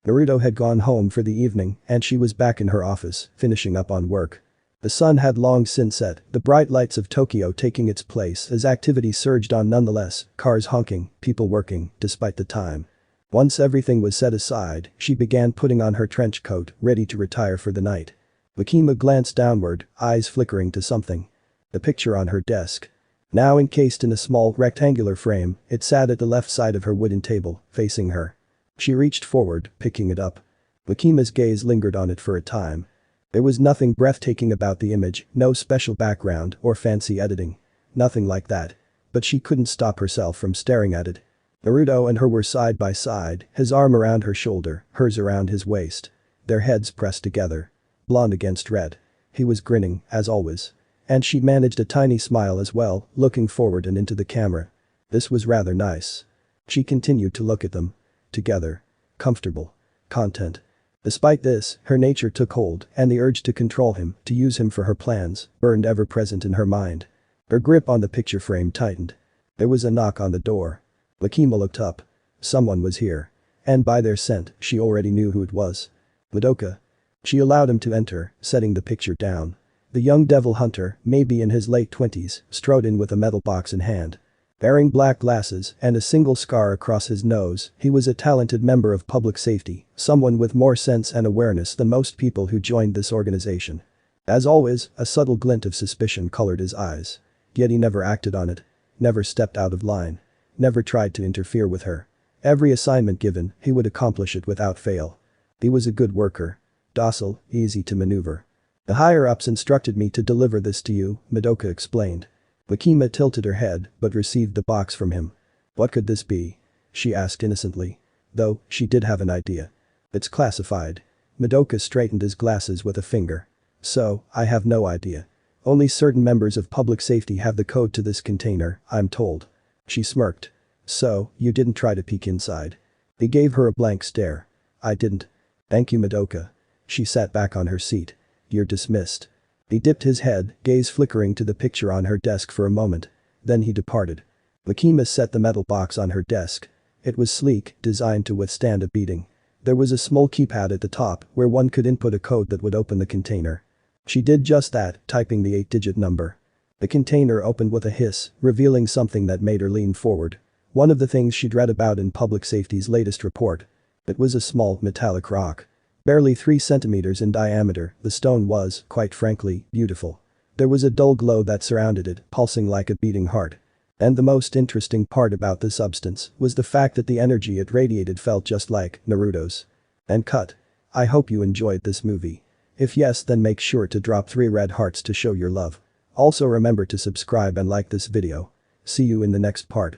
Naruto had gone home for the evening, and she was back in her office, finishing up on work. The sun had long since set, the bright lights of Tokyo taking its place as activity surged on nonetheless, cars honking, people working, despite the time. Once everything was set aside, she began putting on her trench coat, ready to retire for the night. Makima glanced downward, eyes flickering to something. The picture on her desk. Now encased in a small, rectangular frame, it sat at the left side of her wooden table, facing her. She reached forward, picking it up. Makima's gaze lingered on it for a time. There was nothing breathtaking about the image, no special background or fancy editing. Nothing like that. But she couldn't stop herself from staring at it. Naruto and her were side by side, his arm around her shoulder, hers around his waist. Their heads pressed together. Blonde against red. He was grinning, as always. And she managed a tiny smile as well, looking forward and into the camera. This was rather nice. She continued to look at them. Together. Comfortable. Content. Despite this, her nature took hold and the urge to control him, to use him for her plans, burned ever present in her mind. Her grip on the picture frame tightened. There was a knock on the door. Makima looked up. Someone was here. And by their scent, she already knew who it was. Madoka. She allowed him to enter, setting the picture down. The young devil hunter, maybe in his late 20s, strode in with a metal box in hand. Wearing black glasses and a single scar across his nose, he was a talented member of public safety, someone with more sense and awareness than most people who joined this organization. As always, a subtle glint of suspicion colored his eyes. Yet he never acted on it. Never stepped out of line. Never tried to interfere with her. Every assignment given, he would accomplish it without fail. He was a good worker. Docile, easy to maneuver. The higher-ups instructed me to deliver this to you, Madoka explained. Makima tilted her head but received the box from him. What could this be? She asked innocently. Though, she did have an idea. It's classified. Madoka straightened his glasses with a finger. So, I have no idea. Only certain members of public safety have the code to this container, I'm told. She smirked. So, you didn't try to peek inside. He gave her a blank stare. I didn't. Thank you, Madoka. She sat back on her seat. You're dismissed. He dipped his head, gaze flickering to the picture on her desk for a moment. Then he departed. Makima set the metal box on her desk. It was sleek, designed to withstand a beating. There was a small keypad at the top where one could input a code that would open the container. She did just that, typing the 8-digit number. The container opened with a hiss, revealing something that made her lean forward. One of the things she'd read about in public safety's latest report. It was a small, metallic rock. Barely 3 centimeters in diameter, the stone was, quite frankly, beautiful. There was a dull glow that surrounded it, pulsing like a beating heart. And the most interesting part about the substance was the fact that the energy it radiated felt just like Naruto's. And cut. I hope you enjoyed this movie. If yes, then make sure to drop 3 red hearts to show your love. Also remember to subscribe and like this video. See you in the next part.